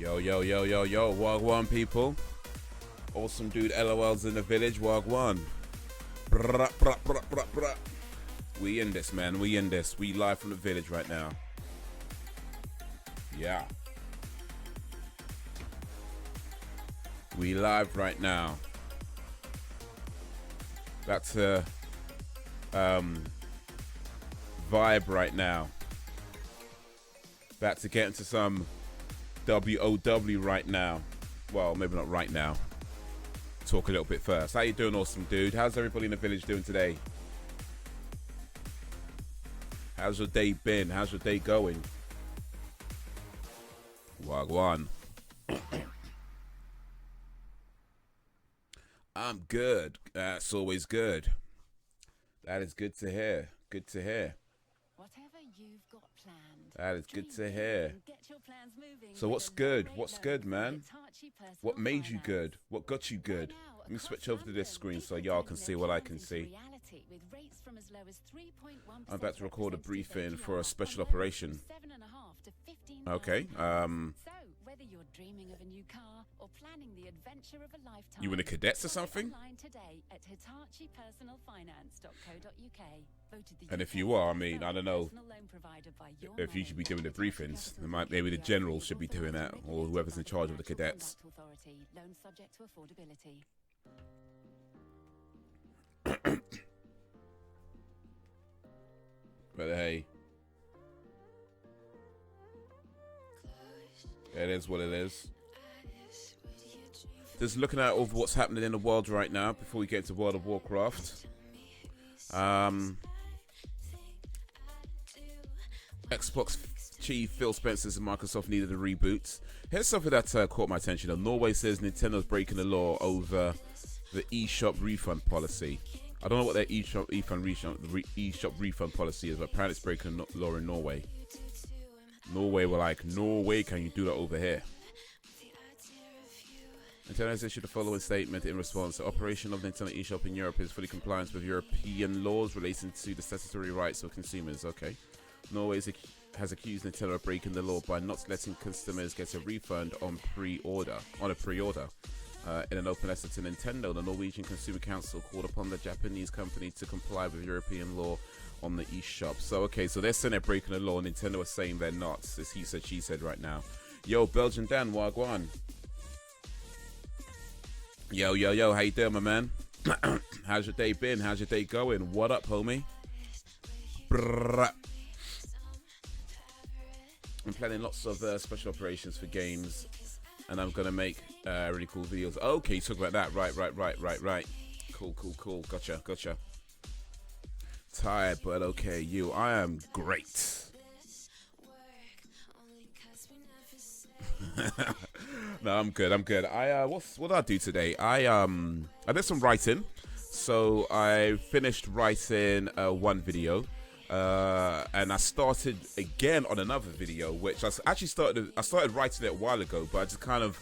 Yo, yo, yo, yo, yo, Wagwan people. Awesome dude LOL's in the village, Wagwan. Brah, brah, brah, brah, brah. We in this, man, we in this. We live from the village right now. Yeah. We live right now. About to vibe right now. About to get into some WOW right now. Well, maybe not right now. Talk a little bit first. How you doing, awesome dude? How's everybody in the village doing today? How's your day been? How's your day going? Wagwan. I'm good. That's always good. That is good to hear. Good to hear. Whatever you've got planned. That is good to hear. So what's good? What's good, man? What made you good? What got you good? Let me switch over to this screen so y'all can see what I can see. I'm about to record a briefing for a special operation. Okay. You in the cadets or something? And if you are, I mean, I don't know if you should be doing the briefings. Maybe the general should be doing that, or whoever's in charge of the cadets. But hey, it is what it is. Just looking at over what's happening in the world right now before we get into World of Warcraft. Xbox chief Phil Spencer says Microsoft needed a reboot. Here's something that caught my attention. Norway says Nintendo's breaking the law over the eShop refund policy. I don't know what their eShop refund policy is, but apparently it's breaking the law in Norway. Norway were like, no way can you do that over here. Nintendo has issued the following statement in response. The operation of Nintendo eShop in Europe is fully compliant with European laws relating to the statutory rights of consumers. Okay. Norway has accused Nintendo of breaking the law by not letting customers get a refund on a pre-order. In an open letter to Nintendo, the Norwegian Consumer Council called upon the Japanese company to comply with European law on the eShop. So, okay, so they're saying they're breaking the law. Nintendo is saying they're not. It's he said, she said right now. Yo, Belgian Dan, Wagwan. Yo, yo, yo, how you doing, my man? How's your day been? How's your day going? What up, homie? Brrr. I'm planning lots of special operations for games, and I'm gonna make really cool videos. Okay, you talk about that. Right. Cool. Gotcha. Tired, but okay. I am great. No, I'm good. What did I do today? I did some writing. So I finished writing one video. And I started again on another video, which I started writing it a while ago, but I just kind of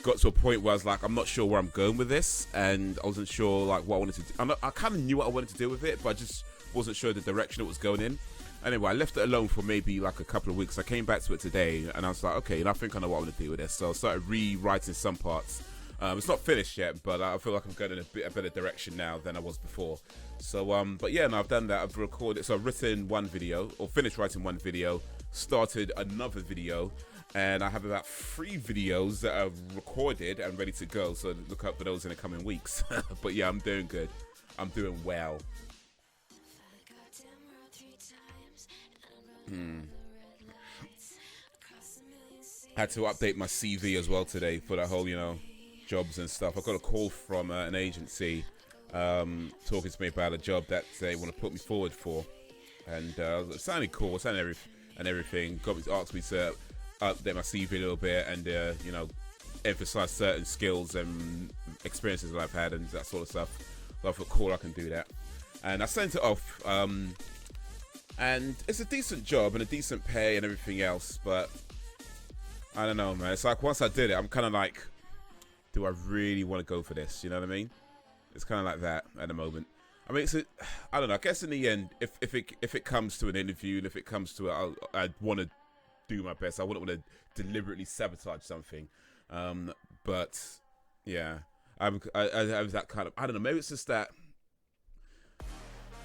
got to a point where I was like, I'm not sure where I'm going with this, and I wasn't sure like what I wanted to do. I kind of knew what I wanted to do with it, but I just wasn't sure the direction it was going in. Anyway, I left it alone for maybe like a couple of weeks. I came back to it today, and I was like, okay, and I think I know what I want to do with this. So I started rewriting some parts. It's not finished yet, but I feel like I'm going in a better direction now than I was before. So, but yeah, no, I've done that. I've recorded, so I've written one video, or finished writing one video, started another video, and I have about 3 videos that are recorded and ready to go. So look out for those in the coming weeks. But yeah, I'm doing good. I'm doing well. Had to update my CV as well today for that whole, jobs and stuff. I got a call from an agency talking to me about a job that they want to put me forward for, and it sounded cool, and everything. Asked me to update my CV a little bit and emphasize certain skills and experiences that I've had and that sort of stuff. So I thought, cool, I can do that, and I sent it off. And it's a decent job and a decent pay and everything else, but I don't know, man. It's like once I did it, I'm kind of like, do I really want to go for this? You know what I mean? It's kind of like that at the moment. I mean, I don't know. I guess in the end, if it comes to an interview and if it comes to it, I'd want to do my best. I wouldn't want to deliberately sabotage something. But yeah, I was that kind of, I don't know, maybe it's just that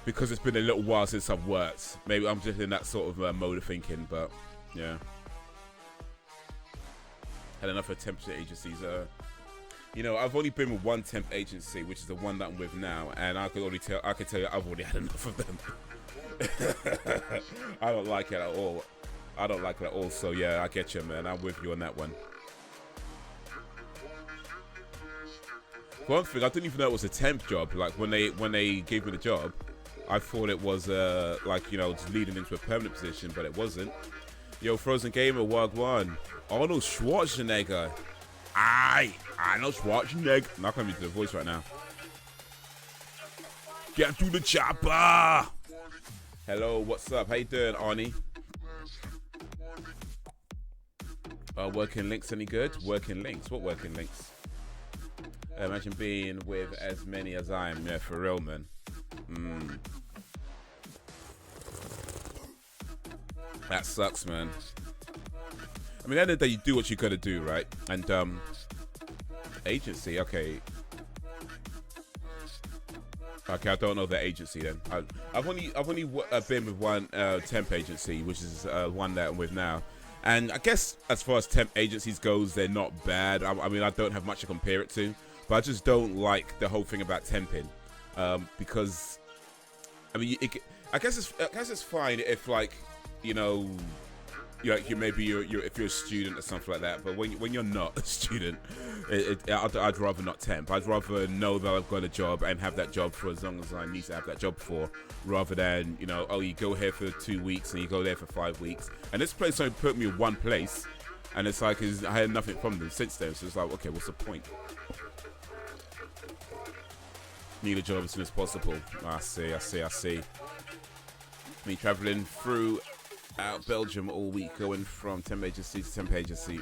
because it's been a little while since I've worked. Maybe I'm just in that sort of mode of thinking, but yeah. Had enough of temp agencies. You know, I've only been with one temp agency, which is the one that I'm with now, and I could tell you I've already had enough of them. I don't like it at all. I don't like it at all. So yeah, I get you, man. I'm with you on that one. For one thing, I didn't even know it was a temp job. Like when they gave me the job, I thought it was like, you know, just leading into a permanent position, but it wasn't. Yo, Frozen Gamer, Wagwan. Arnold Schwarzenegger. Arnold Schwarzenegger. I'm not gonna do the voice right now. Get to the chopper. Hello, what's up? How you doing, Arnie? Working links any good? Working links? What working links? Imagine being with as many as I am. Yeah, for real, man. That sucks, man. I mean, at the end of the day, you do what you gotta do, right? And agency, okay. Okay, I don't know the agency then. I've only been with one temp agency, which is one that I'm with now. And I guess as far as temp agencies goes, they're not bad. I mean, I don't have much to compare it to, but I just don't like the whole thing about temping, because I mean, I guess it's fine if, like, you know, if you're a student or something like that. But when you're not a student, I'd rather not temp. I'd rather know that I've got a job and have that job for as long as I need to have that job for, rather than, you know, oh, you go here for 2 weeks and you go there for 5 weeks. And this place only put me in one place, and it's like I had nothing from them since then. So it's like, okay, what's the point? Need a job as soon as possible. I see. Me traveling through out Belgium all week, going from temp agency to temp agency.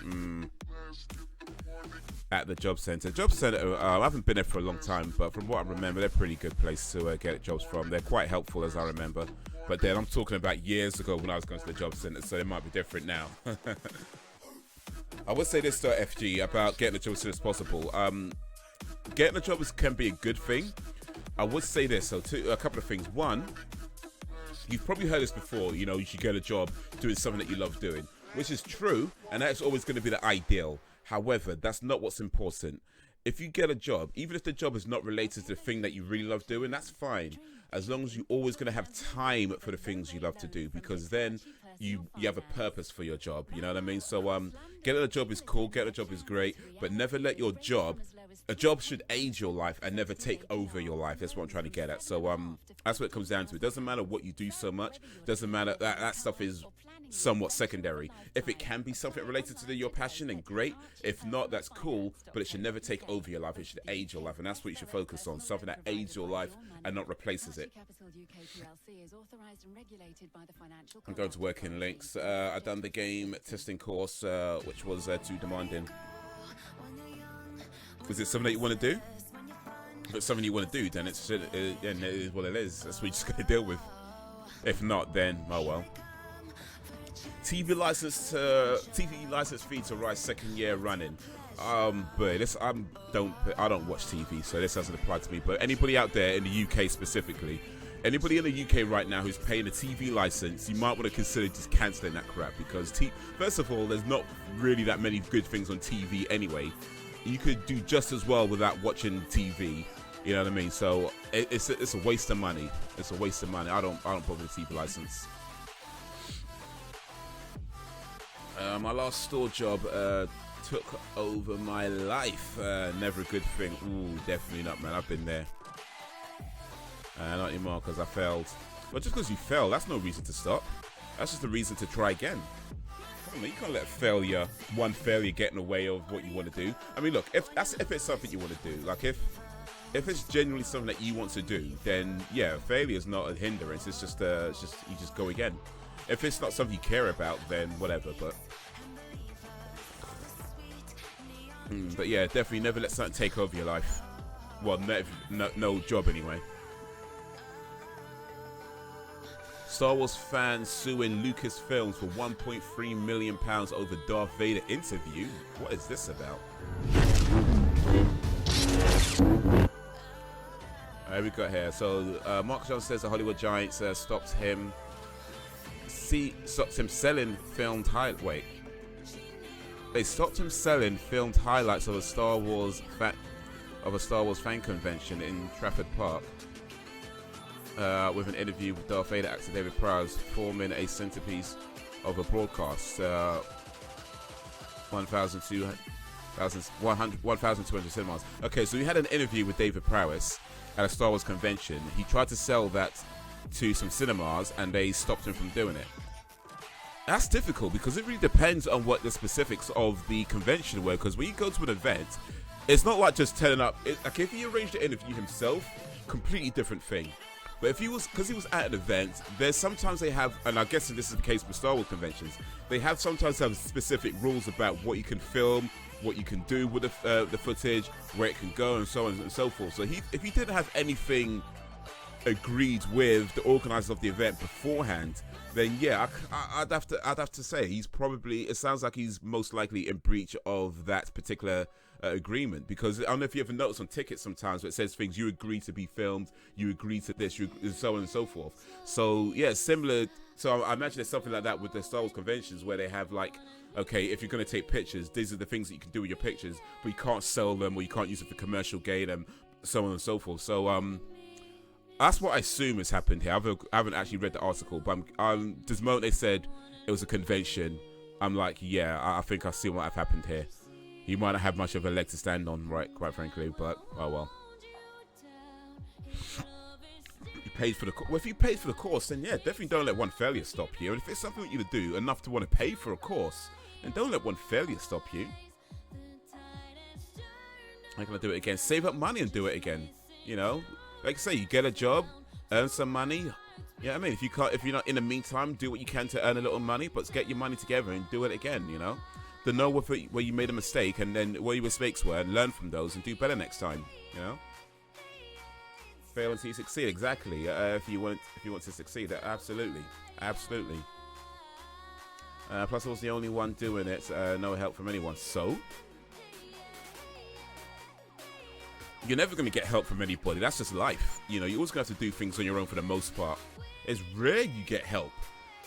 At the job centre. Job centre, I haven't been there for a long time, but from what I remember, they're a pretty good place to get jobs from. They're quite helpful, as I remember. But then I'm talking about years ago when I was going to the job centre, so it might be different now. I would say this to FG about getting a job as soon as possible. Getting a job can be a good thing. I would say this, so a couple of things. One, you've probably heard this before, you know, you should get a job doing something that you love doing, which is true, and that's always going to be the ideal. However, that's not what's important. If you get a job, even if the job is not related to the thing that you really love doing, that's fine. As long as you're always going to have time for the things you love to do, because then you have a purpose for your job, you know what I mean? So getting a job is cool, getting a job is great, but never let your job, a job should aid your life and never take over your life. That's what I'm trying to get at. So that's what it comes down to. It doesn't matter what you do so much. Doesn't matter, that stuff is somewhat secondary. If it can be something related to your passion, then great. If not, that's cool, but it should never take over your life. It should aid your life, and that's what you should focus on. Something that aids your life and not replaces it. I'm going to work in links. I've done the game testing course, which was too demanding. Is it something that you want to do? If it's something you want to do, then it is what it is. That's what you're just going to deal with. If not, then oh well. TV license fee to Rise second year running. But this I don't watch TV, so this doesn't apply to me. But anybody out there in the UK specifically, anybody in the UK right now who's paying a TV license, you might want to consider just cancelling that crap, because first of all, there's not really that many good things on TV anyway. You could do just as well without watching TV. You know what I mean? So it's a waste of money. It's a waste of money. I don't bother with TV license. My last store job took over my life. Never a good thing. Ooh, definitely not, man. I've been there. Not anymore because I failed. But just because you fail, that's no reason to stop. That's just a reason to try again. Come on, you can't let one failure get in the way of what you want to do. I mean, look, if it's something you want to do, like if it's genuinely something that you want to do, then yeah, failure is not a hindrance. It's just you just go again. If it's not something you care about, then whatever. But yeah, definitely never let something take over your life. Well, no job anyway. Star Wars fans suing Lucasfilms for £1.3 million over Darth Vader interview. What is this about? We got here. So Mark Jones says the Hollywood Giants stopped him selling filmed highlights. They stopped him selling filmed highlights of a Star Wars fan convention in Trafford Park. With an interview with Darth Vader actor David Prowse forming a centerpiece of a broadcast. 1,200 cinemas. Okay, so we had an interview with David Prowse at a Star Wars convention. He tried to sell that to some cinemas and they stopped him from doing it. That's difficult because it really depends on what the specifics of the convention were, because when you go to an event, it's not like just turning up. Like if he arranged the interview himself, completely different thing. But if he was, because he was at an event, there's sometimes they have, and I guess this is the case with Star Wars conventions, they sometimes have specific rules about what you can film, what you can do with the footage, where it can go, and so on and so forth. So if he didn't have anything agreed with the organizers of the event beforehand, then yeah, I'd have to say he's probably, it sounds like he's most likely in breach of that particular agreement, because I don't know if you ever notice on tickets sometimes where it says things, you agree to be filmed, you agree to this, and so on and so forth. So yeah, similar. So I imagine there's something like that with the Star Wars conventions where they have like, okay, if you're going to take pictures, these are the things that you can do with your pictures, but you can't sell them or you can't use it for commercial gain and so on and so forth. So that's what I assume has happened here. I haven't actually read the article, but this moment they said it was a convention, I'm like, yeah, I think I see what have happened here. He might not have much of a leg to stand on, right? Quite frankly, but oh well. You paid for the well, if you paid for the course, then yeah, definitely don't let one failure stop you. And if it's something that you to do enough to want to pay for a course, then don't let one failure stop you. I'm gonna do it again. Save up money and do it again. You know, like I say, you get a job, earn some money. Yeah, I mean, if you're not in the meantime, do what you can to earn a little money, but get your money together and do it again. You know. To know where you made a mistake and then where your mistakes were and learn from those and do better next time, you know. Fail until you succeed, exactly. If you want to succeed, absolutely. Plus, I was the only one doing it. No help from anyone. So you're never going to get help from anybody. That's just life. You know, you're always going to have to do things on your own for the most part. It's rare you get help.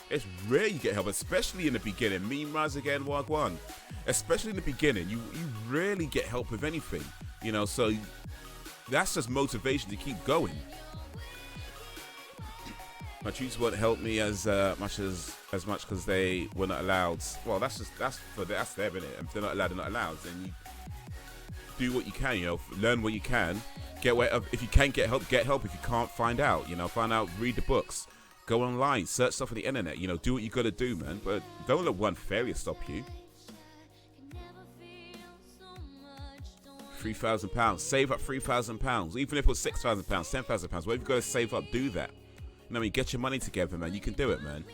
It's rare you get help, especially in the beginning. Me, Raz again, Wagwan. Especially in the beginning, you rarely get help with anything, you know. So that's just motivation to keep going. My tutors won't help me as much because they were not allowed. Well, that's them, innit? If they're not allowed, they're not allowed. Then you do what you can, you know. Learn what you can. If you can get help, get help. If you can't, find out. You know, read the books. Go online, search stuff on the internet, you know, do what you gotta do, man. But don't let one failure stop you. £3,000. Save up £3,000. Even if it was £6,000, £10,000, whatever you gotta save up, do that. You know what I mean? Get your money together, man. You can do it, man.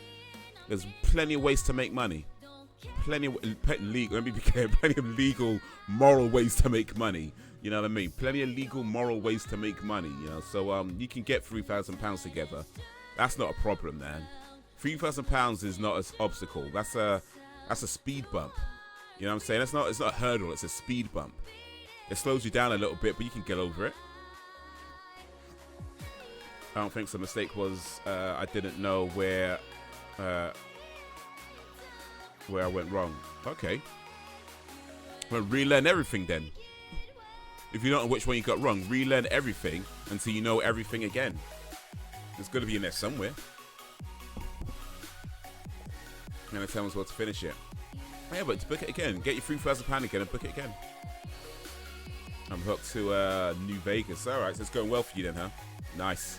There's plenty of ways to make money. Plenty of legal, moral ways to make money. You know what I mean? Plenty of legal, moral ways to make money, you know. So you can get £3,000 together. That's not a problem, man. £3,000 is not an obstacle. That's a speed bump. You know what I'm saying? It's not a hurdle. It's a speed bump. It slows you down a little bit, but you can get over it. I don't think the mistake was I didn't know where I went wrong. Okay. Well, relearn everything then. If you don't know which one you got wrong, relearn everything until you know everything again. It's going to be in there somewhere. I'm going to tell us where to finish it. Yeah, but to book it again. Get your £3,000 again and book it again. I'm hooked to New Vegas. Alright, so it's going well for you then, huh? Nice.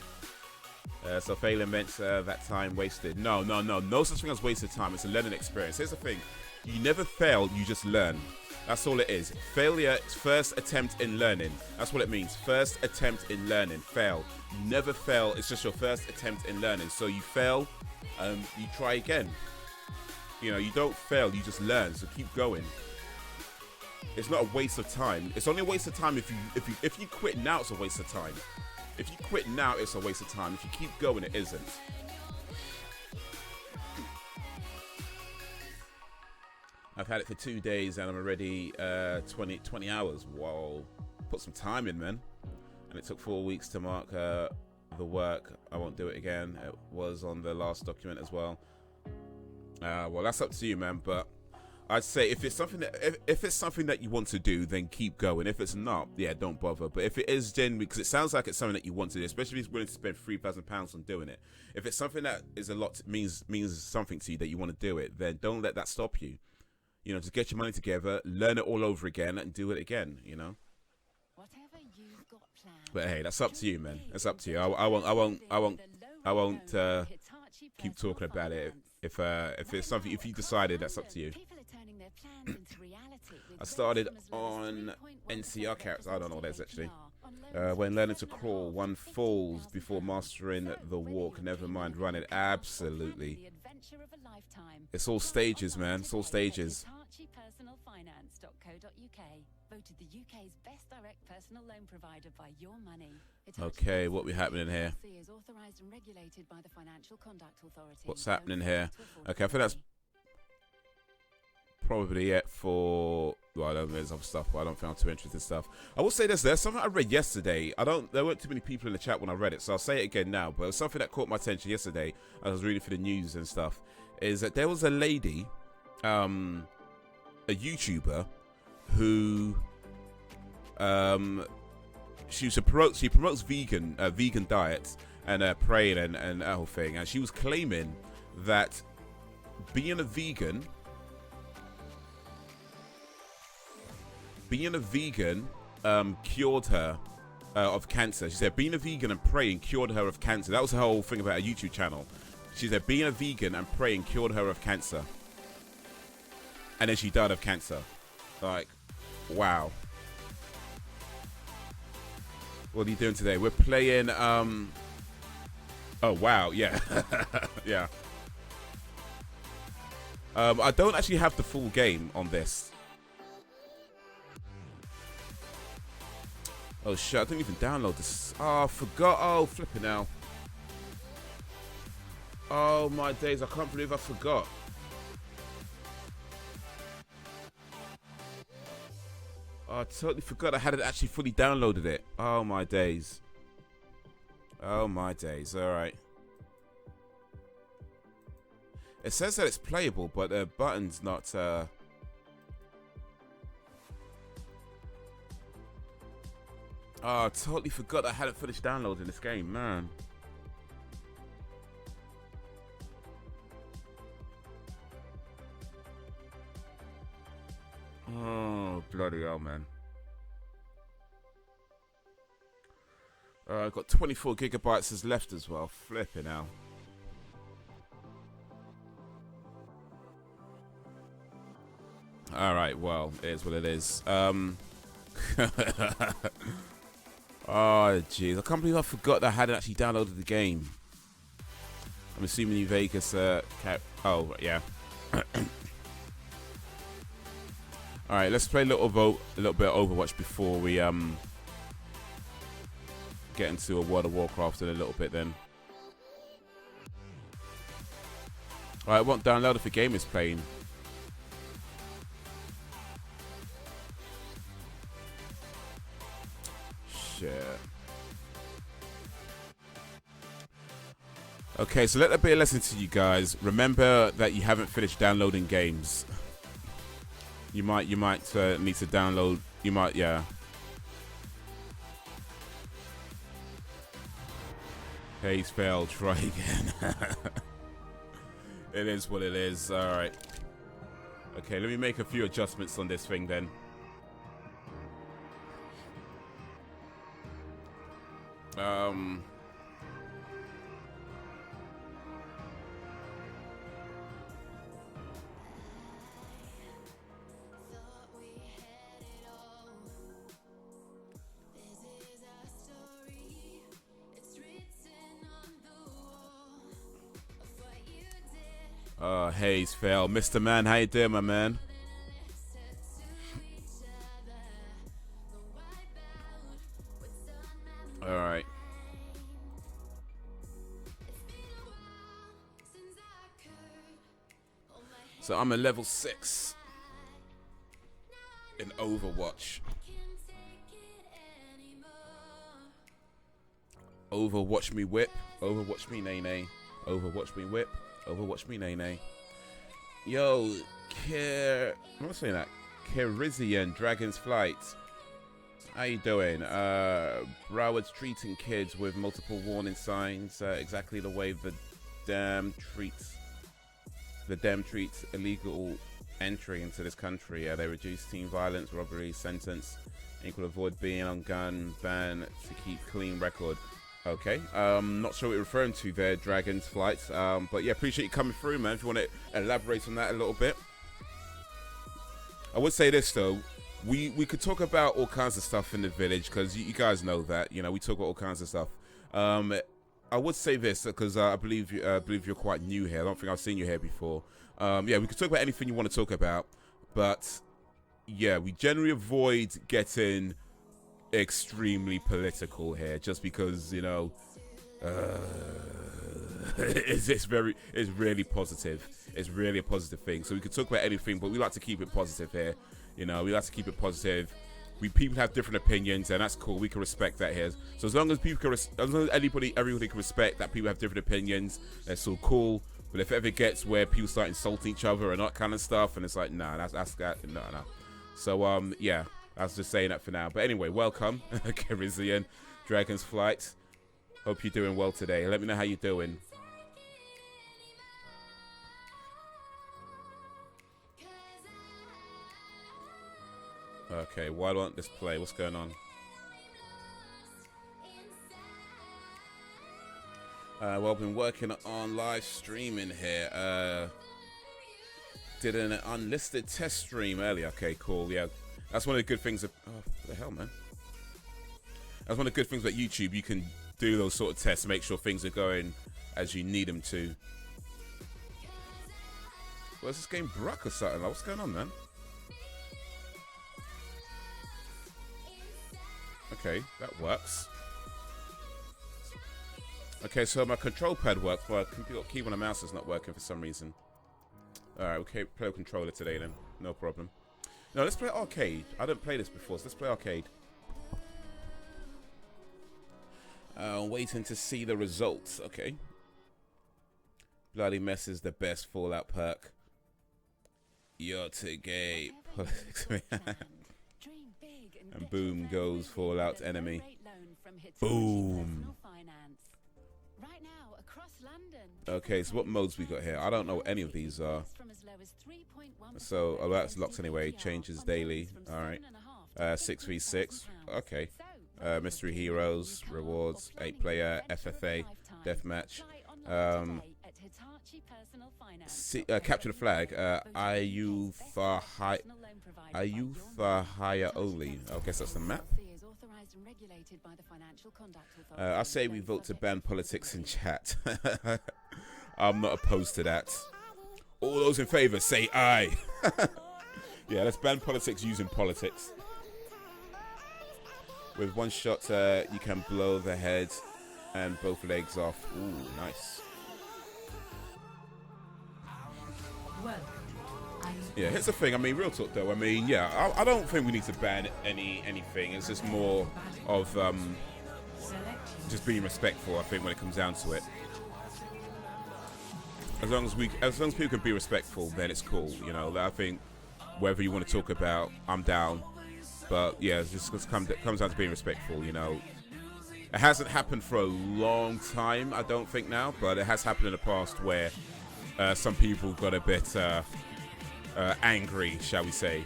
So failing meant that time wasted. No such thing as wasted time. It's a learning experience. Here's the thing. You never fail, you just learn. That's all it is. Failure is first attempt in learning. That's what it means. First attempt in learning. Fail. You never fail. It's just your first attempt in learning. So you fail, you try again. You know, you don't fail, you just learn. So keep going. It's not a waste of time. It's only a waste of time if you quit now. It's a waste of time. If you quit now, it's a waste of time. If you keep going, it isn't. I've had it for 2 days and I'm already 20 hours. Whoa. Put some time in, man. And it took 4 weeks to mark the work. I won't do it again. It was on the last document as well. Well, that's up to you, man. But I'd say if it's something that if it's something that you want to do, then keep going. If it's not, yeah, don't bother. But if it is genuinely, because it sounds like it's something that you want to do, especially if you're willing to spend £3,000 on doing it. If it's something that is a lot means something to you that you want to do it, then don't let that stop you. You know, just get your money together, learn it all over again, and do it again. You know. Whatever you've got planned. But hey, that's up to you, man. It's up to you. I won't keep talking about it. If it's something, if you decided, that's up to you. I started on NCR characters. I don't know what that is actually. When learning to crawl, one falls before mastering the walk. Never mind running. Absolutely. It's all stages, man. It's all stages. Voted the UK's best direct personal loan provider by your money. Okay, what we happening here? Is authorized and regulated by the Financial Conduct Authority. What's happening here? Okay, I think that's probably it for. Well, I don't know, there's other stuff, but I don't think I'm too interested in stuff. I will say this: there's something I read yesterday. There weren't too many people in the chat when I read it, so I'll say it again now. But it was something that caught my attention yesterday. I was reading for the news and stuff. Is that there was a lady, a YouTuber, who she promotes vegan diets and praying and that whole thing, and she was claiming that being a vegan cured her of cancer. She said being a vegan and praying cured her of cancer. That was the whole thing about her YouTube channel. She said being a vegan and praying cured her of cancer, and then she died of cancer. Like, wow. What are you doing today? We're playing, oh, wow, yeah. Yeah. I don't actually have the full game on this. Oh, shit, I didn't even download this. Oh, I forgot. Oh, flipping now. Oh, my days, I can't believe I forgot. Oh, I totally forgot I hadn't actually fully downloaded it. Oh, my days. Oh, my days. All right. It says that it's playable, but the button's not... Oh, I totally forgot I hadn't finished downloading this game, man. Oh, bloody hell, man. I've got 24 gigabytes as left as well. Flipping out. Alright, well, it is what it is. Oh, jeez. I can't believe I forgot that I hadn't actually downloaded the game. I'm assuming EVGA, oh, yeah. Alright, let's play a little bit of Overwatch before we get into a World of Warcraft in a little bit then. Alright, I won't download if the game is playing. Shit. Okay, so let that be a lesson to you guys. Remember that you haven't finished downloading games. You might need to download. You might, yeah. Haze failed. Try again. It is what it is. All right. Okay, let me make a few adjustments on this thing then. Haze fail. Mr. Man, how you doing, my man? Alright. So I'm at level 6. Overwatch. Overwatch me whip. Overwatch me nay nay. Overwatch me whip. Overwatch me nay nay. Yo, I'm not saying that. Carizian Dragon's Flight. How you doing? Broward's treating kids with multiple warning signs, exactly the way the dam treats illegal entry into this country. They reduce teen violence, robbery, sentence, and could avoid being on gun ban to keep clean record. Okay, not sure what you're referring to there, Dragon's Flight. But yeah, appreciate you coming through, man. If you want to elaborate on that a little bit. I would say this though, we could talk about all kinds of stuff in the village because you guys know that, you know, we talk about all kinds of stuff. I would say this because I believe you're quite new here. I don't think I've seen you here before. Yeah, we could talk about anything you want to talk about, but yeah, we generally avoid getting extremely political here, just because, you know, it's really positive. It's really a positive thing. So we could talk about anything, but we like to keep it positive here. You know, we like to keep it positive. People have different opinions, and that's cool. We can respect that here. So as long as people can, as long as everybody can respect that people have different opinions, that's all cool. But if it ever gets where people start insulting each other and that kind of stuff, and it's like, nah, that's no. So yeah, I was just saying that for now. But anyway, welcome, Carizian, Dragon's Flight. Hope you're doing well today. Let me know how you're doing. Okay, why don't this play? What's going on? Well, I've been working on live streaming here. Did an unlisted test stream earlier. Okay, cool. Yeah, that's one of the good things. Oh, what the hell, man? That's one of the good things about YouTube. You can do those sort of tests, make sure things are going as you need them to. Well, is this game Bruck or something? Like, what's going on, man? Okay, that works. Okay, so my control pad works, but my keyboard and mouse is not working for some reason. Alright, okay, play with controller today then. No problem. No, let's play arcade. I didn't play this before, so let's play arcade. Waiting to see the results. Okay. Bloody Mess is the best Fallout perk. You're too gay. Politics. And boom goes Fallout enemy. Boom. Okay, so what modes we got here? I don't know what any of these are. So, oh, that's locked anyway. Changes daily. Alright. 6v6. Okay. Mystery Heroes, Rewards, 8-player, FFA, Deathmatch. Capture the Flag. Ayutthaya only. I guess that's the map. I say we vote to ban politics in chat. I'm not opposed to that. All those in favor say aye. Yeah, let's ban politics using politics. With one shot, you can blow the head and both legs off. Ooh, nice. Yeah, here's the thing. I mean, real talk though. I mean, yeah, I don't think we need to ban anything. It's just more of just being respectful. I think when it comes down to it, as long as people can be respectful, then it's cool. You know, I think whether you want to talk about, I'm down. But yeah, it just comes down to being respectful. You know, it hasn't happened for a long time, I don't think now, but it has happened in the past where some people got a bit angry, shall we say,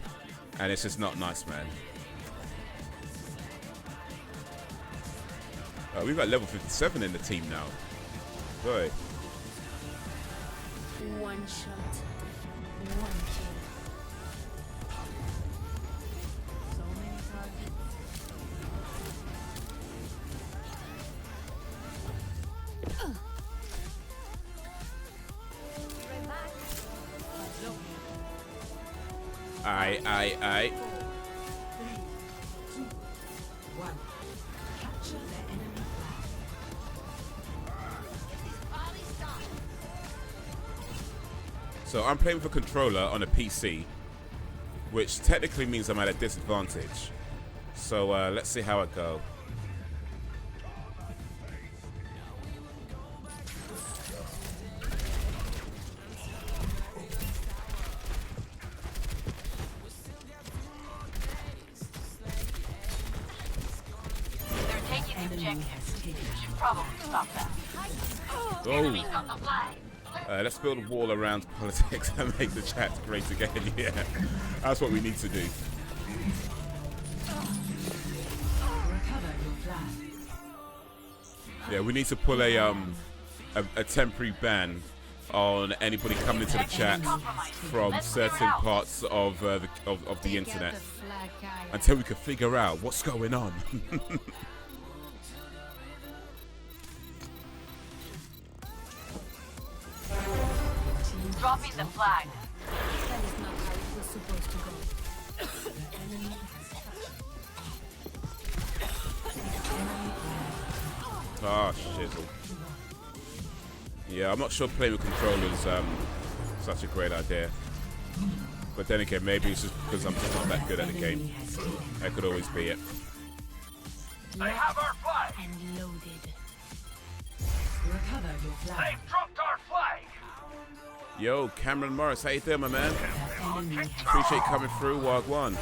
and it's just not nice, man. We've got level 57 in the team now. Boy. One shot, one kill. So many targets. Aye. 3, 2, 1. Capture the enemy flag. So I'm playing with a controller on a PC. which technically means I'm at a disadvantage. So let's see how I go. They're taking the objective. You should probably stop that. Enemies on the flag. Let's build a wall around politics and make the chat great again. Yeah, that's what we need to do. Yeah, we need to pull a temporary ban on anybody coming into the chat from certain parts of the internet until we can figure out what's going on. Dropping the flag. That is not how it was supposed to go. Ah, shizzle. Yeah, I'm not sure playing with controllers such a great idea. But then again, maybe it's just because I'm just not that good at the game. That could always be it. They have our flag. And loaded. Recover your flag. They've dropped our flag. Yo, Cameron Morris, how you doing, my man? Appreciate coming through, Wagwan.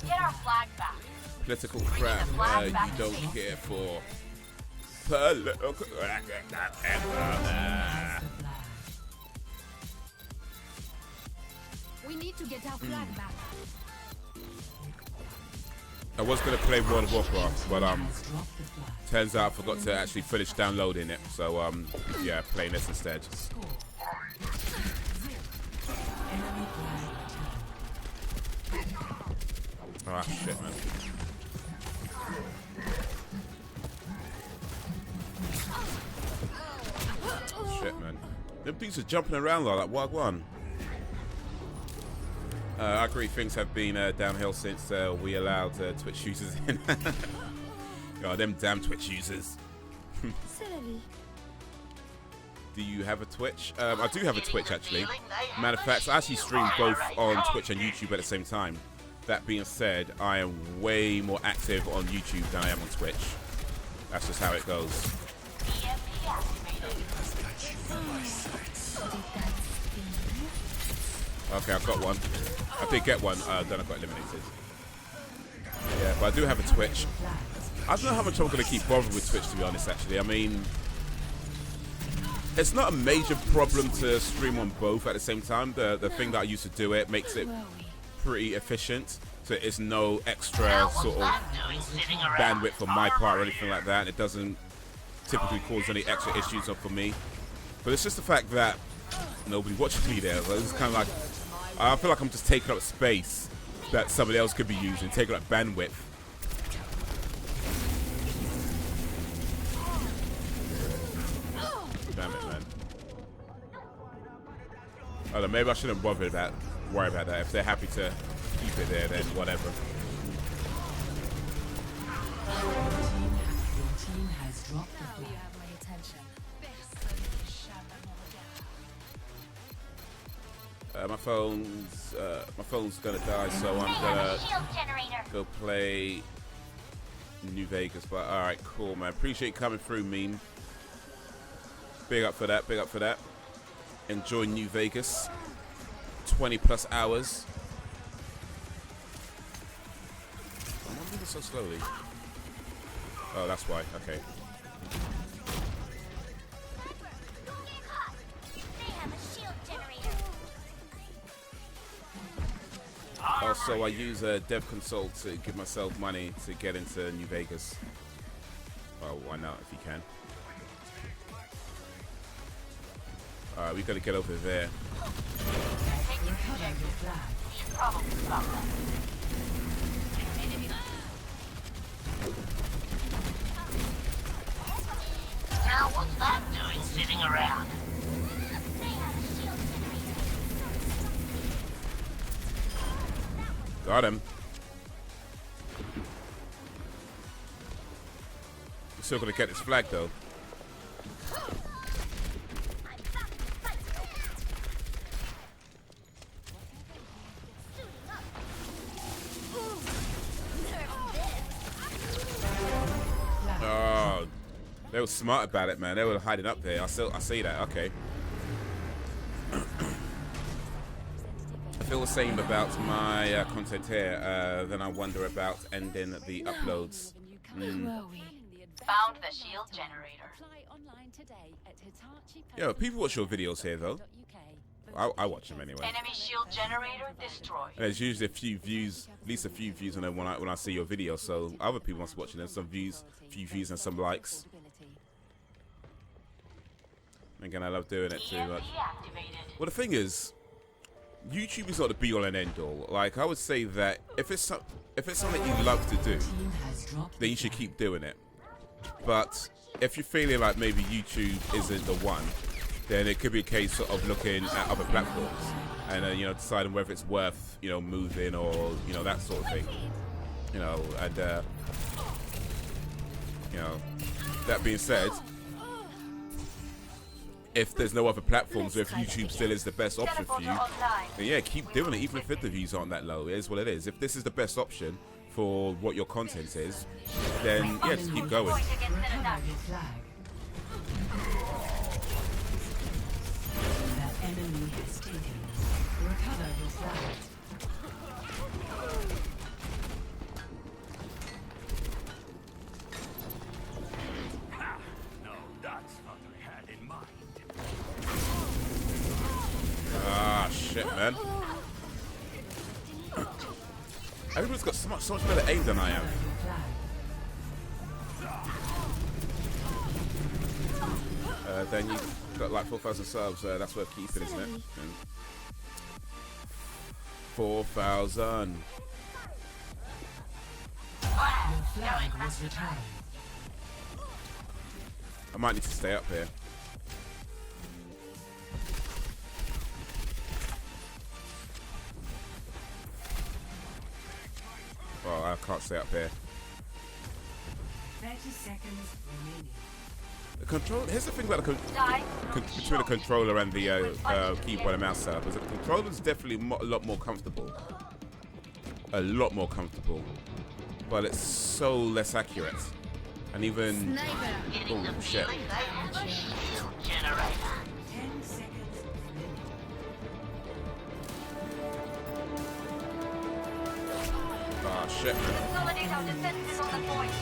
Get our flag back. Political crap you don't care for. We need to get our flag back. I was gonna play World of Warcraft, but turns out I forgot to actually finish downloading it. So yeah, playing this instead. Ah, shit, man. Shit, man. Them things are jumping around like Wagwan. I agree, things have been downhill since we allowed Twitch users in. Oh, them damn Twitch users. Celery. Do you have a Twitch? I do have a Twitch, actually. Matter of fact, I actually stream both on Twitch and YouTube at the same time. That being said, I am way more active on YouTube than I am on Twitch. That's just how it goes. Okay, I've got one. I did get one, then I got eliminated. Yeah, but I do have a Twitch. I don't know how much I'm going to keep bothering with Twitch, to be honest, actually. I mean, it's not a major problem to stream on both at the same time. The thing that I used to do it makes it pretty efficient. So it's no extra sort of bandwidth for my part or anything like that. It doesn't typically cause any extra issues for me. But it's just the fact that nobody watches me there. So it's kind of like, I feel like I'm just taking up space that somebody else could be using, taking up bandwidth. Damn it, man. I don't know, maybe I shouldn't worry about that. If they're happy to keep it there, then whatever. Your team has dropped the Now you flag. have my attention. My phone's gonna die, so I'm gonna go play New Vegas. But all right, cool, man. Appreciate coming through, meme. Big up for that. Big up for that. Enjoy New Vegas. 20+ hours. I'm moving so slowly. Oh, that's why. Okay. Also, I use a dev console to give myself money to get into New Vegas. Oh, why not if you can? Alright, we gotta get over there. Now what's that doing sitting around? Got him. We're still gonna get this flag though. They were smart about it, man. They were hiding up there. I see that. Okay. I feel the same about my content here. Then I wonder about ending the uploads. Found the shield generator. Yo, people watch your videos here though. I watch them anyway. Enemy shield generator destroyed. And there's usually a few views, at least a few views when I see your video. So other people must be watching them. Some views, few views, and some likes. Again, I love doing it too much. Well, the thing is, YouTube is not the be-all and end-all. Like, I would say that if it's something you love to do, then you should keep doing it. But if you're feeling like maybe YouTube isn't the one, then it could be a case of looking at other platforms and you know, deciding whether it's worth, you know, moving or, you know, that sort of thing. You know, and you know, that being said, if there's no other platforms, or if YouTube still is the best option for you, then yeah, keep doing it, even if the views aren't that low. It is what it is. If this is the best option for what your content is, then yeah, just keep going. Enemy has taken. Recover your flag. No, that's what I had in mind. Ah, shit, man. Everybody's got so much better aim than I am. Then you got like 4,000 subs. That's worth keeping, isn't it? 4,000. Your flag was returned. I might need to stay up here. Oh, I can't stay up here. 30 seconds remaining. The control. Here's the thing about the between the controller and the keyboard and mouse setup. Is the controller is definitely a lot more comfortable. A lot more comfortable, but it's so less accurate. And even oh shit. 10 seconds remaining. Ah shit. Consolidate our defenses on the point.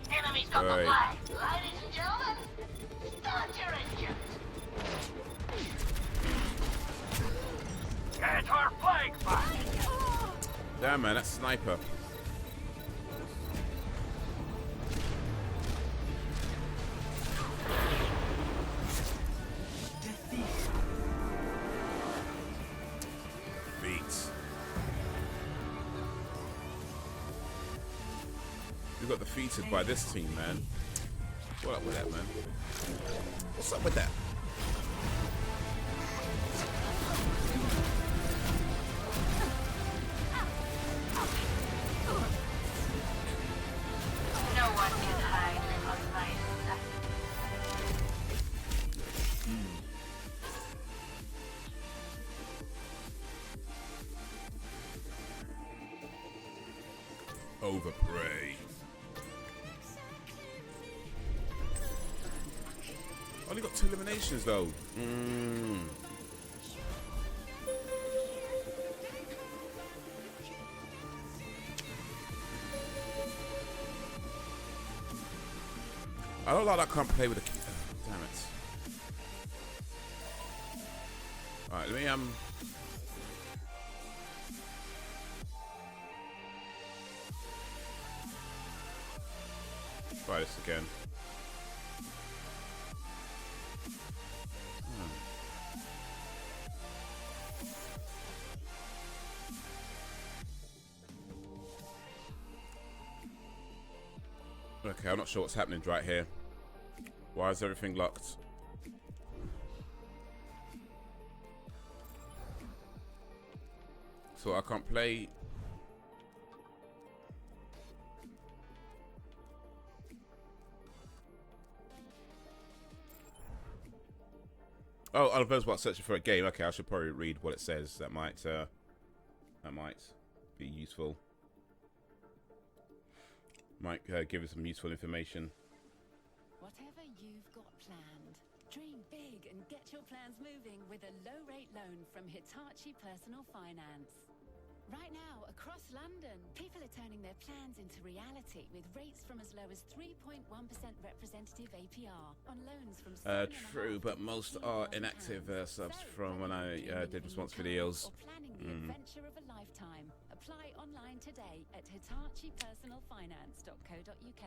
Enemy's got the Right. flag. Ladies and gentlemen, start your engines. Get our flag back! Damn man, that sniper. Beats. We got defeated by this team, man. What up with that, man? What's up with that? No one can hide from my sight. Overprey. Only got 2 eliminations though. I don't like that I can't play with a key. Damn it. Alright, let me try this again. Okay, I'm not sure what's happening right here. Why is everything locked? So I can't play. Oh, I was about searching for a game. Okay, I should probably read what it says. That might be useful. Might give us some useful information. got planned? Dream big and get your plans moving with a low-rate loan from Hitachi Personal Finance. Right now, across London, people are turning their plans into reality with rates from as low as 3.1% representative APR on loans from True, but most are inactive subs from when I did response videos. Or planning the adventure of a lifetime. Apply online today at HitachiPersonalFinance.co.uk.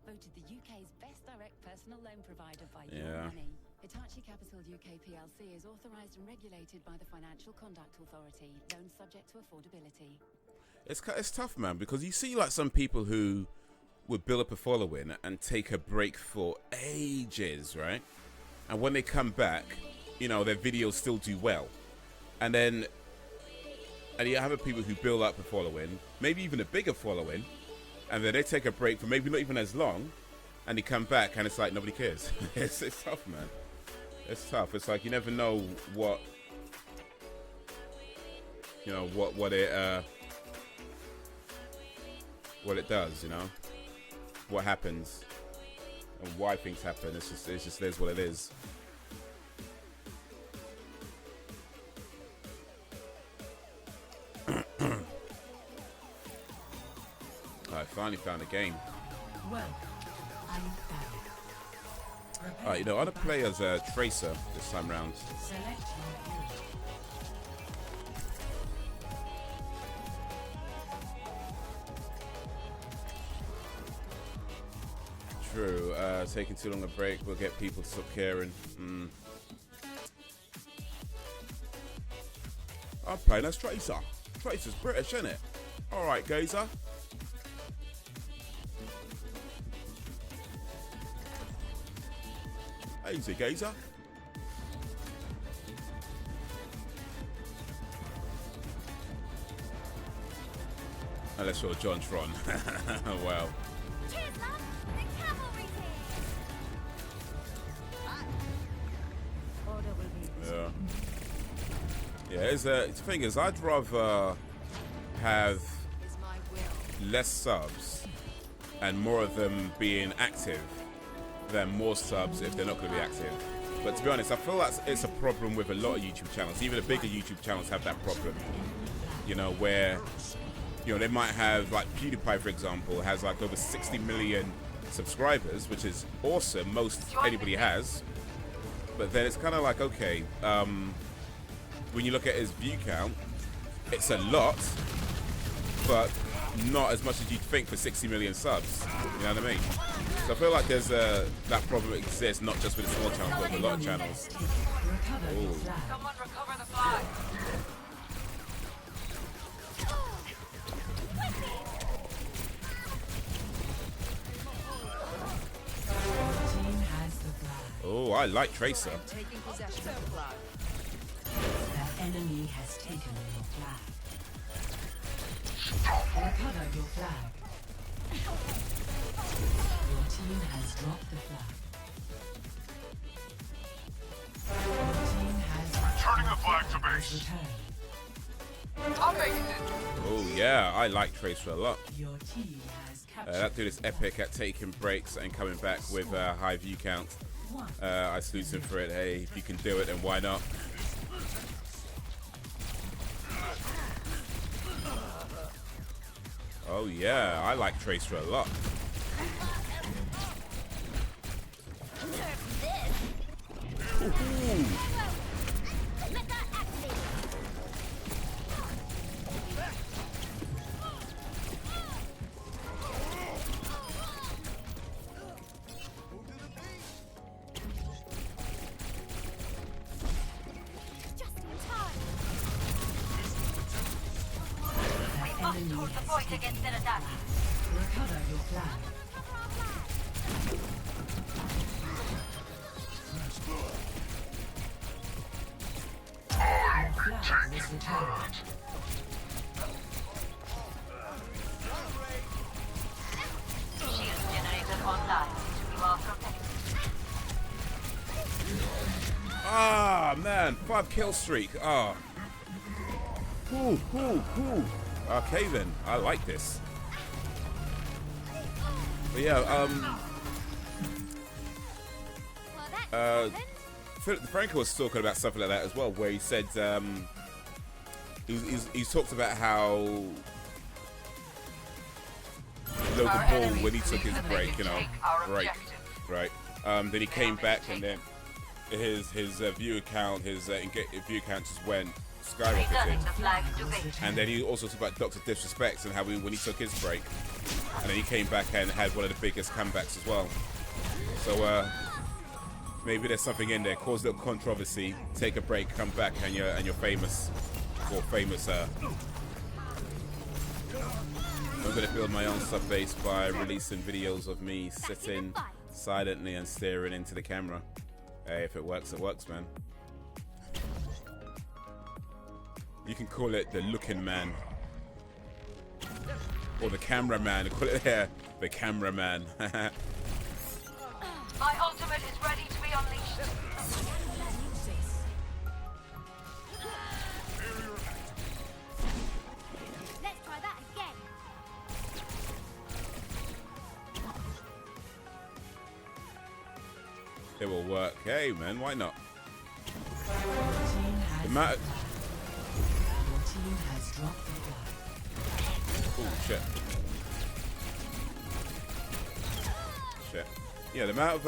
Voted the UK's best direct personal loan provider by your money. Hitachi Capital UK PLC is authorised and regulated by the Financial Conduct Authority. Loans subject to affordability. It's tough, man, because you see like some people who would build up a following and take a break for ages, right? And when they come back, you know, their videos still do well. And then you have people who build up a following, maybe even a bigger following, and then they take a break for maybe not even as long, and they come back and it's like nobody cares. It's tough, man. It's tough. It's like you never know what, you know, what it does, you know, what happens and why things happen. It's just is what it is. I finally found a game. Well, I'm back. Alright, you know, I want to play as a Tracer this time round. Select your hero. True, taking too long a break will get people to stop caring. I'm playing as Tracer. Tracer's British, isn't it? Alright, Gazer. Easy, Gazer. Unless you're John Tron. Wow. Cheers, love! The cavalry's here! Yeah, the thing is, I'd rather have less subs and more of them being active than more subs if they're not going to be active. But to be honest, I feel like it's a problem with a lot of YouTube channels. Even the bigger YouTube channels have that problem. You know, where, you know, they might have, like PewDiePie, for example, has like over 60 million subscribers, which is awesome. Most anybody has. But then it's kind of like, okay, when you look at his view count, it's a lot, but not as much as you'd think for 60 million subs. You know what I mean? So I feel like there's that problem exists not just with the small channels, but with a lot of channels. Ooh. Someone recover the flag! Team has the flag. Oh, I like Tracer. Taking possession of the flag. The enemy has taken your flag. Recover your flag. Your team has dropped the flag. Your team has Returning the flag to base. returned. I'll make it! Oh yeah, I like Tracer a lot. Your team has captured That dude is epic at taking breaks and coming back with high view count. one. I salute him for it. Hey, if you can do it, then why not? Oh yeah, I like Tracer a lot. Ooh. Must hold the point against an attack. Recover your flag. Your flag was returned. Shield generator online. You are protected. Ah man, 5 kill streak. Ah. Ooh. Okay then, I like this. But yeah, Franco was talking about something like that as well, where he said he's talked about how Logan Paul, when he took his break, you know, right? Then he came back, and then his view account, view account just went skyrocketed. And then he also talked about Dr. Disrespect and how when he took his break, and then he came back and had one of the biggest comebacks as well. So maybe there's something in there. Cause a little controversy, take a break, come back, and you're famous, or famous. I'm gonna build my own sub base by releasing videos of me sitting silently and staring into the camera. Hey, if it works, man. You can call it the looking man, or the cameraman. Call it the cameraman. My ultimate is ready to be unleashed. Let's try that again. It will work. Hey, man, why not? Your team has dropped the flag. Oh shit. Yeah, the amount of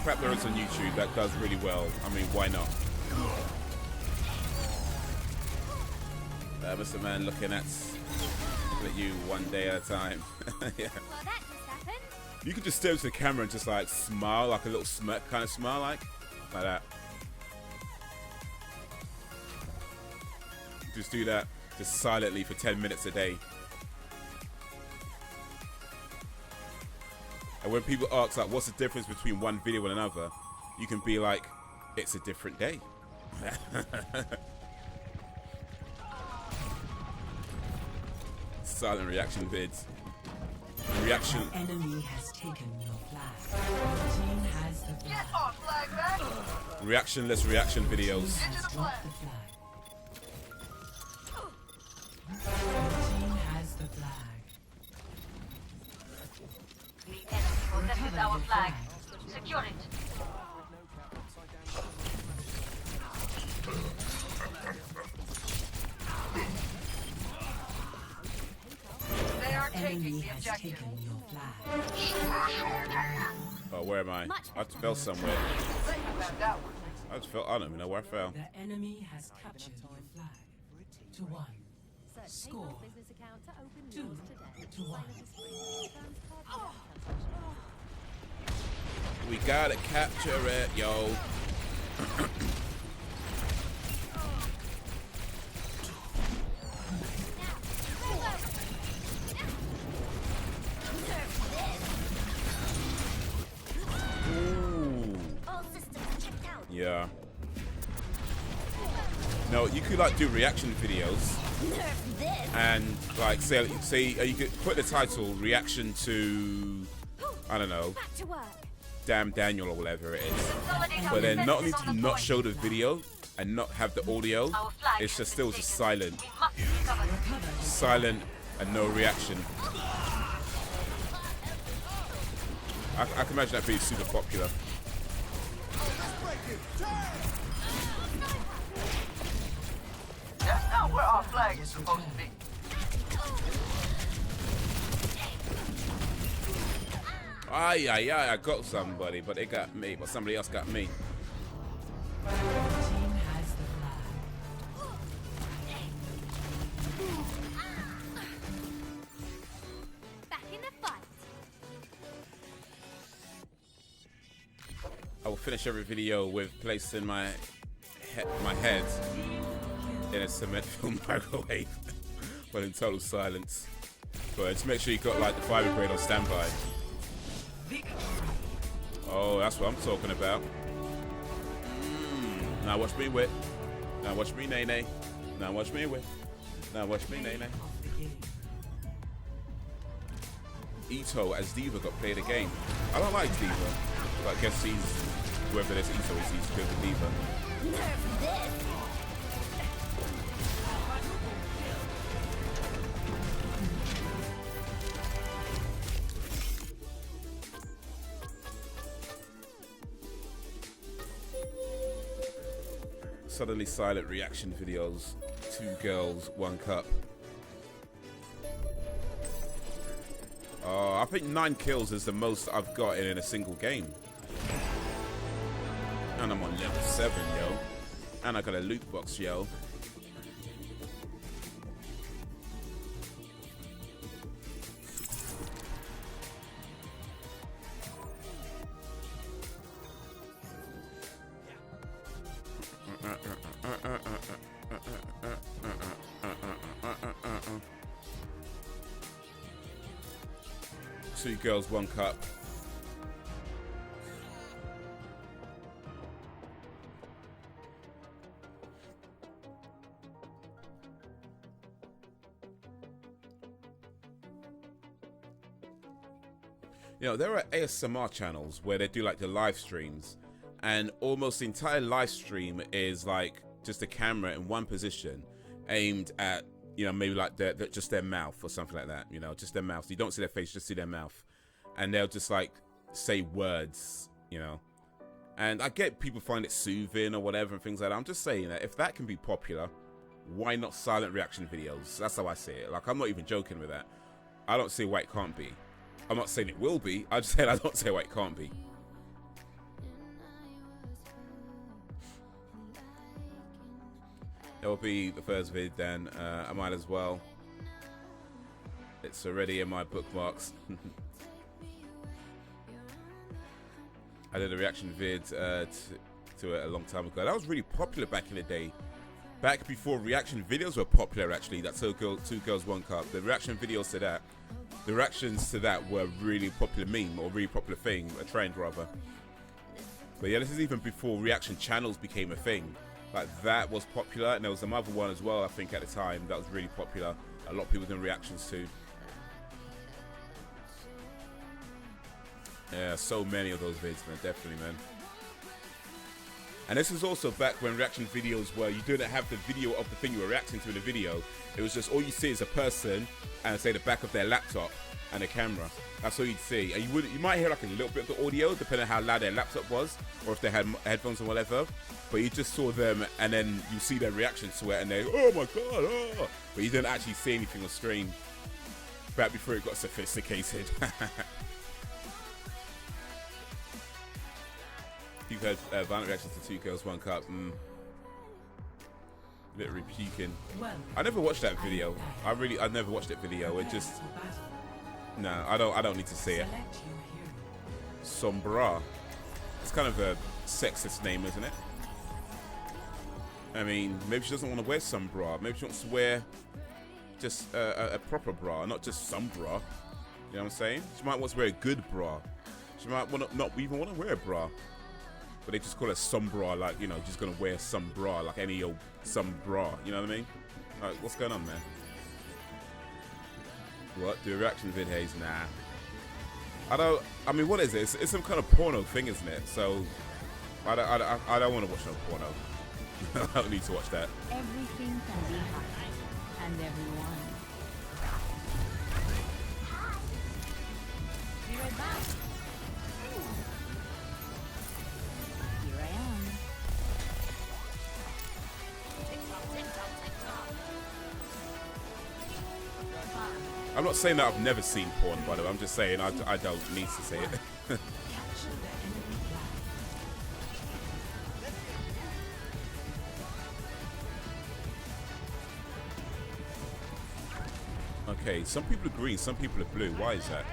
crap there is on YouTube that does really well. I mean, why not? Mr. Man looking at you one day at a time. Yeah. Well, that just happened. You could just stare into the camera and just like smile, like a little smirk kind of smile, like that. Just do that, just silently for 10 minutes a day. And when people ask like, what's the difference between one video and another, you can be like, it's a different day. Silent reaction vids. Reaction. Enemy has taken your flag. Your team has the flag. Get our flag back. Reactionless reaction videos. Has dropped the flag. Your team has the flag. The enemy possesses our flag. Secure it. They are taking Enemy the has objective. taken your flag. Oh, where am I? I just fell somewhere. I just fell. I don't even know where I fell. The enemy has captured your flag. 2-1. Search Score. PayPal business account to open 2 yours today. to 1. We gotta capture it, yo. Ooh. All systems checked out. Yeah. No, you could like do reaction videos Nerf this. and like say you could put the title reaction to, I don't know, Back to work. Damn Daniel or whatever it is. Consolidate our But then not only defenses to on the not point. show the video and not have the audio, Our flag it's has just been still just taken. silent. We must recover it. Silent and no reaction. I can imagine that being super popular. That's not where our flag is supposed to be. Ay, I got somebody, but they got me, but somebody else got me. Your team has the flag. Back in the fight. I will finish every video with placing my head in a cement-filled microwave, but in total silence. But just make sure you got like the fire brigade on standby. Oh, that's what I'm talking about. Now watch me whip. Now watch me nay nay. Now watch me whip. Now watch me nay nay. Ito as Diva got played a game. I don't like Diva, but I guess he's whoever this Ito is, he's good with Diva. Nerf this. Suddenly silent reaction videos. 2 girls, 1 cup. I think 9 kills is the most I've got in a single game. And I'm on level 7, yo. And I got a loot box, yo. Two girls, 1 cup. You know, there are ASMR channels where they do like the live streams, and almost the entire live stream is like just a camera in one position aimed at, you know, maybe like just their mouth or something like that, you know, just their mouth. So you don't see their face, just see their mouth. And they'll just like say words, you know. And I get people find it soothing or whatever and things like that. I'm just saying that if that can be popular, why not silent reaction videos? That's how I see it. Like, I'm not even joking with that. I don't see why it can't be. I'm not saying it will be. I just said I don't see why it can't be. It will be the first vid then. I might as well. It's already in my bookmarks. I did a reaction vid to it a long time ago. That was really popular back in the day. Back before reaction videos were popular, actually. That two girls, 1 cup. The reaction videos to that. The reactions to that were really popular meme, or really popular thing, a trend rather. But yeah, this is even before reaction channels became a thing. Like, that was popular, and there was some other one as well, I think, at the time that was really popular. A lot of people doing reactions to. Yeah, so many of those vids, man, definitely, man. And this is also back when reaction videos were, you didn't have the video of the thing you were reacting to in the video. It was just, all you see is a person and say the back of their laptop and a camera. That's all you'd see. And you might hear like a little bit of the audio, depending on how loud their laptop was, or if they had headphones or whatever. But you just saw them, and then you see their reaction to it, and they, oh my god, oh. But you didn't actually see anything on stream. Back before it got sophisticated. You've heard violent reactions to 2 girls, 1 cup. Literally puking. I never watched that video. I never watched that video. It just, no, I don't need to see it. Sombra. It's kind of a sexist name, isn't it? I mean, maybe she doesn't want to wear some bra. Maybe she wants to wear just a proper bra, not just some bra. You know what I'm saying? She might want to wear a good bra. She might not even want to wear a bra. But they just call it some bra, like, you know, just gonna wear some bra, like any old some bra. You know what I mean? Like, what's going on, man? What? Do a reaction vid, Haze? Nah. I mean, what is it? It's some kind of porno thing, isn't it? So, I don't want to watch no porno. I don't need to watch that. Everything can be hacked, and everyone. Be right back. Here I am. I'm not saying that I've never seen porn, by the way. I'm just saying I don't need to say it. Okay, some people are green, some people are blue. Why is that?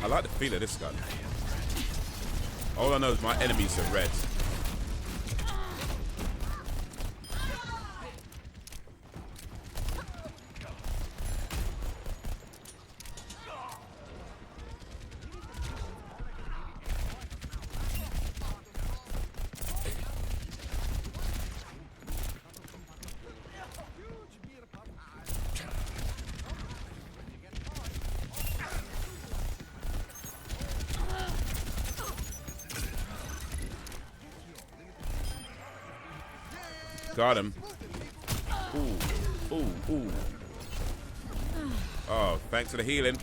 I like the feel of this gun. All I know is my enemies are red. Got him. Ooh, ooh, ooh. Oh, thanks for the healing.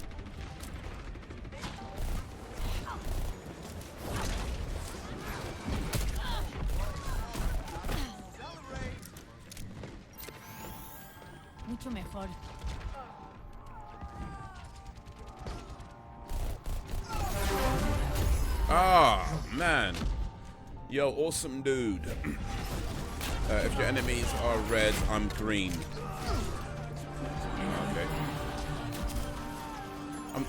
Yo, awesome dude. If your enemies are red, I'm green. Okay.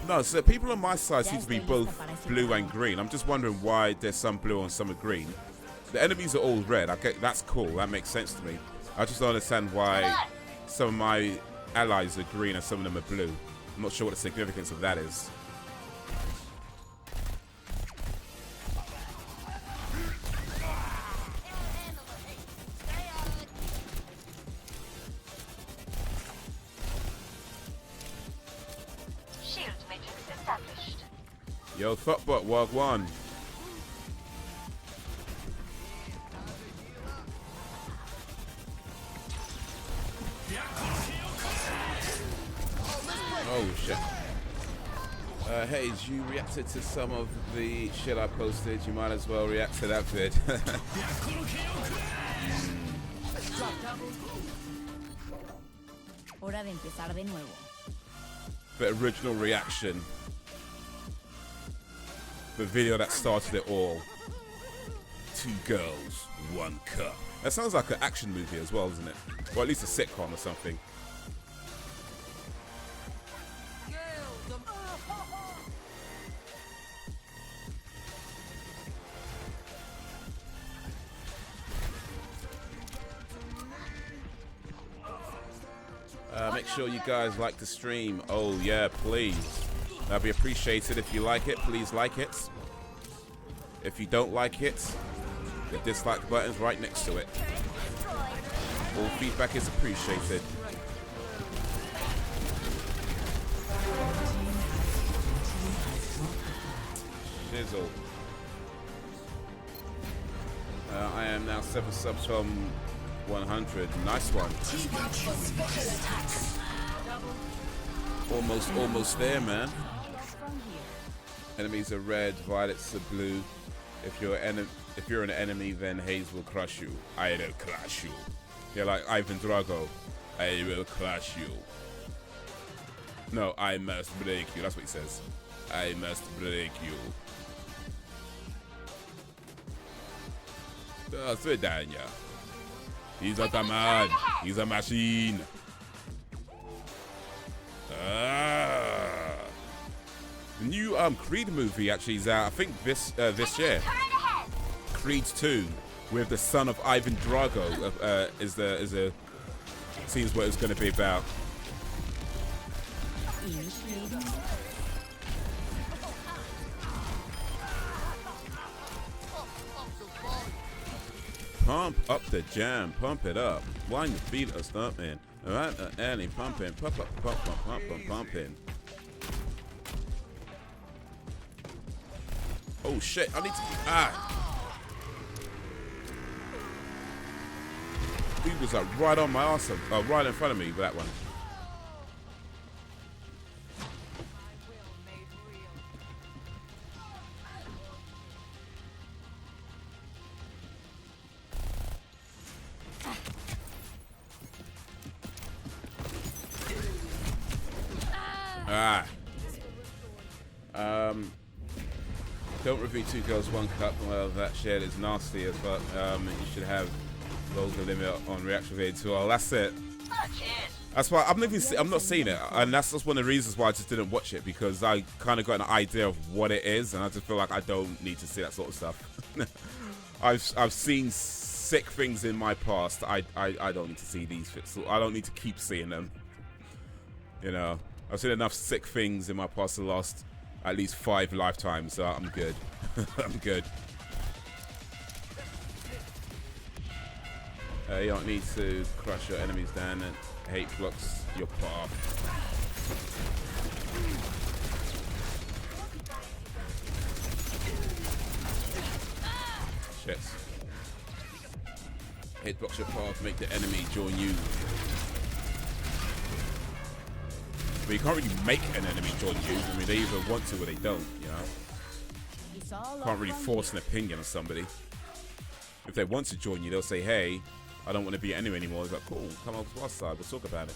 No, so people on my side seem to be both blue and green. I'm just wondering why there's some blue and some are green. The enemies are all red. Okay, that's cool. That makes sense to me. I just don't understand why some of my allies are green and some of them are blue. I'm not sure what the significance of that is. Yo, Thoughtbot, Wagwan. Oh, shit. Haze, you reacted to some of the shit I posted. You might as well react to that vid. Hora de empezar de nuevo. The original reaction. The video that started it all. 2 girls, 1 cup. That sounds like an action movie as well, doesn't it? Or at least a sitcom or something. Make sure you guys like the stream. Oh yeah, please. That'd be appreciated. If you like it, please like it. If you don't like it, the dislike button's right next to it. All feedback is appreciated. Shizzle. I am now 7 subs from 100. Nice one. Almost there, man. Enemies are red, violets are blue. If you're an enemy, then Haze will crush you. I will crush you. Yeah, like Ivan Drago. I will crush you. No, I must break you. That's what he says. I must break you. Do свидания. He's a man. He's a machine. The new Creed movie actually is out, I think this year. Creed 2 with the son of Ivan Drago seems what it's going to be about. Pump up the jam, pump it up. Wind your feet are stumping. Alright, Annie pumping, pumping. Oh shit, I need to. He was like right on my arse, right in front of me with that one. Don't review 2 girls 1 cup. Well, that shit is nasty as fuck. You should have loads of limit on reaction video too. Well, that's it. That's why I'm not seeing it, and that's just one of the reasons why I just didn't watch it, because I kind of got an idea of what it is, and I just feel like I don't need to see that sort of stuff. I've seen sick things in my past. I don't need to see these. So I don't need to keep seeing them. You know, I've seen enough sick things in my past to last at least 5 lifetimes, so I'm good. I'm good. You don't need to crush your enemies down, and hate blocks your path. Shit. Hate blocks your path, make the enemy join you. But you can't really make an enemy join you. I mean, they either want to or they don't, you know. Can't really force an opinion on somebody. If they want to join you, they'll say, hey, I don't want to be an enemy anymore. It's like, cool, come over to our side, we'll talk about it.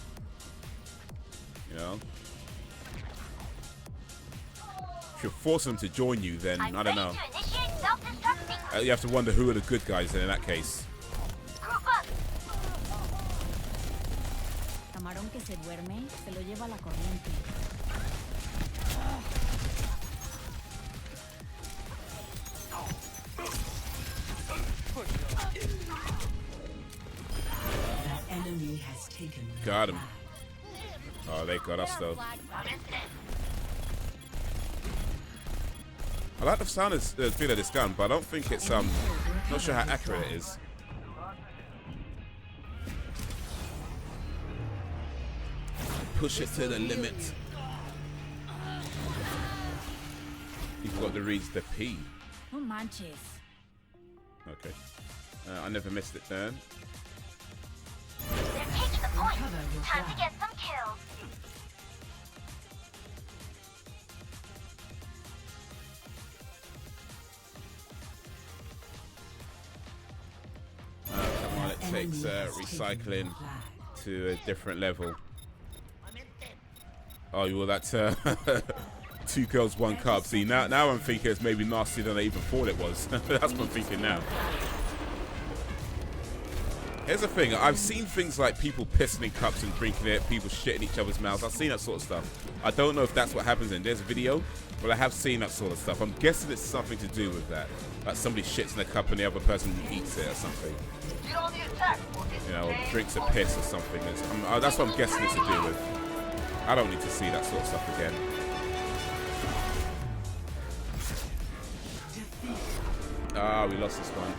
You know? If you're forcing them to join you, then I don't know. You have to wonder who are the good guys in that case. Group up. Camarón que se duerme, se lo lleva la corriente. The enemy has taken the Got him. flag. Oh, they got us though. I'm in there. I like the sound of feel of this gun, but I don't think it's not sure how accurate it is. Push it to the limit. You've got to reach the P. No manches. Okay. I never missed it then. They're taking the point. Time to get some kills. Come on, it takes recycling to a different level. Oh, well, that's 2 girls, 1 cup. See, now I'm thinking it's maybe nastier than I even thought it was. That's what I'm thinking now. Here's the thing. I've seen things like people pissing in cups and drinking it, people shitting each other's mouths. I've seen that sort of stuff. I don't know if that's what happens in this video, but I have seen that sort of stuff. I'm guessing it's something to do with that. Like somebody shits in a cup and the other person eats it or something. Get on the attack. You know, drinks a piss or something. That's what I'm guessing it's to do with. I don't need to see that sort of stuff again. Ah, we lost this one.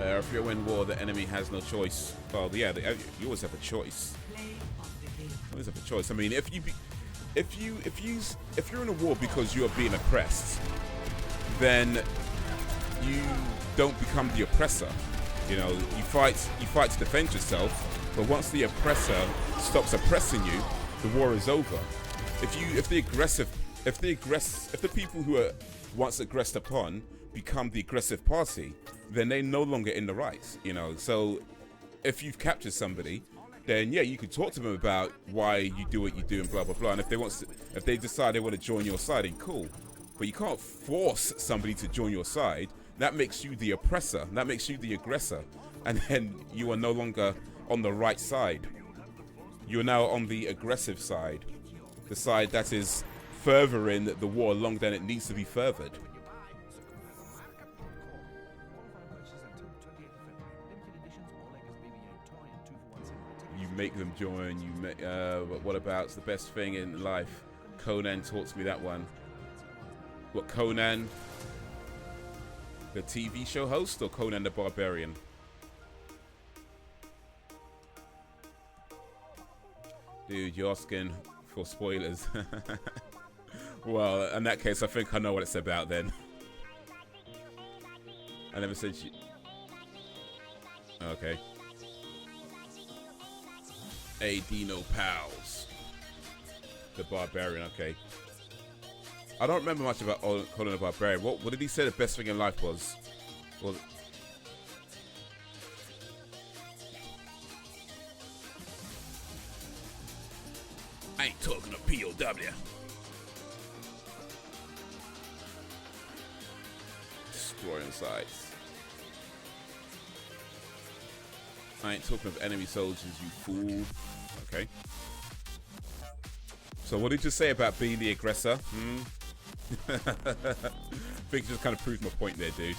If you're in war, the enemy has no choice. Well, yeah, you always have a choice. You always have a choice. I mean, if you're in a war because you are being oppressed, then you don't become the oppressor. You know, you fight to defend yourself. But once the oppressor stops oppressing you, the war is over. If the people who are once aggressed upon become the aggressive party, then they're no longer in the right. You know, so if you've captured somebody, then yeah, you can talk to them about why you do what you do and blah blah blah. And if they decide they want to join your side, then cool. But you can't force somebody to join your side. That makes you the oppressor. That makes you the aggressor, and then you are no longer on the right side. You're now on the aggressive side, the side that is furthering the war longer than it needs to be furthered. You make them join. But what about the best thing in life? Conan taught me that one. What, Conan, the TV show host, or Conan the Barbarian? Dude, you're asking for spoilers. Well, in that case, I think I know what it's about then. I never said she... Okay. Hey, Dino Pals. The Barbarian, okay. I don't remember much about Conan the Barbarian. What did he say the best thing in life was? Well, I ain't talking to POW. Destroying sites. I ain't talking of enemy soldiers, you fool. Okay. So what did you say about being the aggressor? I think you just kind of proved my point there, dude.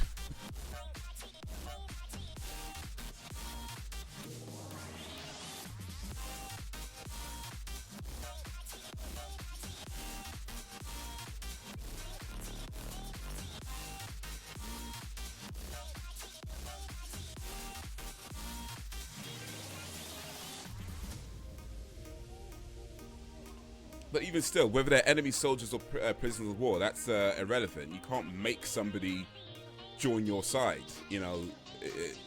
But even still, whether they're enemy soldiers or prisoners of war, that's irrelevant. You can't make somebody join your side. You know,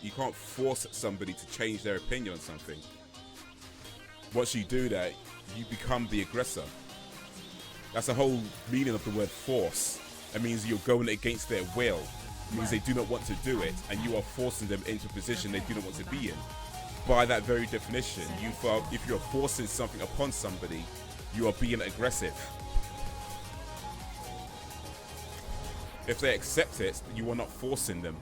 you can't force somebody to change their opinion on something. Once you do that, you become the aggressor. That's the whole meaning of the word force. It means you're going against their will. It means they do not want to do it, and you are forcing them into a position they do not want to be in. By that very definition, if you're forcing something upon somebody, you are being aggressive. If they accept it, you are not forcing them.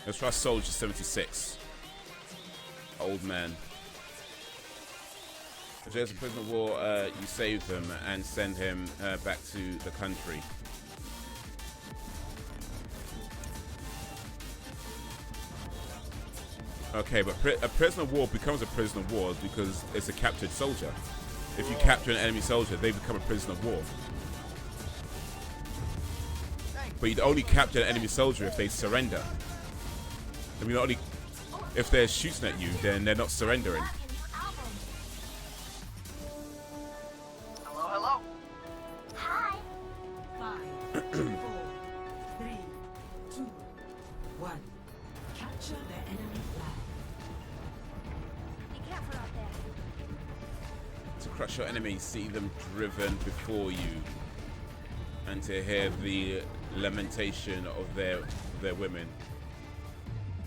Let's try Soldier 76. Old man. If there's a prisoner of war, you save him and send him back to the country. Okay, but a prisoner of war becomes a prisoner of war because it's a captured soldier. If you capture an enemy soldier, they become a prisoner of war. But you'd only capture an enemy soldier if they surrender. I mean, only if they're shooting at you, then they're not surrendering. Hello, hello. Hi. 5, 4, 3, 2, 1. Capture the enemy flag. Be careful out there. To crush your enemies, see them driven before you, and to hear the lamentation of their women.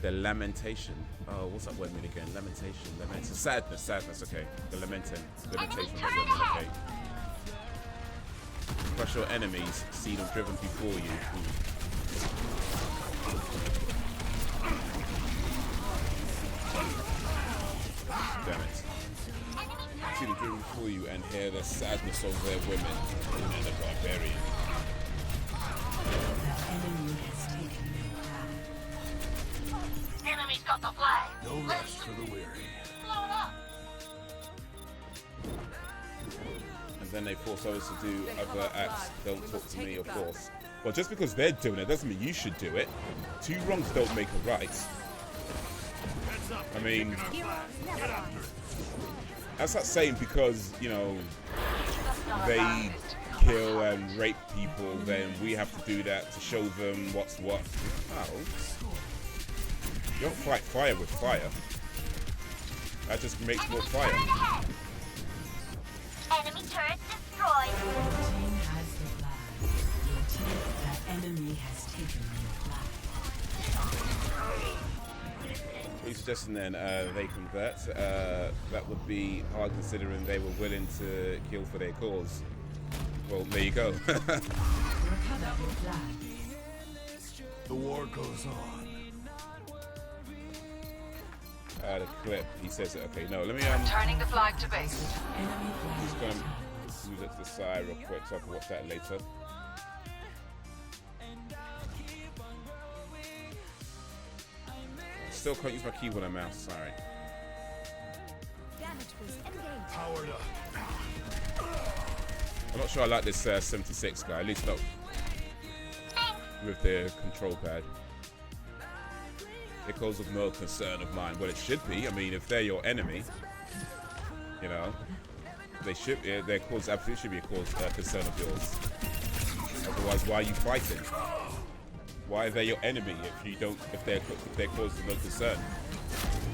The lamentation. Oh, what's that word mean again? Lamentation. Sadness. Okay. The lamentation of the women. Okay. Crush your enemies, see them driven before you. Damn it. See them driven before you and hear the sadness of their women and the barbarian. The enemy has taken your flag. Enemy's got the flag. No rest for the weary. Blow it up. And then they force others to do other acts. Don't talk to me, of course. Well, just because they're doing it doesn't mean you should do it. Two wrongs don't make a right. I mean, that's not saying because, you know, they kill and rape people, then we have to do that to show them what's what. Oh. You don't fight fire with fire. That just makes more fire. Enemy turret destroyed. Your team has the flag. Your team, the enemy has taken your flag. What are you suggesting then? They convert. That would be hard considering they were willing to kill for their cause. Well, there you go. Recover your flag. The war goes on. The clip. He says it. Okay, no, let me Turning the flag to base. Enemy just flag. gonna move it to the side real quick so I can watch that later. Still can't use my keyboard and mouse, sorry. Damage boost engaged. Powered up. I'm not sure I like this 76 guy, at least not with the control pad. It goes of no concern of mine. Well, it should be. I mean, if they're your enemy, you know, they should. Their cause absolutely should be a cause concern of yours. Otherwise, why are you fighting? Why are they your enemy if you don't? If their cause is no concern,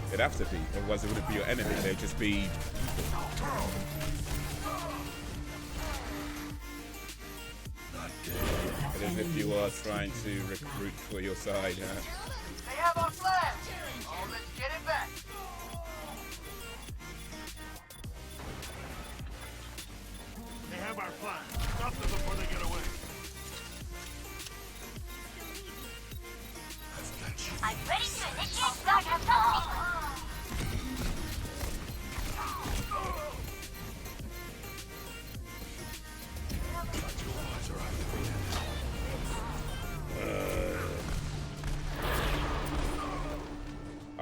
it'd have to be. Otherwise, it wouldn't be your enemy. They'd just be. It is if you are trying to recruit for your side. They have our flag. Oh, let's get it back. They have our flag. Stop them before they get away. I've got you. I'm ready to initiate flag assault. Eyes are activated.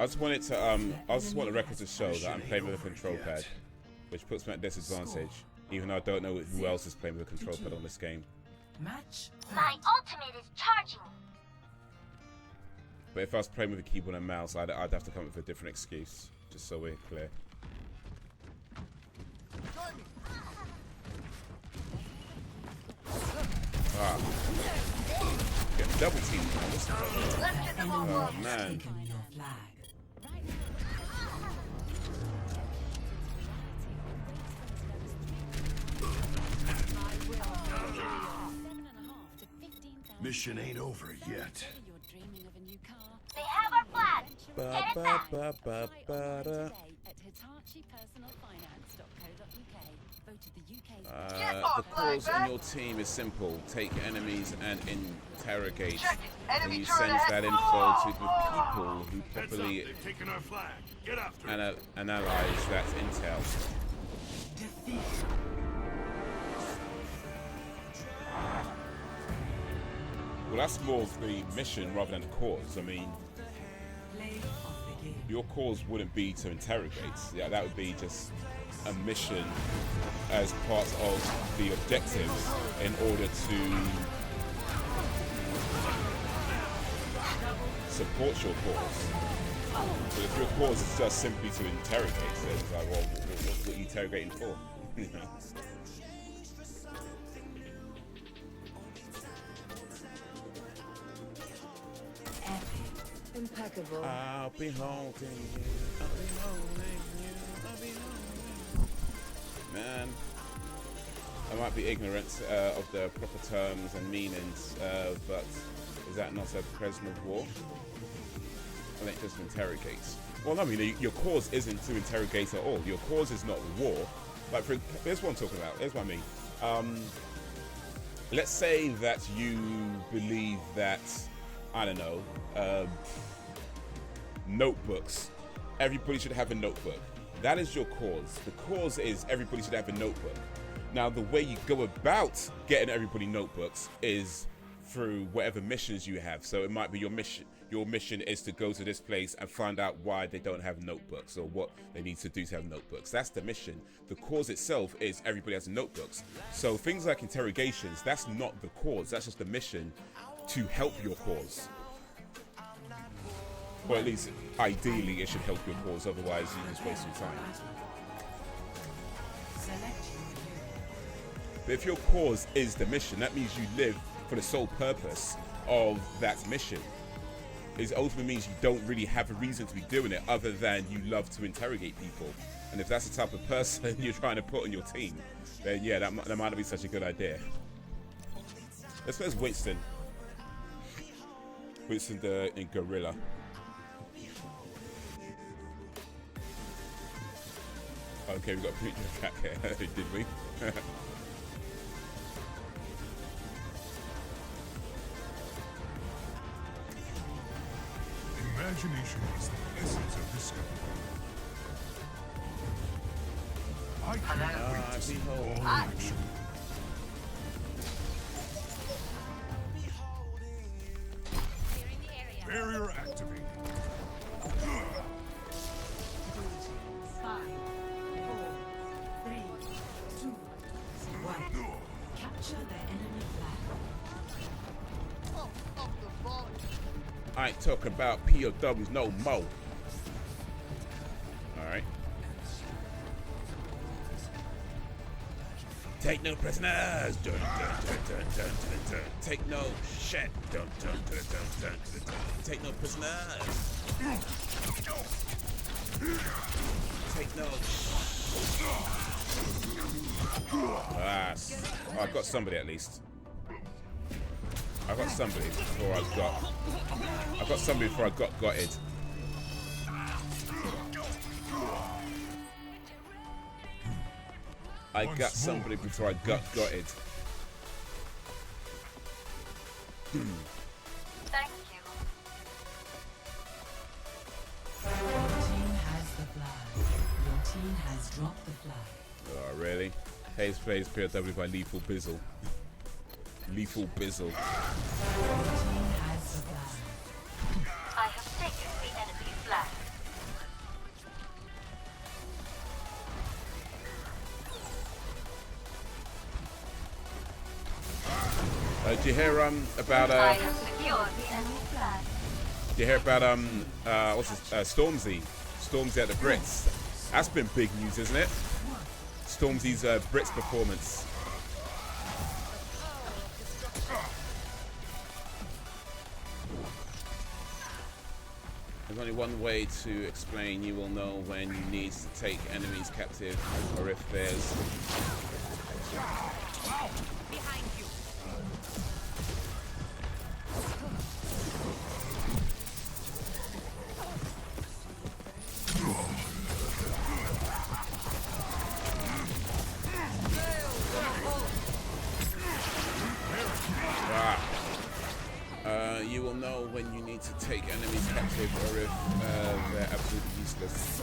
I just wanted to I just want the record to show that I'm playing with a control pad, which puts me at disadvantage, even though I don't know who else is playing with a control pad on this game. Match. My ultimate is charging. But if I was playing with a keyboard and mouse, I'd have to come up with a different excuse, just so we're clear. Ah. Get double teamed now. What's the Let's get them all Enemy up. Oh, man. has taken your flag. Mission ain't over yet. You're dreaming of a new car. They have our flag. Ba, ba, ba, ba, ba, da. Today at HitachiPersonalFinance.co.uk. Voted the UK's The cause on your team is simple. Take enemies and interrogate. And you send that info to the people who Heads up, properly they've taken our flag. Get after it. analyze that intel. Well, that's more of the mission rather than the cause. I mean, your cause wouldn't be to interrogate. Yeah, that would be just a mission as part of the objectives in order to support your cause. But if your cause is just simply to interrogate, then it's like, well, what are you interrogating for? Impeccable. I'll be holding you, I'll be holding you, I'll be holding you. Man, I might be ignorant of the proper terms and meanings, but is that not a prisoner of war? I think just interrogates. Well, I mean, your cause isn't to interrogate at all. Your cause is not war. Like, here's what I'm talking about. Here's what I mean. Let's say that you believe that, I don't know, notebooks. Everybody should have a notebook. That is your cause. The cause is everybody should have a notebook. Now, the way you go about getting everybody notebooks is through whatever missions you have. So it might be your mission. Your mission is to go to this place and find out why they don't have notebooks or what they need to do to have notebooks. That's the mission. The cause itself is everybody has notebooks. So things like interrogations, that's not the cause. That's just the mission to help your cause. Or at least, ideally, it should help your cause. Otherwise, you're just wasting time. But if your cause is the mission, that means you live for the sole purpose of that mission. It ultimately means you don't really have a reason to be doing it other than you love to interrogate people. And if that's the type of person you're trying to put on your team, then yeah, that might not be such a good idea. Let's go as Winston. Winston in Gorilla. Okay, we got a picture of cat here, did we? Imagination is the essence of discovery. I can't wait to see all in action. Barrier activated. 5, 4, 3, 2, 1. Capture the enemy flag. I ain't talking about POWs no more. Alright. Take no prisoners. Dun, dun, dun, dun, dun, dun, dun. Take no shit. Dun, dun, dun, dun, dun, dun, dun. Take no prisoners. Take no. Ah, oh, I got somebody at least. I got somebody before I got somebody before I got gutted. I got somebody before I got gutted. Thank you. Your team has the flag. Your team has dropped the flag. Oh, really? Haze plays POW by Lethal Bizzle. Lethal Bizzle. Your team has the flag. I have taken the enemy flag. Did you hear about I have secured the enemy flag. did you hear about what's this, Stormzy? Stormzy at the Brits. That's been big news, isn't it? Stormzy's Brits performance. There's only one way to explain. You will know when you need to take enemies captive, or if there's. Behind you. enemies captive or if they're absolutely useless.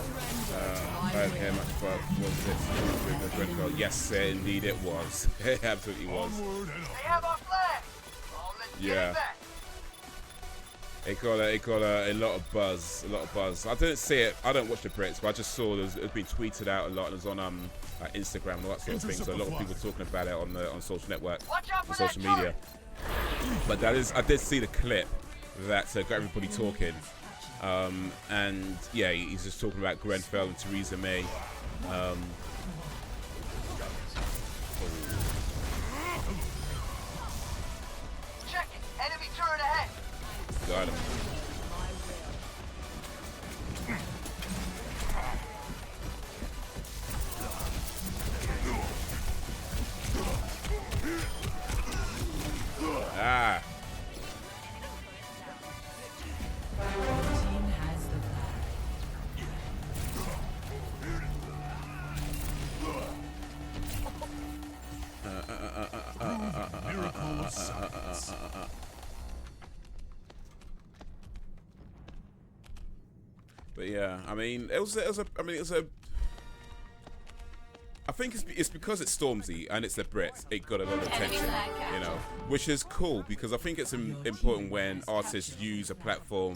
I don't care much, but was it with the Grenfell? Yes, indeed it was. It absolutely was. They have our flag. Oh, let's get Yeah. it back. It got a lot of buzz, I didn't see it. I don't watch the Brits, but I just saw it's been tweeted out a lot, and it was on Instagram and all that sort of thing. So a lot of people talking about it on social network, Watch out for on social that media. But I did see the clip that got everybody talking, and yeah, he's just talking about Grenfell and Theresa May. Check it. Enemy turret ahead. Got him. Ah. Team has the flag. But yeah, I mean, it was a. I think it's because it's Stormzy and it's the Brits. It got a lot of attention, you know, which is cool because I think it's important when artists use a platform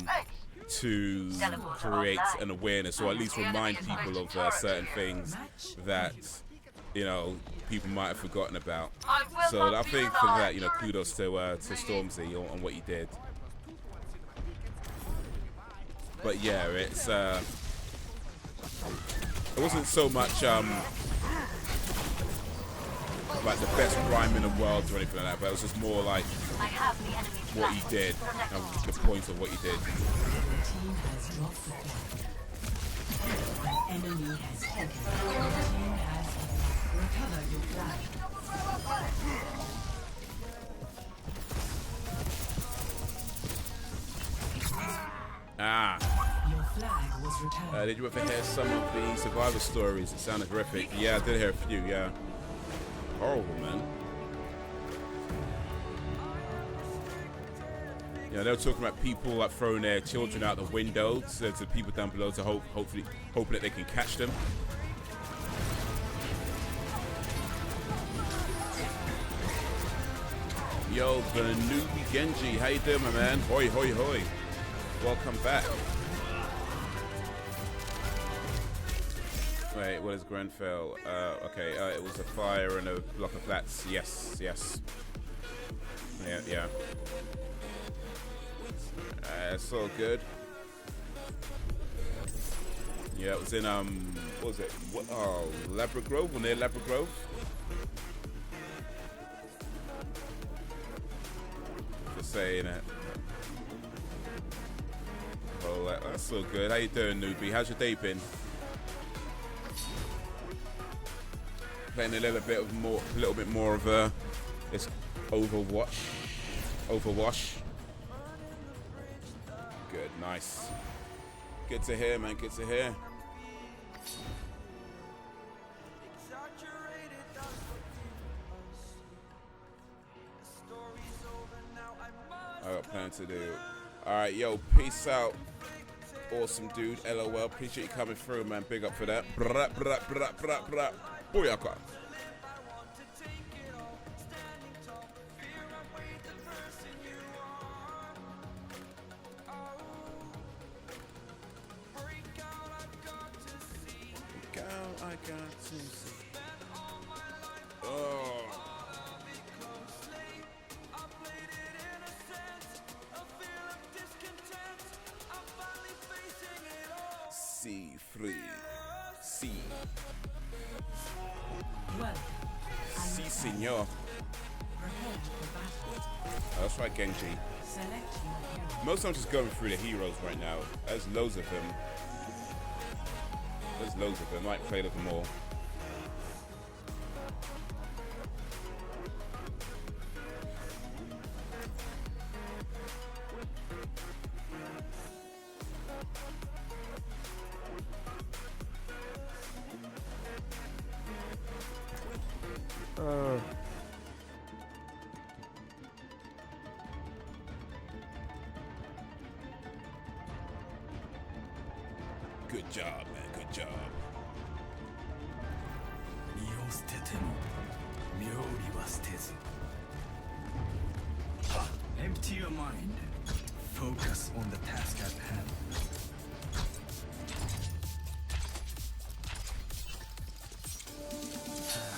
to create an awareness or at least remind people of certain things that, you know, people might have forgotten about. So I think for that, you know, kudos to Stormzy on what he did. But yeah, it wasn't so much like the best rhyme in the world or anything like that, but it was just more like what he did and the point of what he did. The team has dropped the flag. An enemy has taken it. The team has the flag. Recover your flag. Ah. Your flag was returned. Did you ever hear some of the survivor stories? It sounded horrific. Yeah, I did hear a few, yeah. Horrible, man. Yeah, they were talking about people like throwing their children out the window to people down below to hoping that they can catch them. Yo, the newbie Genji, how you doing, my man? Hoi, hoi, hoi. Welcome back. Wait, what is Grenfell? Okay, it was a fire and a block of flats. Yes, yes. Yeah. It's all good. Yeah, it was in what was it? Labrador Grove, or near Labrador Grove. Just saying it. Oh, that's so good. How you doing, newbie? How's your day been? Playing a little bit more of this Overwatch. Good, nice. Good to hear, man. Good to hear. I got plenty to do. All right, yo, peace out. Awesome dude, LOL. Appreciate you coming through, man. Big up for that. Booyaka. I got to see. Oh. C3. C. Si, senor. Oh, that's right, Genji. Most I'm just going through the heroes right now. There's loads of them. I might play them all. Good job, man. Good job. Empty your mind. Focus on the task at hand.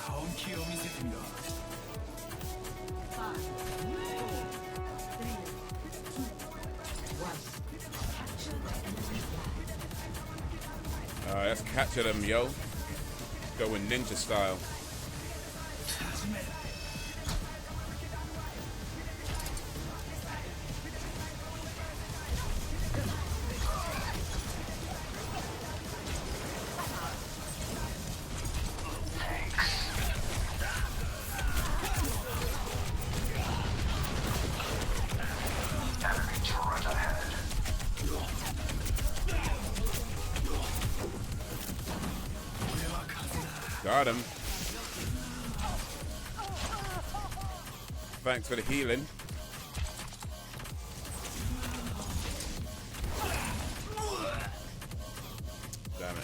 Honki o misete mi wa. 5, 4, 3, 2, 1. Capture the enemy flag. Let's capture them, yo. Going ninja style. Got him. Thanks for the healing. Damn it.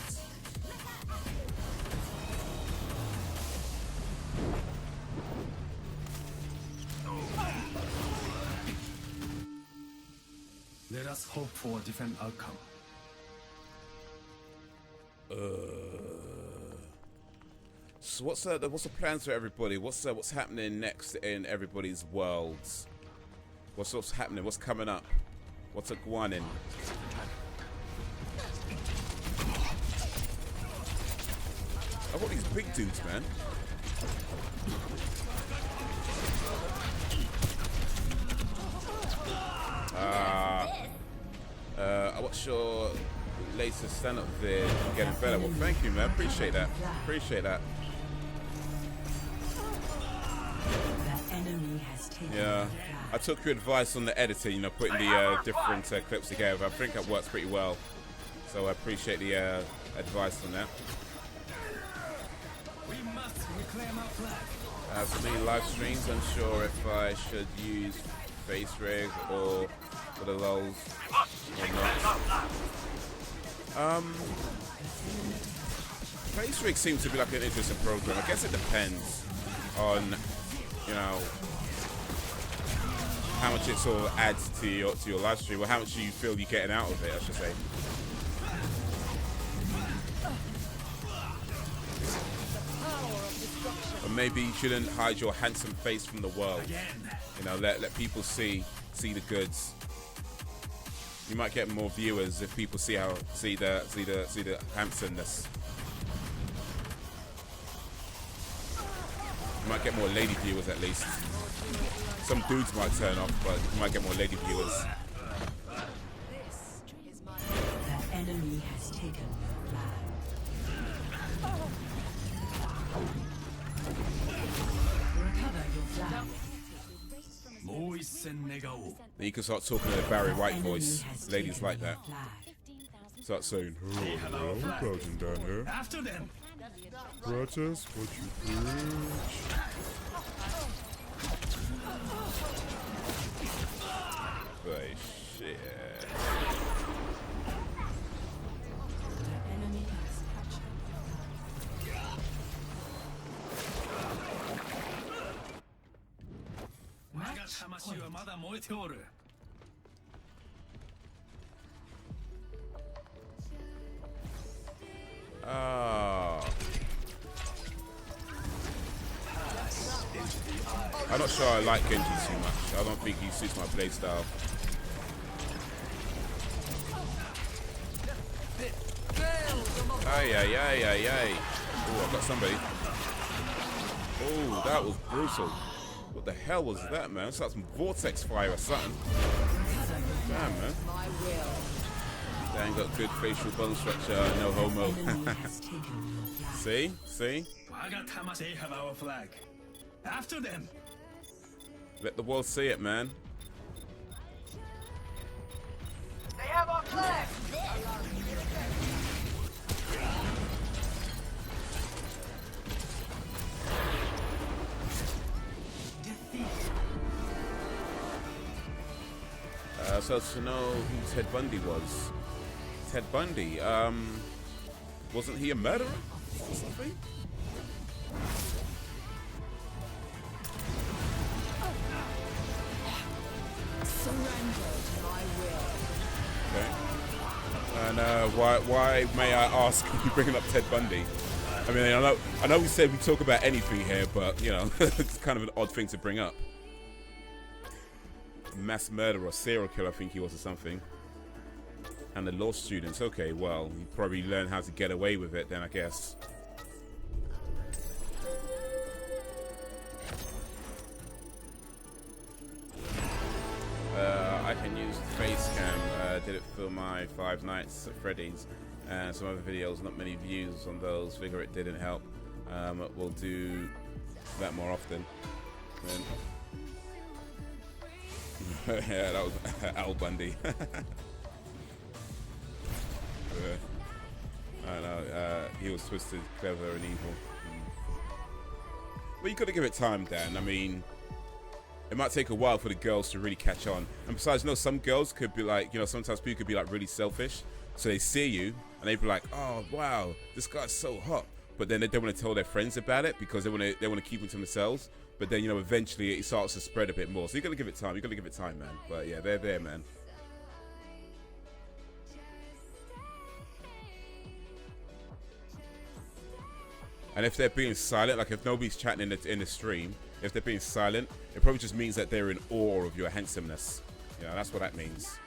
Let us hope for a different outcome. So what's the plans for everybody? What's happening next in everybody's worlds? What's happening? What's coming up? What's a guanin? I've got these big dudes, man. What's your latest stand-up vid? Getting better. Well, thank you, man. Appreciate that. Appreciate that. The enemy has taken Yeah, the flag. I took your advice on the editing, you know, putting the different clips together. I think that works pretty well. So I appreciate the advice on that. We must reclaim our flag. For me, live streams, I'm sure if I should use face rig or for the lols or not. Face rig seems to be like an interesting program. I guess it depends on, you know, how much it sort of adds to your live stream, or how much you feel you're getting out of it, I should say. Or maybe you shouldn't hide your handsome face from the world. You know, let people see the goods. You might get more viewers if people see the handsomeness. You might get more lady viewers at least. Some dudes might turn off, but you might get more lady viewers. The enemy has taken the flag. Recover your flag. Then you can start talking in a Barry White voice. Ladies like that. Start saying, "Hello, Belgian down here. After them. Practice what you preach." But shit. The enemy has captured. Oh. I'm not sure I like Genji too much. I don't think he suits my playstyle. Ay, ay, ay, ay, ay. Oh, I got somebody. Oh, that was brutal. What the hell was that, man? It's like some vortex fire or something. Damn, man. Dang, got good facial bone structure. No homo. See? See? They have our flag. After them. Let the world see it, man. They have our flag! So to know who Ted Bundy was. Ted Bundy. Wasn't he a murderer or something? Surrender to my will. Okay. And why may I ask? You bringing up Ted Bundy? I mean, I know we said we talk about anything here, but you know, it's kind of an odd thing to bring up. Mass murderer, serial killer, I think he was, or something. And the law students. Okay, well, he probably learned how to get away with it then, I guess. I can use face cam. Did it for my 5 Nights at Freddy's and some other videos. Not many views on those. Figure it didn't help. We'll do that more often. Yeah, that was Al Bundy. I know. He was twisted, clever, and evil. Well, you got to give it time, Dan. I mean, it might take a while for the girls to really catch on. And besides, you know, some girls could be like, you know, sometimes people could be like really selfish. So they see you and they be like, oh, wow, this guy's so hot. But then they don't want to tell their friends about it because they want to keep it to themselves. But then, you know, eventually it starts to spread a bit more. So you got to give it time. You got to give it time, man. But yeah, they're there, man. And if they're being silent, like if nobody's chatting in the stream, if they're being silent, it probably just means that they're in awe of your handsomeness. You know, that's what that means.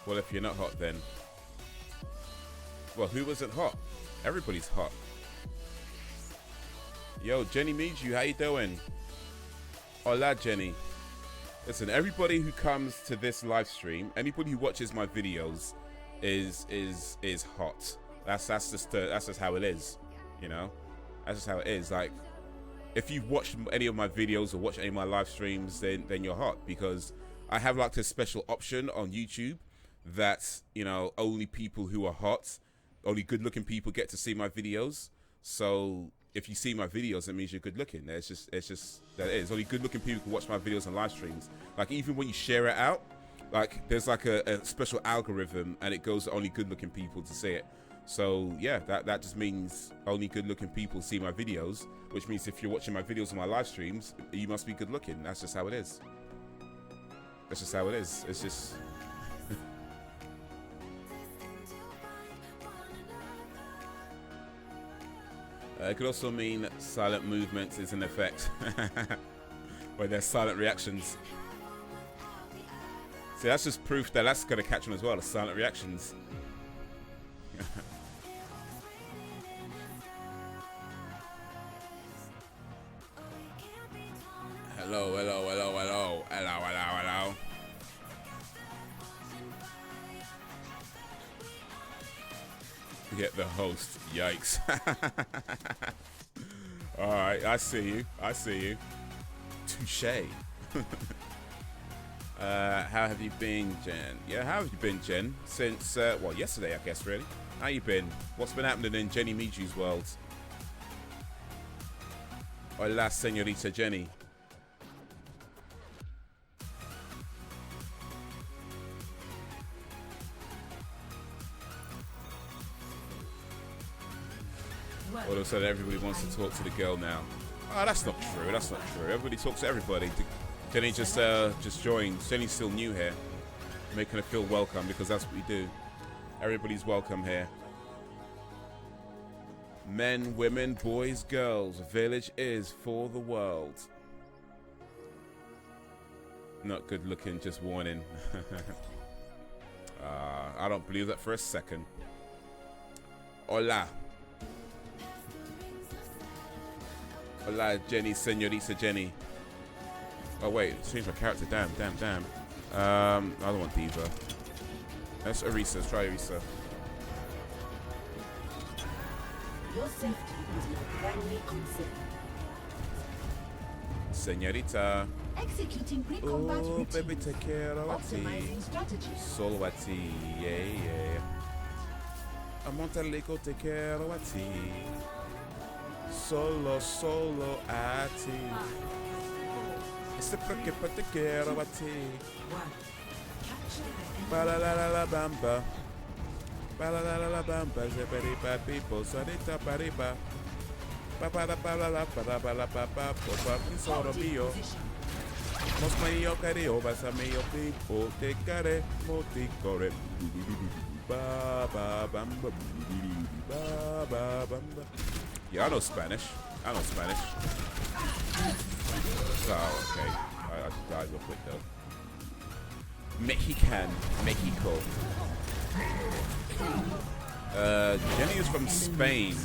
Well, if you're not hot, then... Well, who wasn't hot? Everybody's hot. Yo, Jenny Miju, how you doing? Hola, Jenny. Listen, everybody who comes to this live stream, anybody who watches my videos, is hot. That's just how it is. You know, that's just how it is. Like, if you've watched any of my videos or watched any of my live streams, then you're hot, because I have like a special option on YouTube that, you know, only people who are hot, only good-looking people get to see my videos. So if you see my videos, that means you're good looking. It's just that it is. Only good looking people can watch my videos and live streams. Like, even when you share it out, like, there's like a special algorithm and it goes to only good looking people to see it. So yeah, that just means only good looking people see my videos, which means if you're watching my videos and my live streams, you must be good looking. That's just how it is. That's just how it is. It's just... It could also mean silent movements is in effect, where there's silent reactions. See, that's just proof that that's going to catch on as well, the silent reactions. Hello, hello, hello, hello, hello, hello, hello. Get the host. Yikes. Alright, I see you. I see you. Touché. How have you been, Jen? Yeah, how have you been, Jen? Since, well, yesterday, I guess, really. How you been? What's been happening in Jenny Miju's world? Hola, señorita Jenny. All of a sudden, everybody wants to talk to the girl now. Oh, that's not true. That's not true. Everybody talks to everybody. Jenny just joined. Jenny's still new here, making her feel welcome, because that's what we do. Everybody's welcome here. Men, women, boys, girls. Village is for the world. Not good looking, just warning. I don't believe that for a second. Hola. Hola, Jenny, señorita Jenny. Oh wait, change my character. Damn. I don't want Diva. That's Arisa. Let's try Arisa. Your safety is my primary concern. Señorita. Executing pre-combat Oh, routine. baby, take care of Optimizing strategy. Solwati. Yeah. Montalico te quiero a ti. Solo, solo a ti. Este porque te quiero a ti. Ba la la la la bamba. Ba la la la la bamba. Zeberi pa people. Sarita pariba. Ba ba la ba la la ba la ba la ba ba ba ba. Solo mio. Mos mio cario. Basa mio people. Te care. Moti core. Ba ba bamba. Ba ba bamba. Yeah, I know Spanish. I know Spanish. Oh, okay. I died real quick though. Mexican. Mexico. Jenny is from Spain.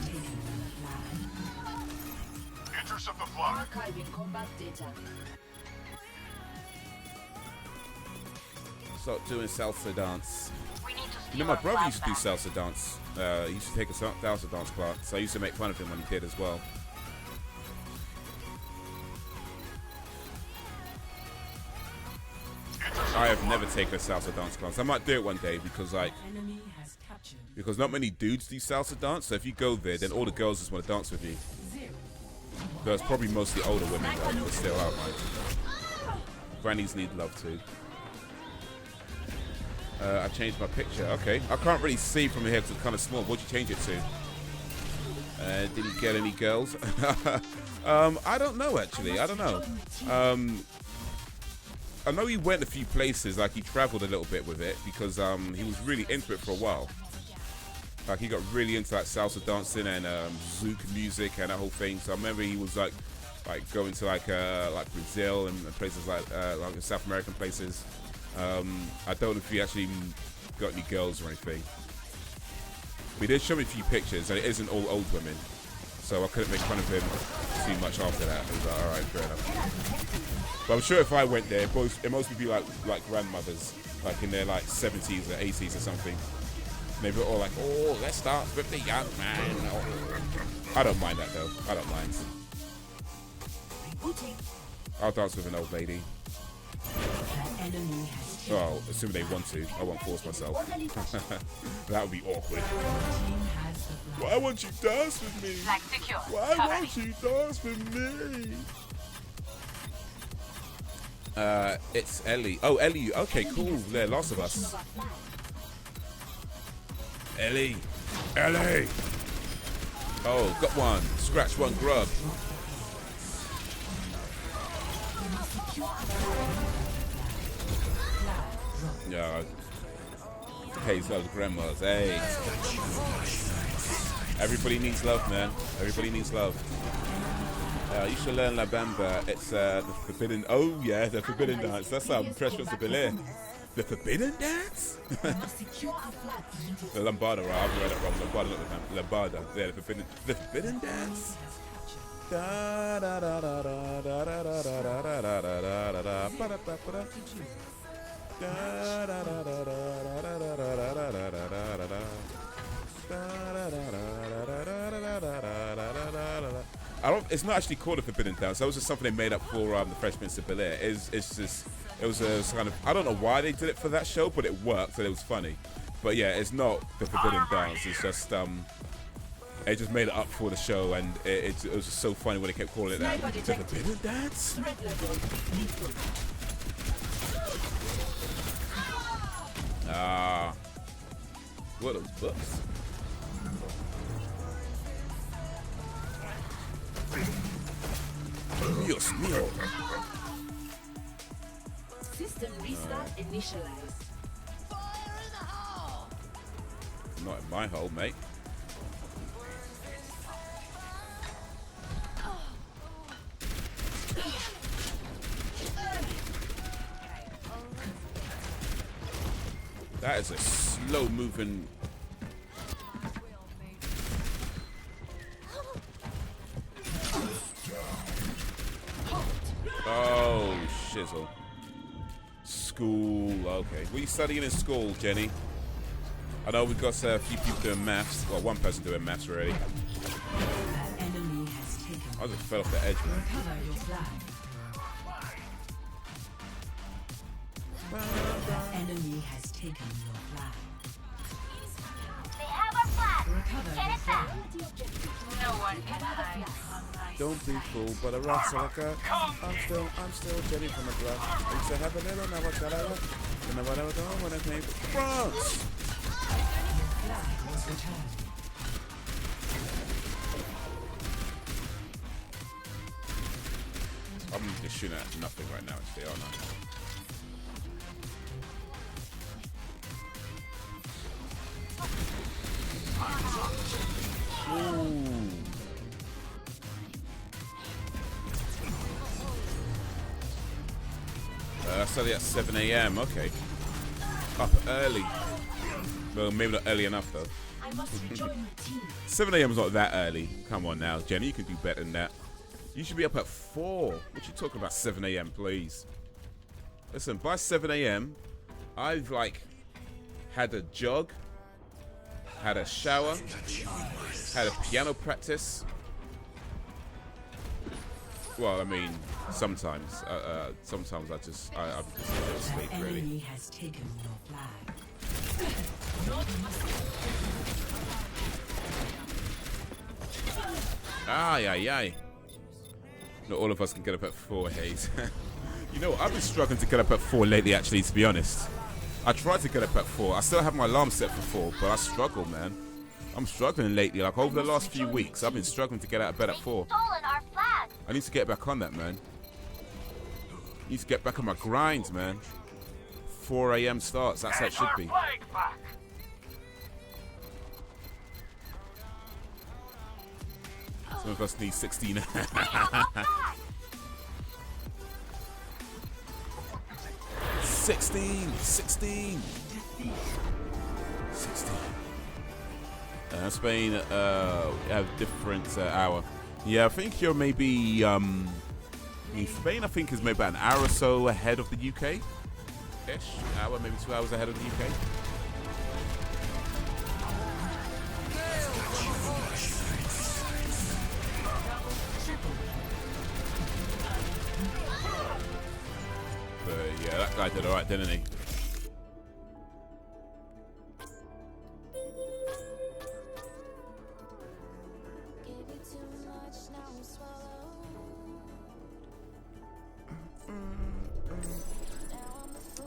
Intercept the flag. Archiving combat data. Start doing salsa dance. We need to You steal know, my our brother flag used to do back. salsa dance. He used to take a salsa dance class, so I used to make fun of him when he did as well. I have never taken a salsa dance class. I might do it one day because, like, Enemy has captured because not many dudes do salsa dance. So if you go there, then all the girls just want to dance with you. There's probably mostly older women though, but still, I don't mind. Grannies need love too. I changed my picture. Okay, I can't really see from here because it's kind of small. What'd you change it to? Did you get any girls? I don't know actually. I don't know. I know he went a few places. Like he traveled a little bit with it because he was really into it for a while. Like he got really into like salsa dancing and zouk music and that whole thing. So I remember he was like going to like Brazil and places like South American places. I don't know if he actually got any girls or anything. But he did show me a few pictures, and it isn't all old women, so I couldn't make fun of him too much after that. It was like, all right, fair enough. But I'm sure if I went there, it mostly be like grandmothers, like in their like 70s or 80s or something. Maybe all like, oh, let's start with the young man. Oh. I don't mind that though. I don't mind. I'll dance with an old lady. enemy has Well, assuming they want to. I won't force myself. That would be awkward. Why won't you dance with me? Flag secure. Why Cover won't you dance with me? It's Ellie. Oh, Ellie. Okay, cool. Yeah, Last of Us. Ellie. Ellie. Oh, got one. Scratch one grub. Yeah. Haze loves grandmas. Hey. Everybody needs love, man. Everybody needs love. You should learn La Bamba. It's the forbidden. Oh yeah, the forbidden dance. That's Precious de Bel-Air. The forbidden dance? The Lambada, right? I've read it wrong. Lambada, not the Lambada. Yeah, the forbidden dance. Da da da da da da da da da da da da da da da. I don't. It's not actually called a forbidden dance. That was just something they made up for the Fresh Prince of Bel-Air. It's just. It was a kind of. I don't know why they did it for that show, but it worked and it was funny. But yeah, it's not the forbidden dance. It's just They just made it up for the show, and it was just so funny when they kept calling it that. The forbidden dance. Ah, what a books. Dios mío. System restart initialized. Not in my hole, mate. That is a slow moving. Oh, shizzle. School, okay. What are you studying in school, Jenny? I know we've got a few people doing maths. Well, one person doing maths already. Enemy has taken. I just fell off the edge, man. Recover your flag. Enemy has taken your flag. They have our flag. Get it back. No one can hide from my Don't be fooled by the rocks like a I'm still Jenny from the glass. I used to have a little, now I got a lot. And I never know when I came to France. Flag was returned. I'm just shooting at nothing right now, actually, aren't I? Ooh. That's only at 7 a.m. Okay. Up early. Well, maybe not early enough, though. 7 a.m. is not that early. Come on now, Jenny, you can do better than that. You should be up at 4. What you talking about 7 a.m., please? Listen, by 7 a.m., I've, like, had a jog, had a shower, had a piano practice. Well, I mean, sometimes. Sometimes I'm just a little asleep, really. Enemy has taken your flag. Ay, ay, ay. Not all of us can get up at 4, Haze. You know what? I've been struggling to get up at 4 lately, actually, to be honest. I tried to get up at 4. I still have my alarm set for 4, but I struggle, man. I'm struggling lately. Like, over the last few weeks, I've been struggling to get out of bed at 4. stolen our flag. I need to get back on that, man. I need to get back on my grind, man. 4 a.m. starts. That's how it should be. Flag back. Some of us need 16. 16. 16. Spain have different hour. Yeah, I think you're maybe Spain. I think is maybe about an hour or so ahead of the UK. Ish, hour, maybe 2 hours ahead of the UK. But yeah, that guy did alright, didn't he?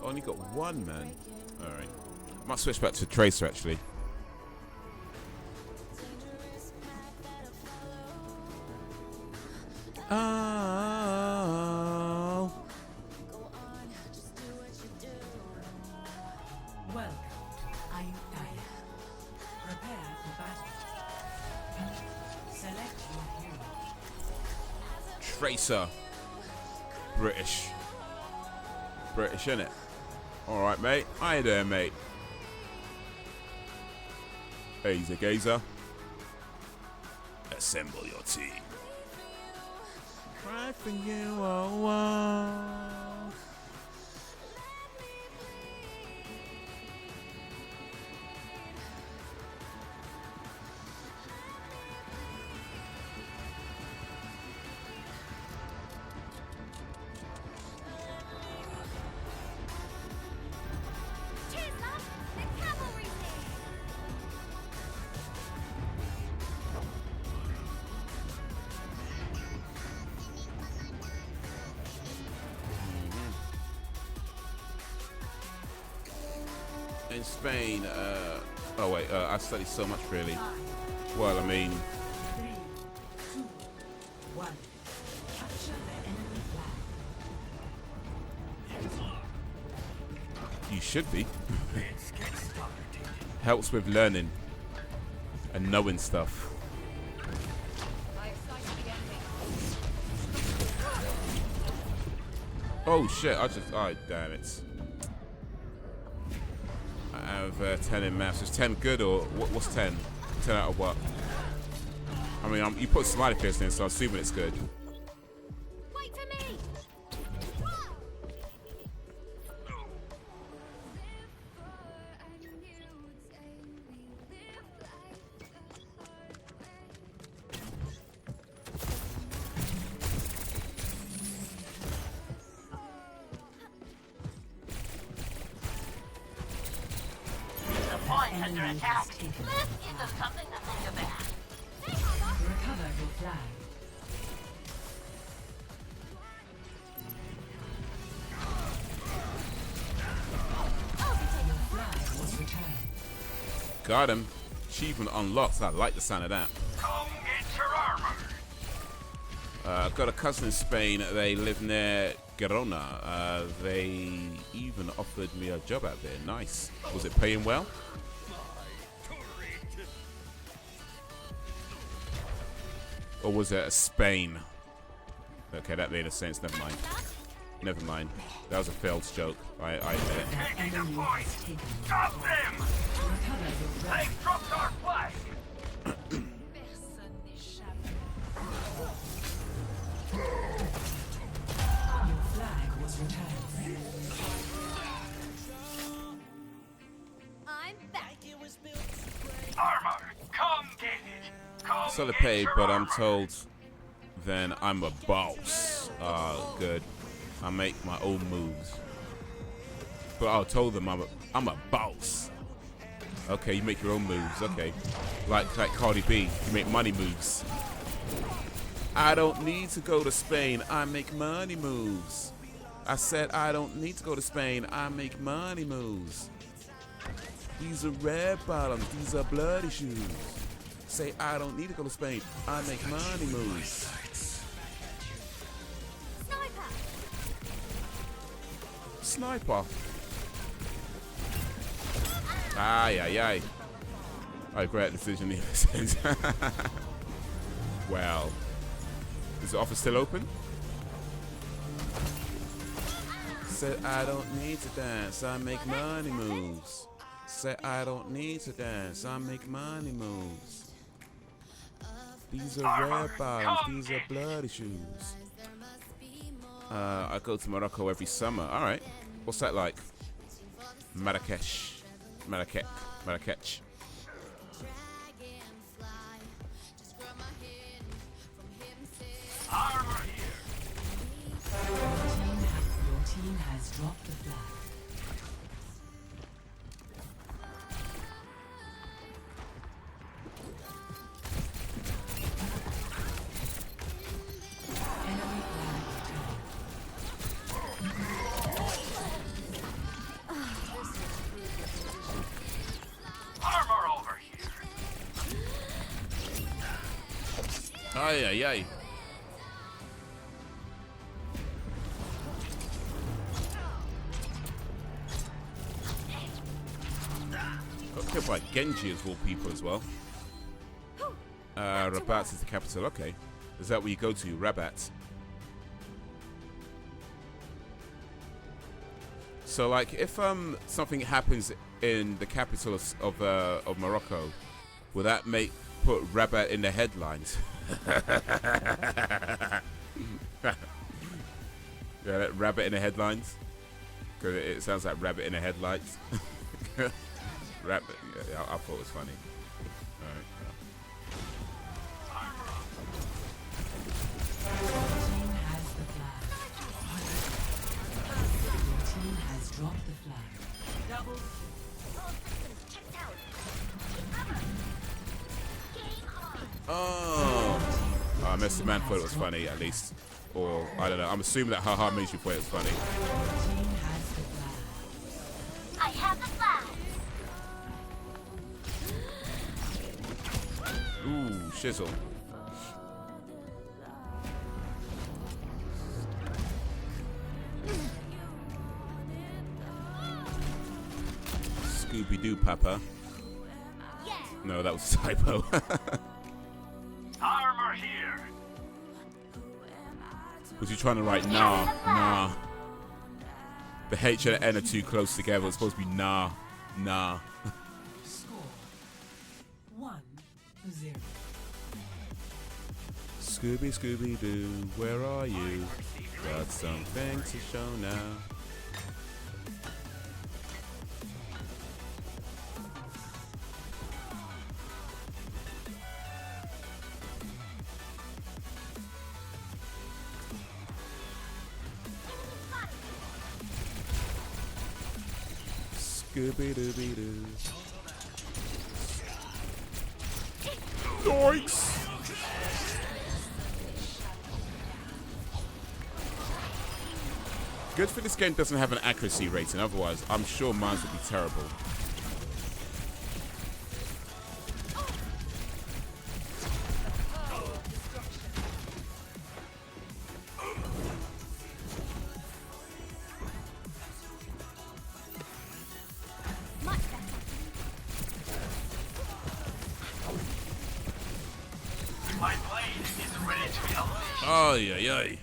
Only got one, man. Alright. Might switch back to Tracer, actually. Oh. Welcome to Ayutthaya. Prepare for battle. Select your hero. Tracer. British. British, innit? Alright, mate. How you doing, mate? Haze Gazer. Assemble your team. Cry for you, oh, oh. In Spain, oh wait, I study so much, really. Well, I mean, 3, 2, 1. Capture the enemy flag. you should be. Helps with learning and knowing stuff. Oh shit, alright, damn it. I have 10 in maths. Is 10 good or what's 10? 10 out of what? I mean, you put smiley face in, so I'm assuming it's good. Wait for me! The point under attack. This isn't something that the got him. Achievement unlocked. I like the sound of that. Come get your armor. I've got a cousin in Spain. They live near Girona. They even offered me a job out there. Nice. Was it paying well? Or was it Spain? Okay, that made a sense. Never mind. Never mind. That was a failed joke. I admit it. Taking the point. Stop them. They dropped our flag. Your flag was returned. I'm back. Armor. Come get it. Come Solid get pay, your but I'm armor. told then I'm a boss. Good. I make my own moves. But I told them I'm a boss. Okay, you make your own moves. Okay, like Cardi B, you make money moves. I don't need to go to Spain. I make money moves. I said I don't need to go to Spain. I make money moves. These are red bottoms. These are bloody shoes. Say I don't need to go to Spain. I make money moves. Sniper. Ay, ay, ay. I regret the decision he says. Well, is the office still open? Said I don't need to dance. I make money moves. Said I don't need to dance. I make money moves. These are red bottoms. These are bloody shoes. I go to Morocco every summer. All right. What's that like? Marrakech. Armor here. Your team has dropped the flag. Enemy flag returned. Armor over here. Ay, ay, ay. Got killed by Genji as all people as well. Rabat is the capital. Okay. Is that where you go to? Rabat. So, like, if something happens in the capital of Morocco, will that put Rabat in the headlines? Yeah, that rabbit in the headlines. Because it sounds like rabbit in the headlights. Rabbit. Yeah, I thought it was funny. All right. Your team has the flag. Your team has dropped the flag. Oh, I missed the man thought it was funny at least. Or, I don't know. I'm assuming that haha means you thought it was funny. Your team has the flag. I have the flag. Ooh, shizzle. Scooby-Doo, Papa. No, that was a typo. Armor here. Was you trying to write nah, nah? The H and the N are too close together. It's supposed to be nah, nah. Score 1-0. Scooby, Scooby-Doo, where are you? Got something to show now. Scooby-Dooby-Doo. Yoinks! Good for this game doesn't have an accuracy rating, otherwise I'm sure mine would be terrible. My blade is ready to be unleashed. Oh, yeah, yeah.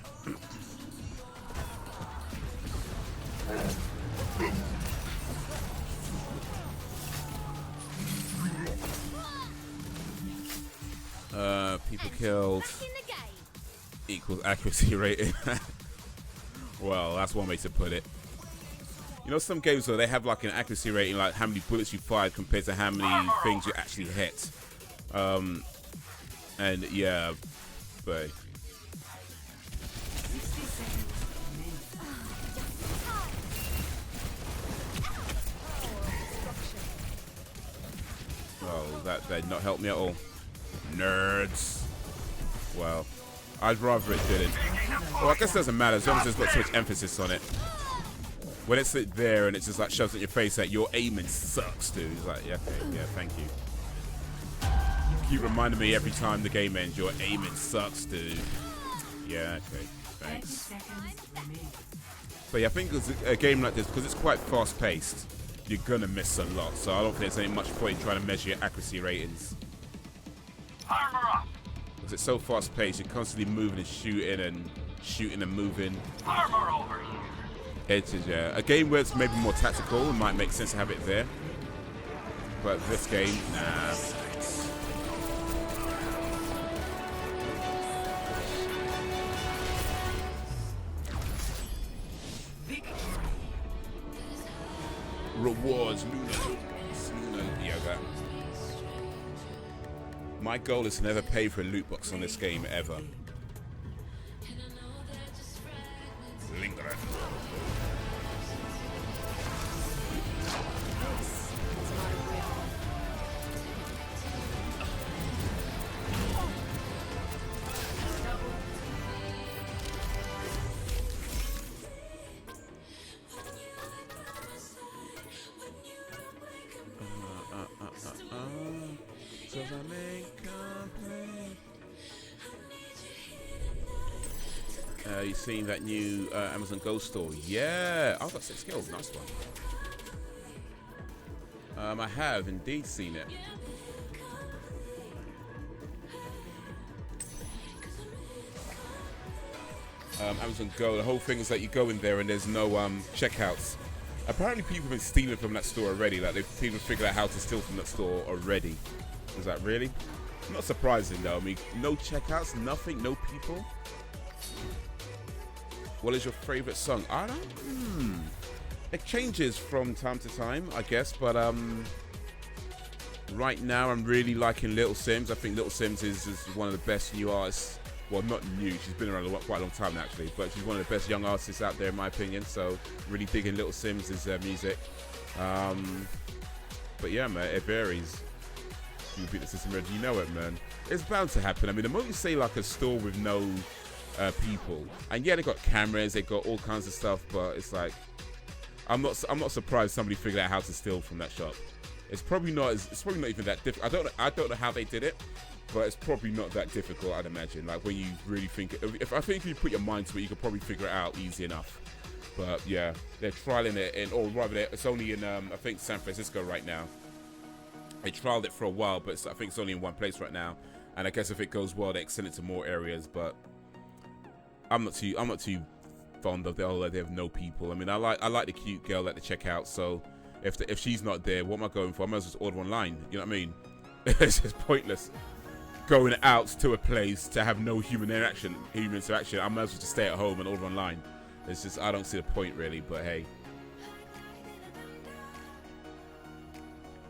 People killed equals accuracy rating. Well, that's one way to put it. You know, some games where they have like an accuracy rating, like how many bullets you fired compared to how many things you actually hit. And yeah, but oh, that did not help me at all. Nerds. Well, I'd rather it didn't. Well, I guess it doesn't matter as long as there's not too much emphasis on it. When it's there and it just like shoves in your face that your aiming sucks, dude. It's like, yeah, okay, yeah, thank you. Keep reminding me every time the game ends, your aiming sucks, dude. Yeah, okay, thanks. But yeah, I think a game like this, because it's quite fast-paced, you're gonna miss a lot. So I don't think there's any much point in trying to measure your accuracy ratings. Armor up. Because it's so fast-paced, you're constantly moving and shooting and moving. Armor over here. It is, yeah. A game where it's maybe more tactical, it might make sense to have it there. But this game, nah, thanks. Rewards, Luna, yeah, that. My goal is to never pay for a loot box on this game, ever. Linger. You seen that new Amazon Go store? Yeah, I've got 6 kills. Nice one. I have indeed seen it. Amazon Go. The whole thing is that you go in there and there's no checkouts. Apparently, people have been stealing from that store already. Like they've even figured out how to steal from that store already. Is that really? Not surprising though. I mean, no checkouts, nothing, no people. What is your favorite song? I don't. It changes from time to time, I guess. But right now, I'm really liking Little Sims. I think Little Sims is one of the best new artists. Well, not new. She's been around quite a long time now, actually. But she's one of the best young artists out there, in my opinion. So, really digging Little Sims' music. But yeah, man, it varies. You beat the system, you know it, man. It's bound to happen. I mean, the moment you say like a store with no people, and yeah, they got cameras, they got all kinds of stuff, but it's like I'm not surprised somebody figured out how to steal from that shop. It's probably not even that difficult. I don't know how they did it, but it's probably not that difficult, I'd imagine. Like when you really think, I think if you put your mind to it, you could probably figure it out easy enough. But yeah, they're trialing it, or rather, it's only in I think San Francisco right now. They trialed it for a while, but I think it's only in one place right now. And I guess if it goes well, they extend it to more areas. But I'm not too fond of the whole idea of no people. I mean, I like the cute girl at the checkout. So if she's not there, what am I going for? I might as well just order online. You know what I mean? It's just pointless going out to a place to have no human interaction. I might as well just stay at home and order online. It's just, I don't see the point really. But hey,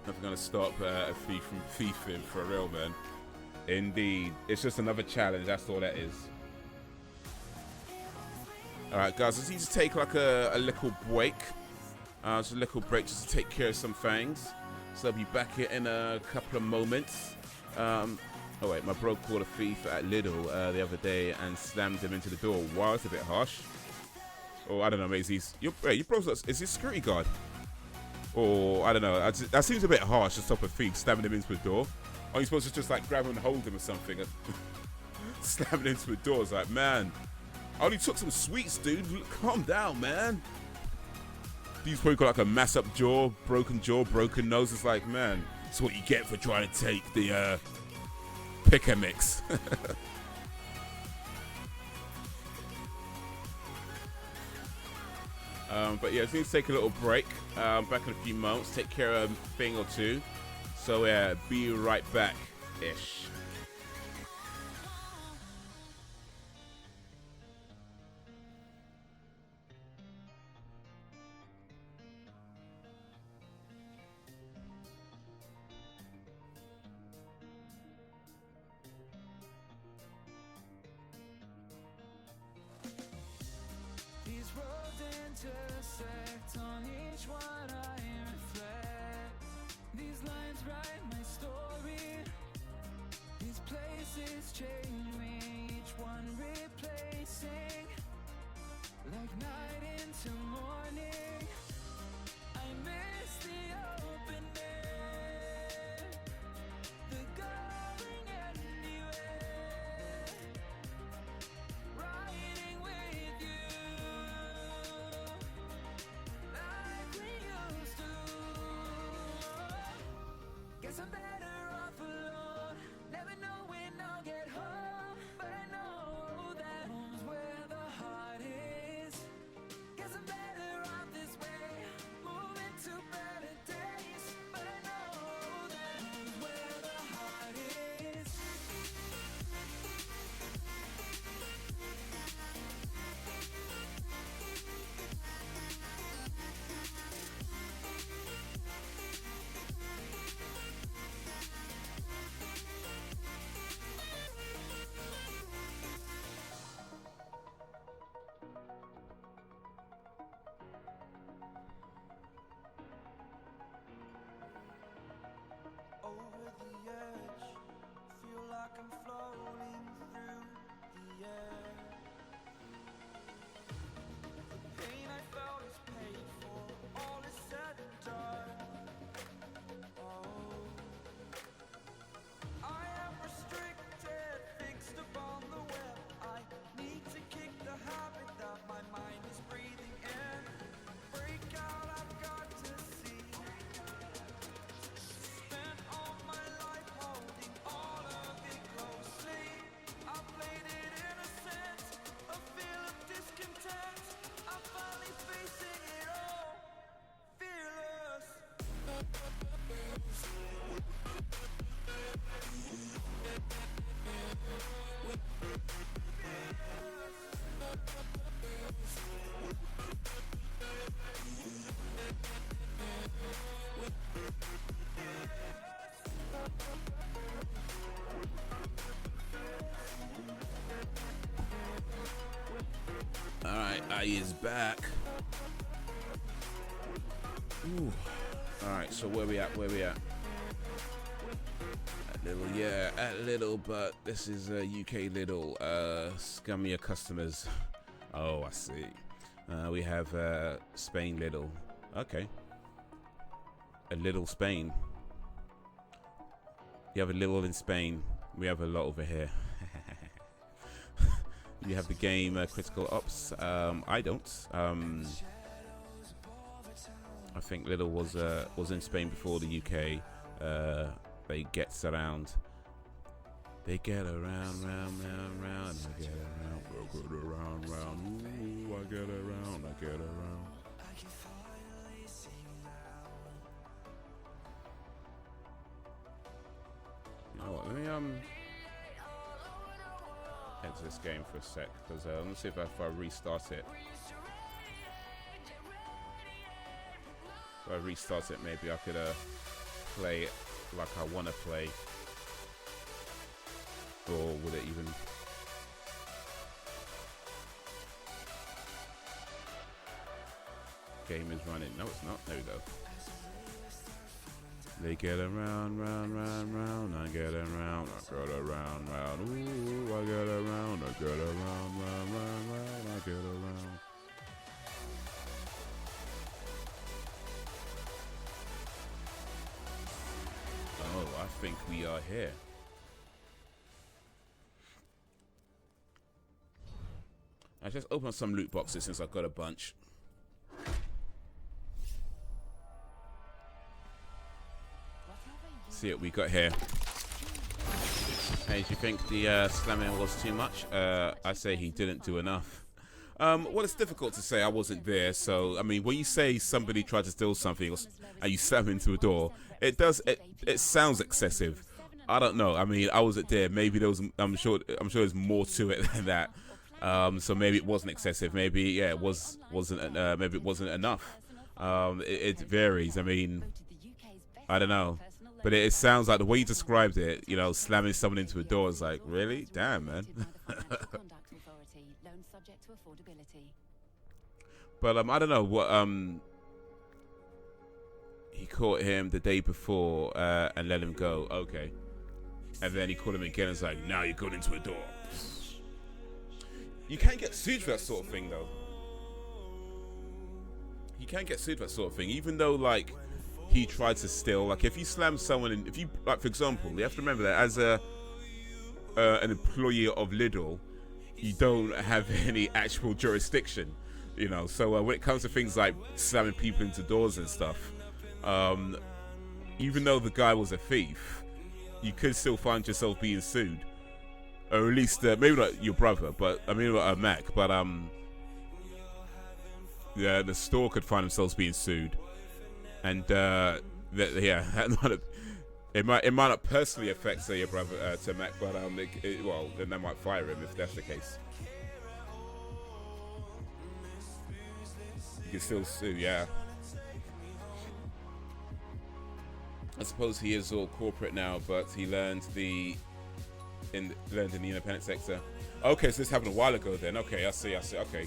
nothing gonna stop a thief from thieving, for real, man. Indeed, it's just another challenge. That's all that is. All right, guys, let's need to take like a little break. Just a little break just to take care of some things. So I'll be back here in a couple of moments. Oh wait, my bro caught a thief at Lidl the other day and slammed him into the door. Wow, it's a bit harsh. Oh, I don't know, mate. Your bro's, is he a security guard? Or, I don't know, that seems a bit harsh to stop a thief, stabbing him into the door. Are you supposed to just like grab him and hold him or something? Slamming into the door. It's like, man, I only took some sweets, dude. Calm down, man. He's probably got like a mess up jaw, broken nose. It's like, man, that's what you get for trying to take the Pick a mix. But yeah, just need to take a little break. Back in a few moments, take care of a thing or two. So yeah, be right back ish. Alright, I is back. Ooh. Alright, so where we at? At Little, but this is UK Little, scummier customers. Oh, I see. We have Spain Little. Okay. A Little Spain. You have a Little in Spain. We have a lot over here. You have the game Critical Ops. I don't. I think Little was in Spain before the UK. They get around. They get around, round. I get around, round. Ooh, I get around. You know what? Let me exit this game for a sec, because let me see if I restart it. If I restart it, maybe I could play like I want to play. Or would it even... Game is running. No, it's not. There we go. They get around, round. I get around, round. Ooh, I get around, round. I get around. Oh, I think we are here. I just opened some loot boxes since I've got a bunch. See what we got here. Hey, do you think the slamming was too much? I say he didn't do enough. Well, it's difficult to say. I wasn't there, so I mean, when you say somebody tried to steal something and you slam into a door, it sounds excessive. I don't know. I mean, I wasn't there. Maybe there was. I'm sure there's more to it than that. So maybe it wasn't excessive. Maybe it wasn't. Maybe it wasn't enough. It varies. I mean, I don't know. But it sounds like the way you described it, you know, slamming someone into a door is like, really? Damn, man. But I don't know what he caught him the day before and let him go. Okay. And then he caught him again and was like, now you're going into a door. You can't get sued for that sort of thing, though. You can't get sued for that sort of thing, even though, like, he tried to steal. Like, if you slam someone in, if you, like, for example, you have to remember that as an employee of Lidl, you don't have any actual jurisdiction, you know. So when it comes to things like slamming people into doors and stuff, even though the guy was a thief, you could still find yourself being sued, or at least maybe not your brother, but I mean Mac, but yeah, the store could find themselves being sued. And it might not personally affect your brother to Mac, but well, then they might fire him if that's the case. You can still sue, yeah. I suppose he is all corporate now, but he learned in the independent sector. Okay, so this happened a while ago then. Okay, I see. Okay,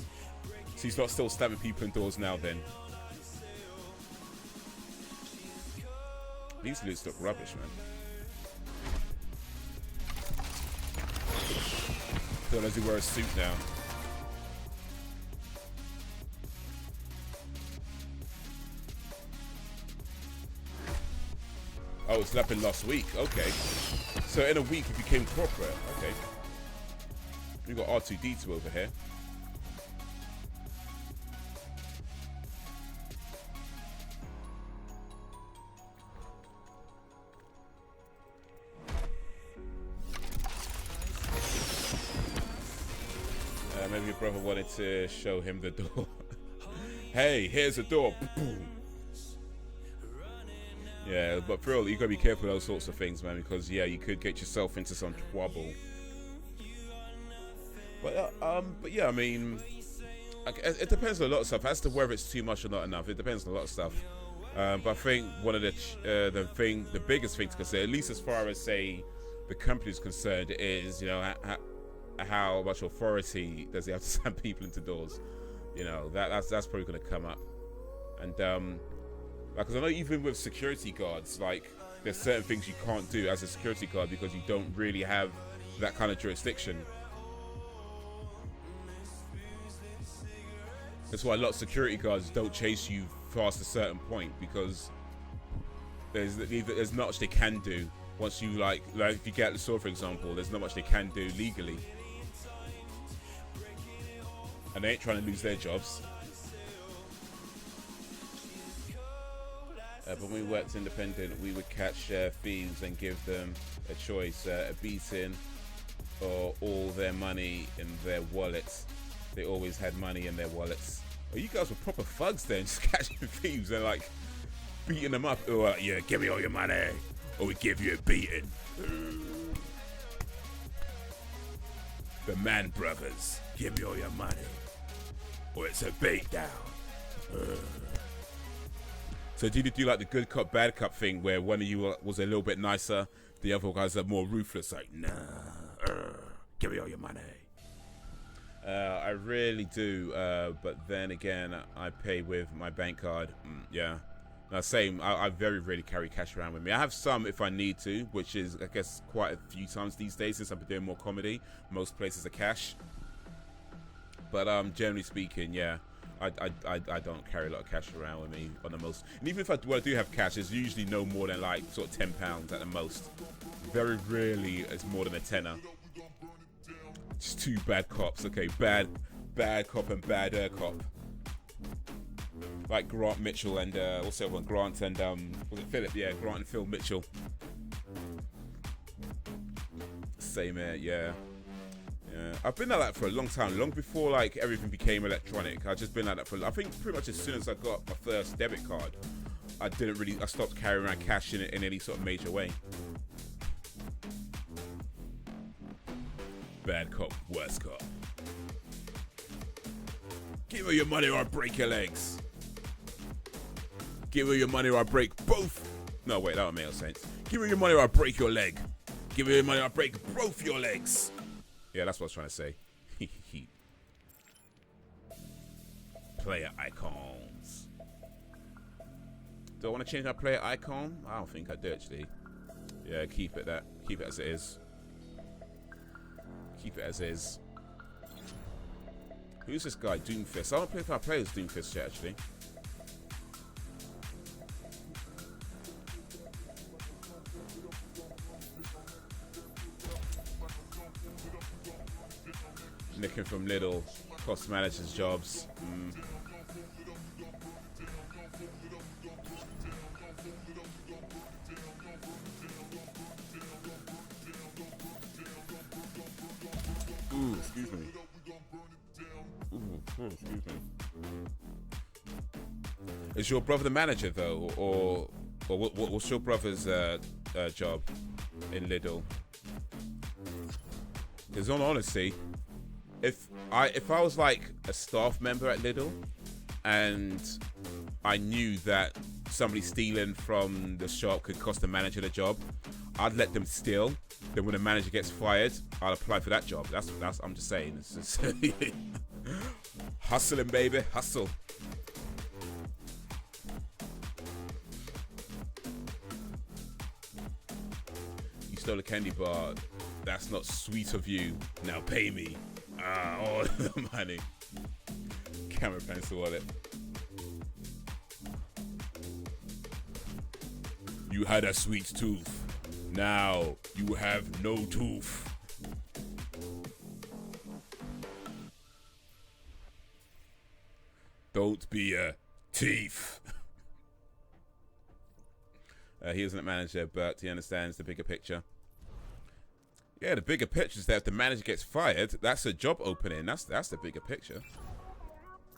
so he's not still stabbing people in doors now then. These loots look rubbish, man. Don't know if he wear a suit now. Oh, it's happened last week. Okay. So in a week he became corporate. Okay. We got R2D2 over here. Maybe your brother wanted to show him the door. Hey, here's the door. Yeah, but for real, you gotta be careful with those sorts of things, man, because yeah, you could get yourself into some trouble. But yeah, I mean, it depends on a lot of stuff. As to whether it's too much or not enough, it depends on a lot of stuff. But I think one of the biggest thing to consider, at least as far as say the company is concerned, is, you know, how much authority does he have to send people into doors? You know, that's probably going to come up. And because I know even with security guards, like there's certain things you can't do as a security guard because you don't really have that kind of jurisdiction. That's why a lot of security guards don't chase you past a certain point, because there's not much they can do once you like if you get the store, for example, there's not much they can do legally. And they ain't trying to lose their jobs. But when we worked independent, we would catch thieves and give them a choice, a beating or all their money in their wallets. They always had money in their wallets. Oh, you guys were proper thugs then, just catching thieves and like beating them up. Oh, yeah, give me all your money or we give you a beating. The Man Brothers, give me all your money or it's a beat down. So did you do like the good cop, bad cop thing where one of you was a little bit nicer, the other guys are more ruthless, like, nah, give me all your money? I really do, but then again, I pay with my bank card. Yeah, now same, I very rarely carry cash around with me. I have some if I need to, which is, I guess, quite a few times these days since I've been doing more comedy. Most places are cash. But generally speaking, yeah, I don't carry a lot of cash around with me on the most. And even if I do have cash, it's usually no more than like sort of £10 at the most. Very rarely it's more than a tenner. Just two bad cops, okay, bad cop and bad cop. Like Grant Mitchell and what's the other one? Grant and was it Philip? Yeah, Grant and Phil Mitchell. Same here, yeah. Yeah, I've been like that for a long time, long before like everything became electronic. I've just been like that for, I think pretty much as soon as I got my first debit card, I stopped carrying around cash in any sort of major way. Bad cop, worst cop. Give her your money or I break your legs. Give her your money or I break both. No, wait, that don't make no sense. Give her your money or I break your leg. Give her your money or I break both your legs. Yeah, that's what I was trying to say. Player icons. Do I want to change my player icon? I don't think I do actually. Yeah, keep it as it is. Keep it as is. Who's this guy? Doomfist. I don't think I play as Doomfist yet actually. Nicking from little cost managers jobs. Ooh, excuse me. Ooh, excuse me. Is your brother the manager though, or what's your brother's job in Lidl? Because in all honesty, if I was like a staff member at Lidl and I knew that somebody stealing from the shop could cost the manager the job, I'd let them steal. Then when the manager gets fired, I'll apply for that job. That's I'm just saying. It's just hustling, baby, hustle. You stole a candy bar. That's not sweet of you. Now pay me. All the money. Camera pencil wallet. You had a sweet tooth. Now you have no tooth. Don't be a thief. He isn't a manager, but he understands the bigger picture. Yeah, the bigger picture is that if the manager gets fired, that's a job opening. That's the bigger picture.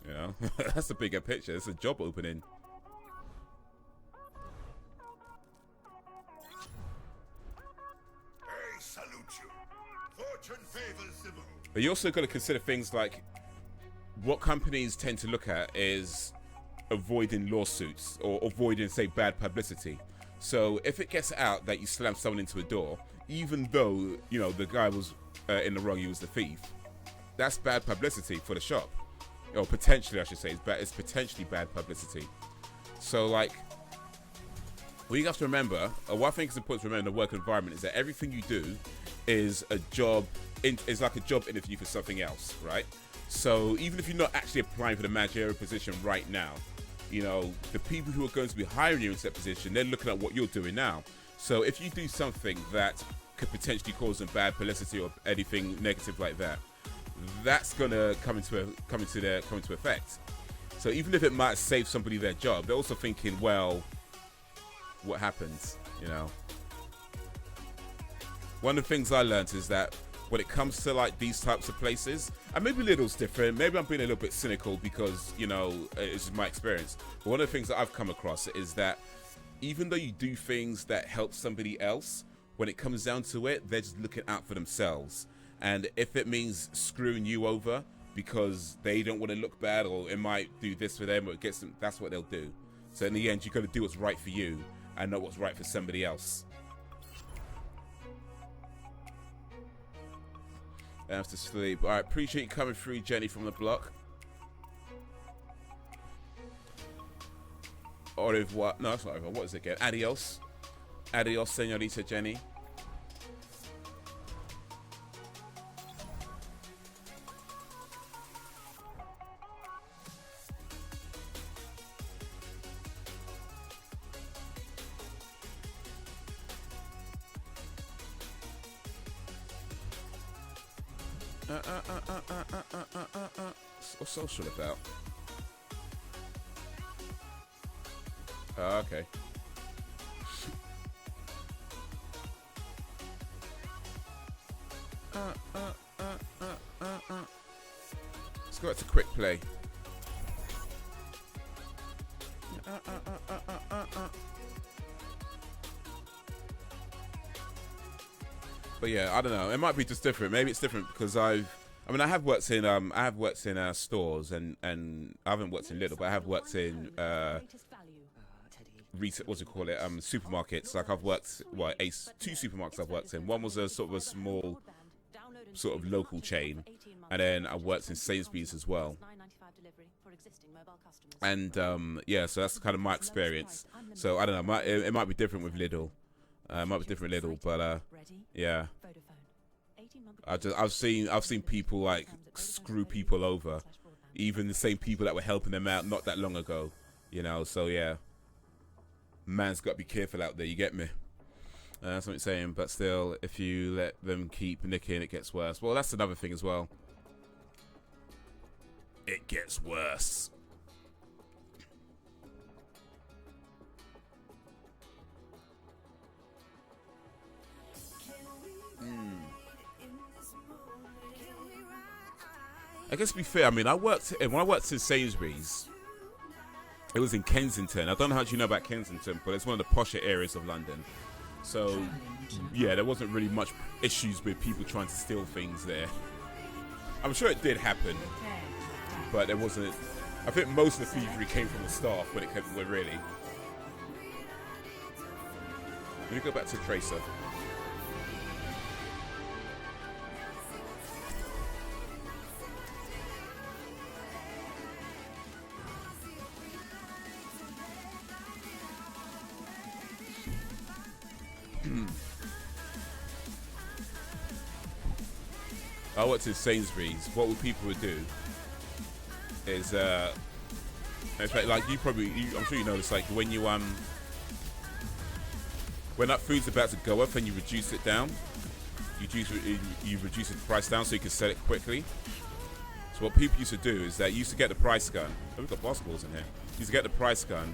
You know, that's the bigger picture. It's a job opening. I salute you. Fortune favors the moon. But you also got to consider things like what companies tend to look at is avoiding lawsuits or avoiding, say, bad publicity. So if it gets out that you slammed someone into a door, even though, you know, the guy was in the wrong, he was the thief, that's bad publicity for the shop. Or potentially, I should say, it's potentially bad publicity. So, like, what you have to remember, what I think is important to remember in the work environment is that everything you do is a job, is like a job interview for something else, right? So even if you're not actually applying for the managerial position right now, you know, the people who are going to be hiring you into that position, they're looking at what you're doing now. So if you do something that could potentially cause them bad publicity or anything negative like that, that's gonna come into effect. So even if it might save somebody their job, they're also thinking, well, what happens, you know? One of the things I learned is that when it comes to like these types of places, and maybe Lidl's different, maybe I'm being a little bit cynical because, you know, it's just my experience, but one of the things that I've come across is that even though you do things that help somebody else, when it comes down to it, they're just looking out for themselves. And if it means screwing you over because they don't want to look bad, or it might do this for them, or it gets them, that's what they'll do. So in the end, you got to do what's right for you and not what's right for somebody else. I have to sleep. All right, appreciate you coming through, Jenny from the block. Au revoir. No, that's not over. What is it again? Adios. Adios, señorita Jenny. What's social about? Oh, okay. Let's go back to quick play. But yeah, I don't know. It might be just different. Maybe it's different because I have worked in stores and I haven't worked in Lidl, but I have worked in what's it call it? Supermarkets. Like I've worked two supermarkets I've worked in. One was a sort of a small sort of local chain, and then I worked in Sainsbury's as well. And yeah, so that's kind of my experience. So I don't know. It might be different with Lidl. It might be different with Lidl, but yeah. I've seen people like screw people over, even the same people that were helping them out not that long ago. You know, so yeah. Man's got to be careful out there. You get me? That's what I'm saying. But still, if you let them keep nicking, it gets worse. Well, that's another thing as well. It gets worse. I guess to be fair, I mean, when I worked in Sainsbury's, it was in Kensington. I don't know how much you know about Kensington, but it's one of the posher areas of London. So, yeah, there wasn't really much issues with people trying to steal things there. I'm sure it did happen, but there wasn't. I think most of the thievery came from the staff, but it kept really. Let me go back to Tracer. I worked in Sainsbury's. What people would do is, in fact, like I'm sure you know this. Like when you when that food's about to go up and you reduce it down, you reduce the price down so you can sell it quickly. So what people used to do is that you used to get the price gun. Oh, we've got basketballs in here. You used to get the price gun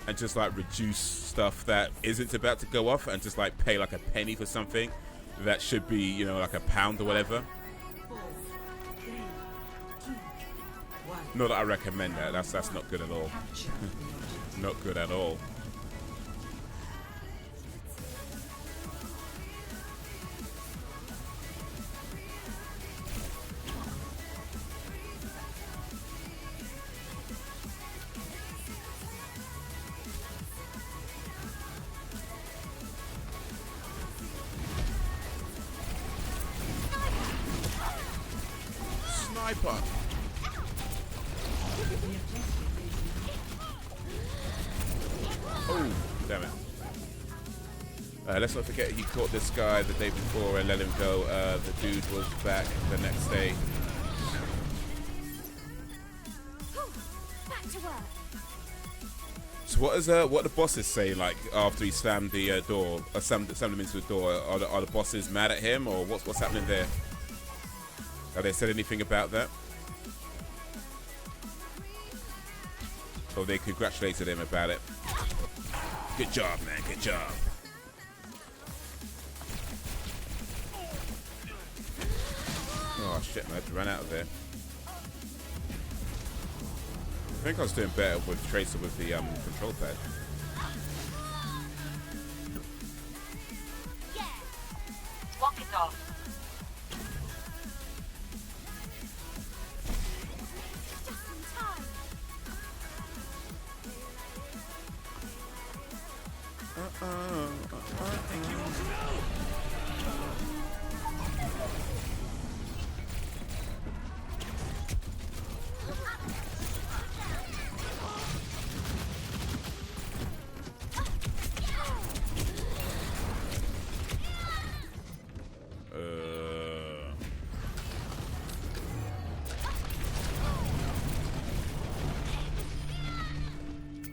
and just like reduce stuff that isn't about to go off and just like pay like a penny for something that should be, you know, like a pound or whatever. Not that I recommend that. That's not good at all. Not good at all. Sniper. Oh, damn it. Let's not forget he caught this guy the day before and let him go. The dude was back the next day. Back to work. So what the bosses say like after he slammed the door, or slammed him into the door? Are the bosses mad at him, or what's happening there? Have they said anything about that? Or they congratulated him about it? Good job, man. Good job. Oh shit, man! I had to run out of there. I think I was doing better with Tracer with the control pad. Walk it off.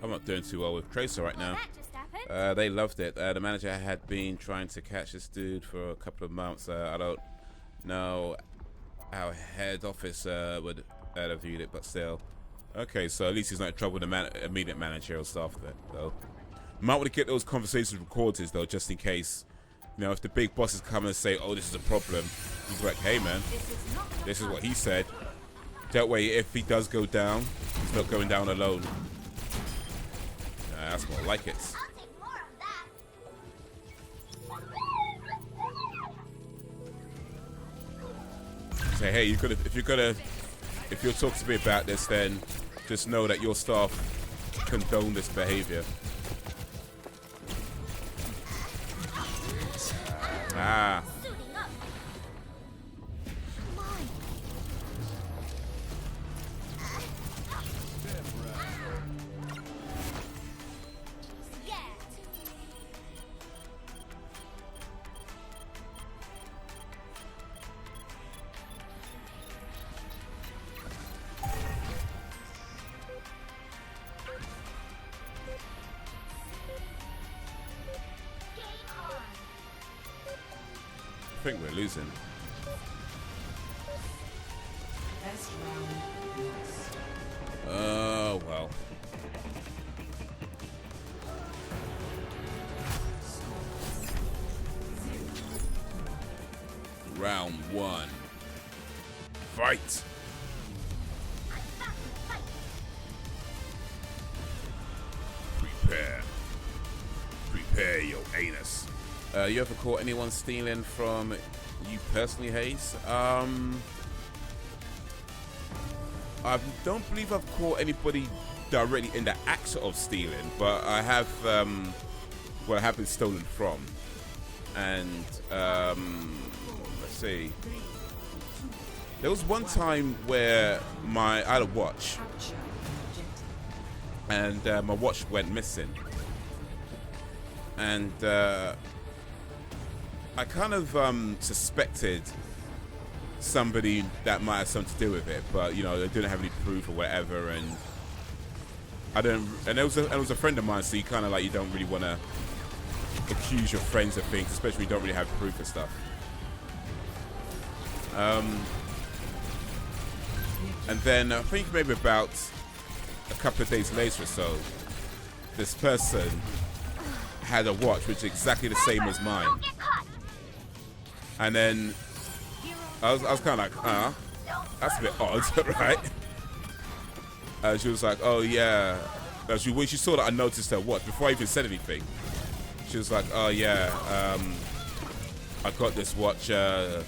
I'm not doing too well with Tracer right now. They loved it. The manager had been trying to catch this dude for a couple of months. I don't know how head office would have viewed it, but still. Okay, so at least he's not in trouble with the immediate managerial staff there, though. Might want to get those conversations recorded, though, just in case. You know, if the big bosses come and say, oh, this is a problem, He's like, hey man, this is what he said. That way, if he does go down, he's not going down alone. That's more like it. Say, hey, if you're talking to me about this, then just know that your staff condone this behavior. Ah. I think we're losing. Oh, well. Round 1. Fight! Prepare your anus. You ever caught anyone stealing from you personally, Haze? I don't believe I've caught anybody directly in the act of stealing, but I have, well, I have been stolen from. And, let's see. There was one time where I had a watch, and my watch went missing. And I kind of suspected somebody that might have something to do with it, but you know, they didn't have any proof or whatever, and it was a friend of mine, so you kind of like, you don't really want to accuse your friends of things, especially when you don't really have proof of stuff. And then I think maybe about a couple of days later or so, this person had a watch which is exactly the same as mine. And then I was kind of like, that's a bit odd, right? She was like, oh yeah. When she saw that I noticed her watch, before I even said anything, she was like, oh yeah, I got this watch, I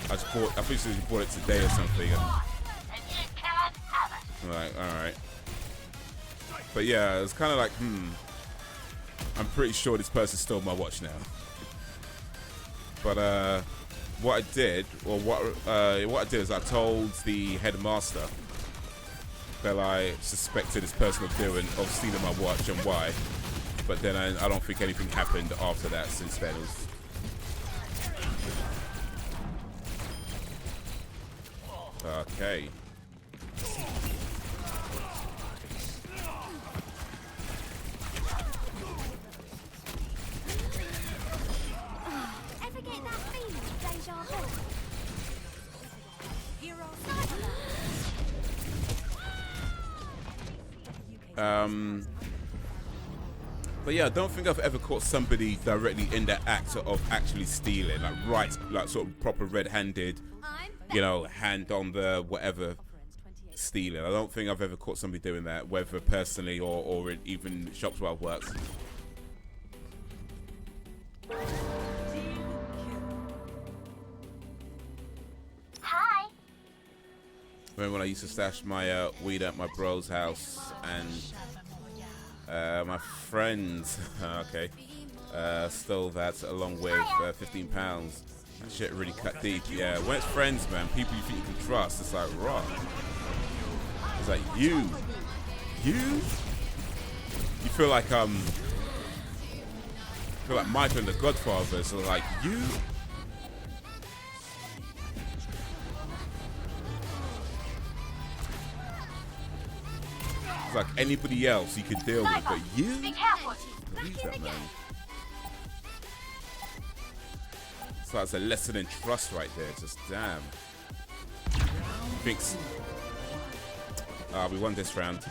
think she bought it today or something. And I'm like, alright. But yeah, it's kind of like, I'm pretty sure this person stole my watch now. But what I did is I told the headmaster that I suspected this person of stealing my watch and why. But then I don't think anything happened after that since then. Okay. But yeah, I don't think I've ever caught somebody directly in the act of actually stealing, like sort of proper red-handed, you know, hand on the whatever stealing. I don't think I've ever caught somebody doing that, whether personally or in even shops where I've worked. Hi. Remember when I used to stash my weed at my bro's house, and my friends, stole that along with 15 pounds. That shit really cut deep. Yeah, when it's friends, man, people you think you can trust, it's like, raw. It's like, you feel like Michael and the Godfather, so like, you. It's like anybody else you could deal with, but you? Believe that, man. So it's a lesson in trust right there. Just damn. Thinks. We won this round.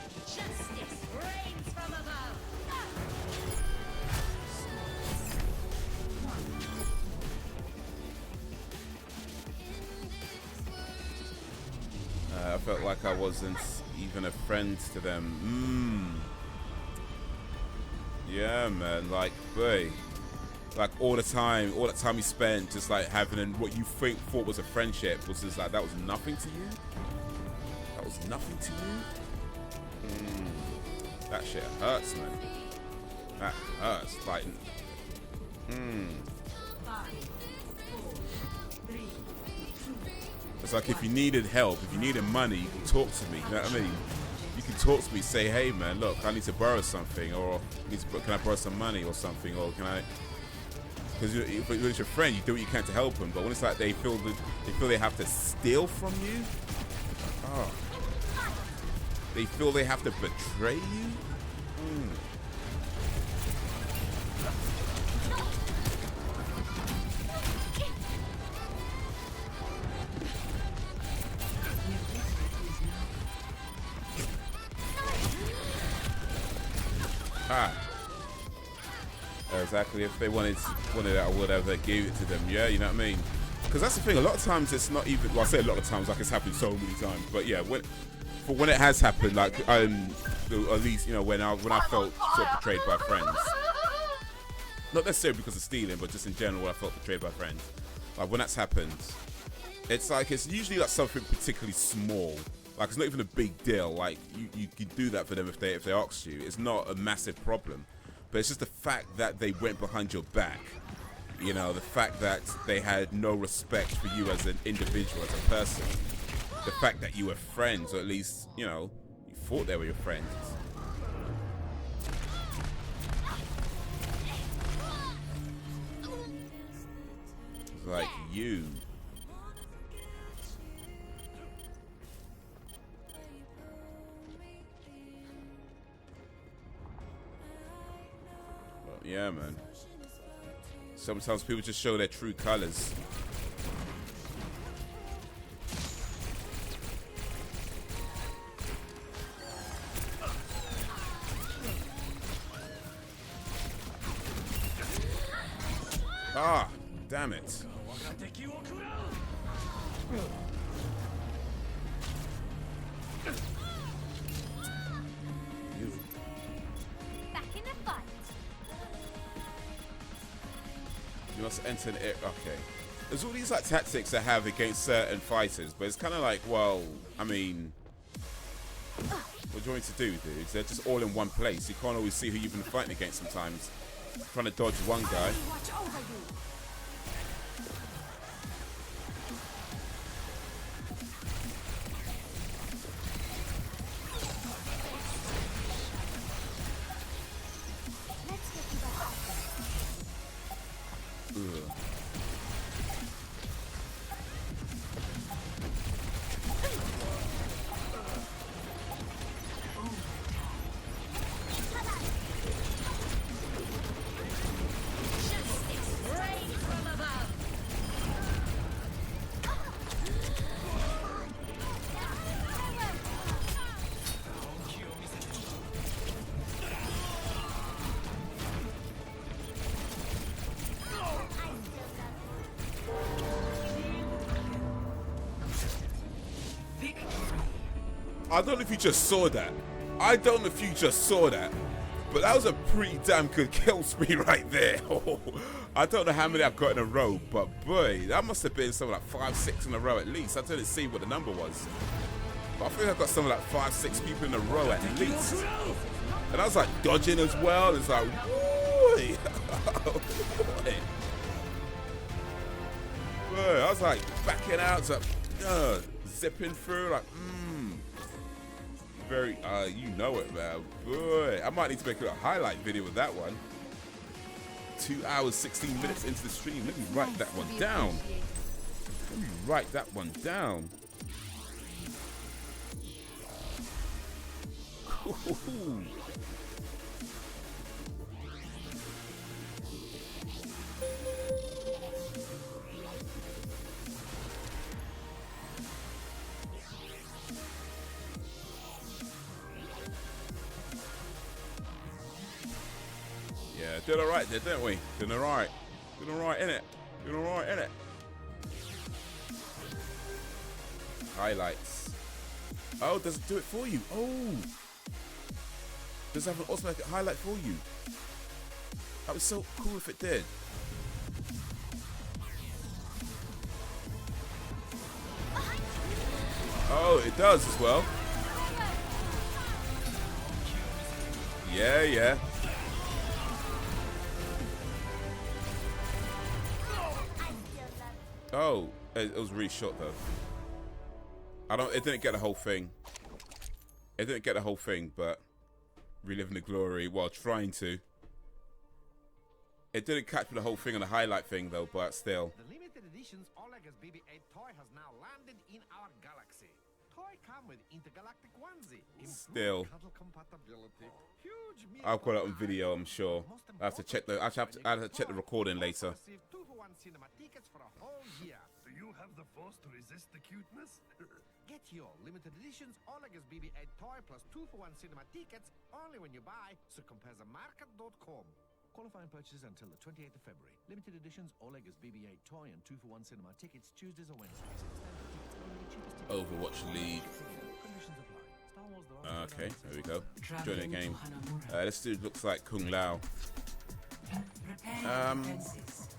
felt like I wasn't even a friend to them. Yeah, man. Like, boy, like all the time you spent just like having what you thought was a friendship was just like that was nothing to you. That was nothing to you. That shit hurts, man. That hurts. Like, 5, 4, 3, 2. It's like if you needed help, if you needed money, you can talk to me. You know what I mean? You can talk to me, say, hey man, look, I need to borrow something, or can I borrow some money or something, or can I? Because if it's your friend, you do what you can to help them. But when it's like they feel they have to steal from you, oh, they feel they have to betray you. Exactly. If they wanted it or whatever, they gave it to them. Yeah, you know what I mean? Because that's the thing. A lot of times it's not even. Well, I say a lot of times, like it's happened so many times. But yeah, when it has happened, like at least when I felt sort of betrayed by friends. Not necessarily because of stealing, but just in general, I felt betrayed by friends. Like when that's happened, it's like it's usually like something particularly small. Like it's not even a big deal. Like you can do that for them if they ask you. It's not a massive problem. But it's just the fact that they went behind your back. You know, the fact that they had no respect for you as an individual, as a person. The fact that you were friends, or at least, you thought they were your friends. It's like you. Yeah, man. Sometimes people just show their true colors. Ah, damn it. You must enter an air. Okay. There's all these like tactics I have against certain fighters, but it's kind of like, well, I mean, what do you want me to do, dudes? They're just all in one place. You can't always see who you've been fighting against sometimes. Trying to dodge one guy. I don't know if you just saw that. But that was a pretty damn good kill spree right there. I don't know how many I've got in a row, but boy, that must have been something like 5, 6 in a row at least. I didn't see what the number was. But I think I've got something like 5, 6 people in a row at least. And I was like dodging as well. It's like, boy. Boy, I was like backing out, like, zipping through, like, very, you know it, man. Boy, I might need to make a highlight video with that one. 2 hours, 16 minutes into the stream. Let me write that one down. Yeah, did alright there, didn't we? Did alright. Did alright, innit? Did alright, innit? Highlights. Oh, does it do it for you? Oh. Does it have an automatic highlight for you? That was so cool if it did. Oh, it does as well. Yeah, yeah. Oh, it was really short though. It didn't get the whole thing. It didn't get the whole thing, but reliving the glory while trying to. It didn't catch the whole thing on the highlight thing though, but still. The limited edition's Olega's BB-8 toy has now landed in our galaxy. Toy come with intergalactic onesie. Still. Cuddle compatibility. Huge meal I'll put it on video, I'm sure. I have to check the. I have to check the recording later. Receive 2-for-1 cinema tickets for a whole year. Do you have the force to resist the cuteness? Get your limited editions Olega's BB-8 toy plus 2-for-1 cinema tickets only when you buy circumpezamarket.com. Qualifying purchases until the 28th of February. Limited editions Olega's BB-8 toy and 2-for-1 cinema tickets Tuesdays or Wednesdays. Overwatch League. Conditions apply. Star Wars The Last Okay, Jedi there we go. Join the Traveling game. to Hanamura. This dude looks like Kung Lao. Prepare your defenses.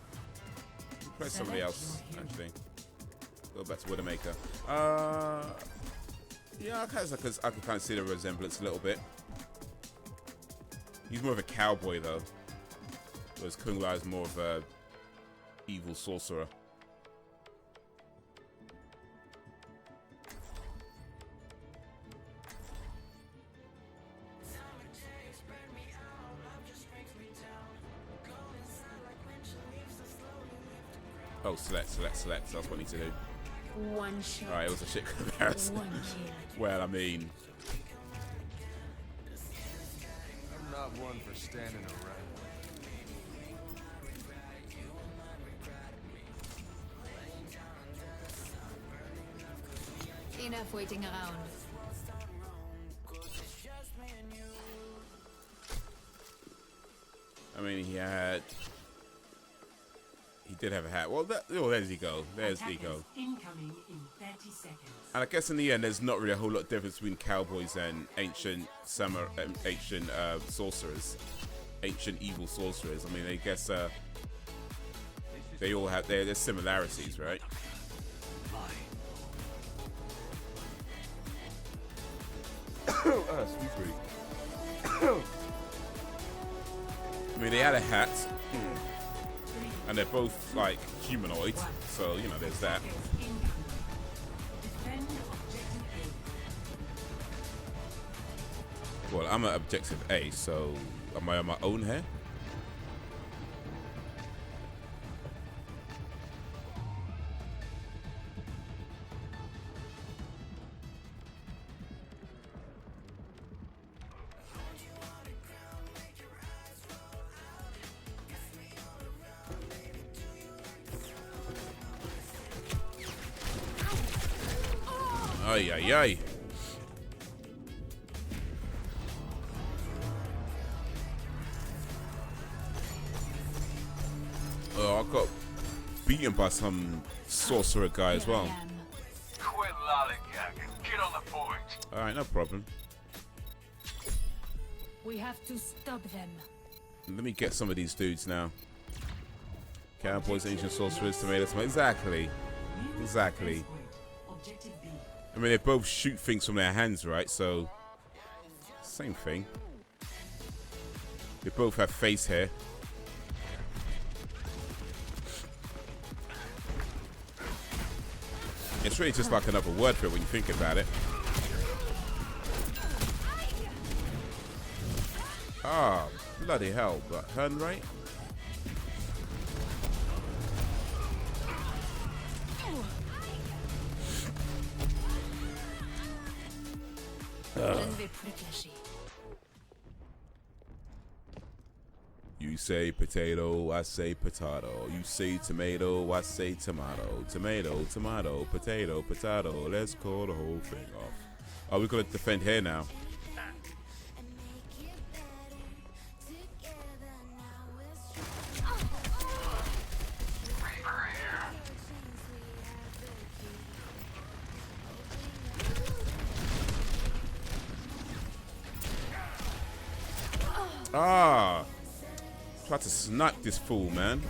Play somebody else, actually. Go back to Widowmaker. Yeah, I can kind of see the resemblance a little bit. He's more of a cowboy though, whereas Kung Lao is more of a evil sorcerer. Oh, select. That's what I need to do. One shot. Alright, it was a shit comparison. One kill. Well, I mean, I'm not one for standing around. Enough waiting around. I mean, he did have a hat. Well, there's Ego. There's Ego. Incoming in 30 seconds. And I guess in the end, there's not really a whole lot of difference between cowboys and ancient sorcerers, ancient evil sorcerers. I mean, I guess they all have their similarities, right? Excuse me. I mean, they had a hat, and they're both like humanoid, so you know, there's that. Defend objective A. Well, I'm at objective A, so am I on my own here? Ay, ay, ay. Oh, I got beaten by some sorcerer guy as well. Quit lollygagging. Get on the point. Alright, no problem. We have to stop them. Let me get some of these dudes now. Cowboys, ancient sorcerers, tomatoes. Exactly. Exactly. Objective B. I mean, they both shoot things from their hands, right? So, same thing. They both have face hair. It's really just like another word for it when you think about it. Ah, bloody hell. But turn right? You say potato, I say potato. You say tomato, I say tomato. Tomato, tomato, potato, potato. Let's call the whole thing off. Oh, we're gonna defend here now. Ah. Try to snipe this fool, man.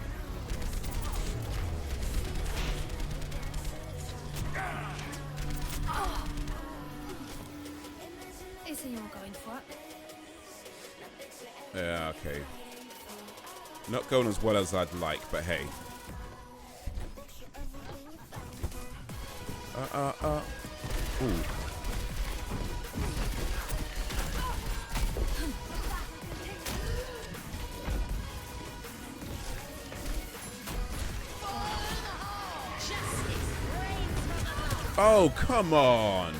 Isn't all going for it? Yeah, okay. Not going as well as I'd like, but hey. Ooh. Oh, come on.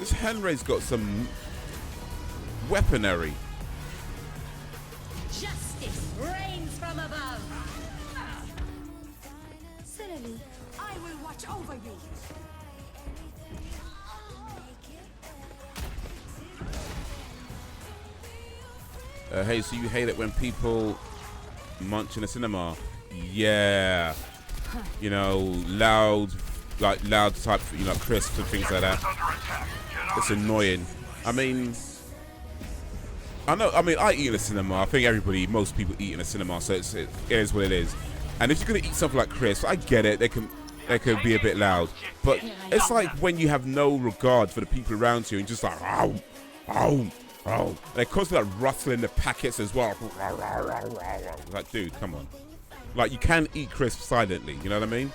This Henry's got some weaponry. Justice reigns from above. Silly. I will watch over you. Hey, so you hate it when people munch in a cinema? Yeah. You know, loud type, you know, crisps and things like that. It's annoying. I mean, I eat in a cinema. I think most people eat in a cinema, so it is what it is. And if you're gonna eat something like crisps, I get it. They can be a bit loud, but it's like when you have no regard for the people around you and just like, ow, ow, ow. They're constantly like rustling the packets as well. Like, dude, come on. Like, you can eat crisps silently. You know what I mean?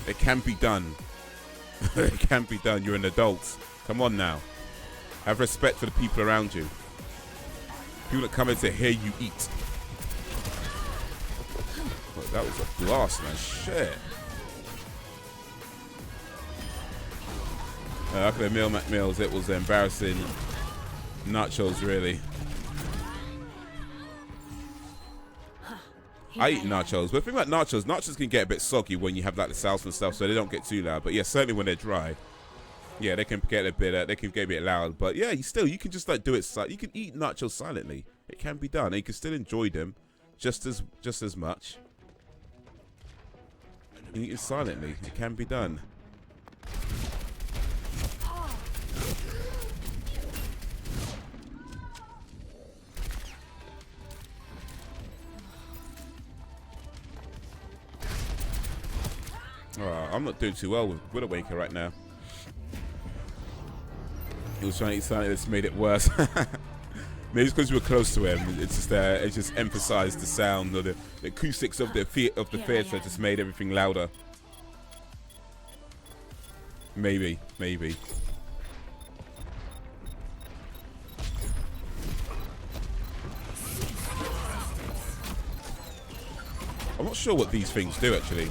It can be done. It can be done. You're an adult. Come on now. Have respect for the people around you. People that come in to hear you eat. Oh, that was a blast, man. Shit. After the Meal McMills, it was embarrassing. Nachos, really. I eat nachos, but the thing about nachos can get a bit soggy when you have like the sauce and stuff, so they don't get too loud. But yeah, certainly when they're dry, yeah, they can get a bit loud. But yeah, you can just like do it. You can eat nachos silently. It can be done, and you can still enjoy them just as much. You eat it silently. It can be done. Oh, I'm not doing too well with Widowmaker right now. He was trying to eat something that's made it worse. Maybe it's because we were close to him. It's just emphasized the sound or the acoustics of the theater just made everything louder. Maybe. I'm not sure what these things do actually.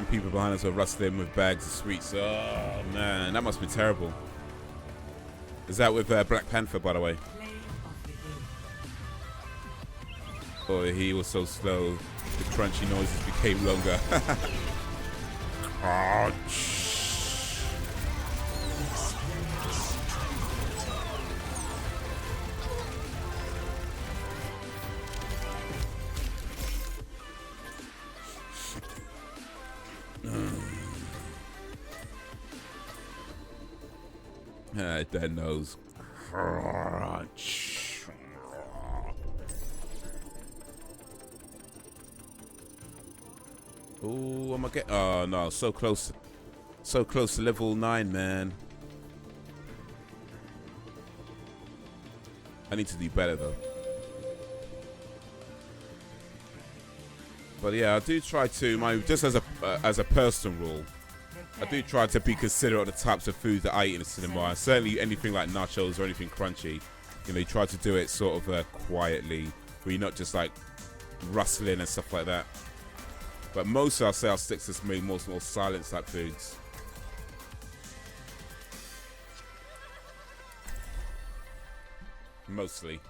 People behind us are rustling with bags of sweets. Oh man, that must be terrible. Is that with Black Panther, by the way? Oh, he was so slow. The crunchy noises became longer. Crunch. Dead nose. Crunch. Oh, I'm gonna get. Oh no, so close to level 9, man. I need to do better though. But yeah, I do try to just as a personal rule. I do try to be considerate of the types of food that I eat in the cinema. And certainly anything like nachos or anything crunchy, you know, you try to do it sort of quietly, where you're not just like rustling and stuff like that. But most I'll say I'll stick to some more silent type foods. Mostly.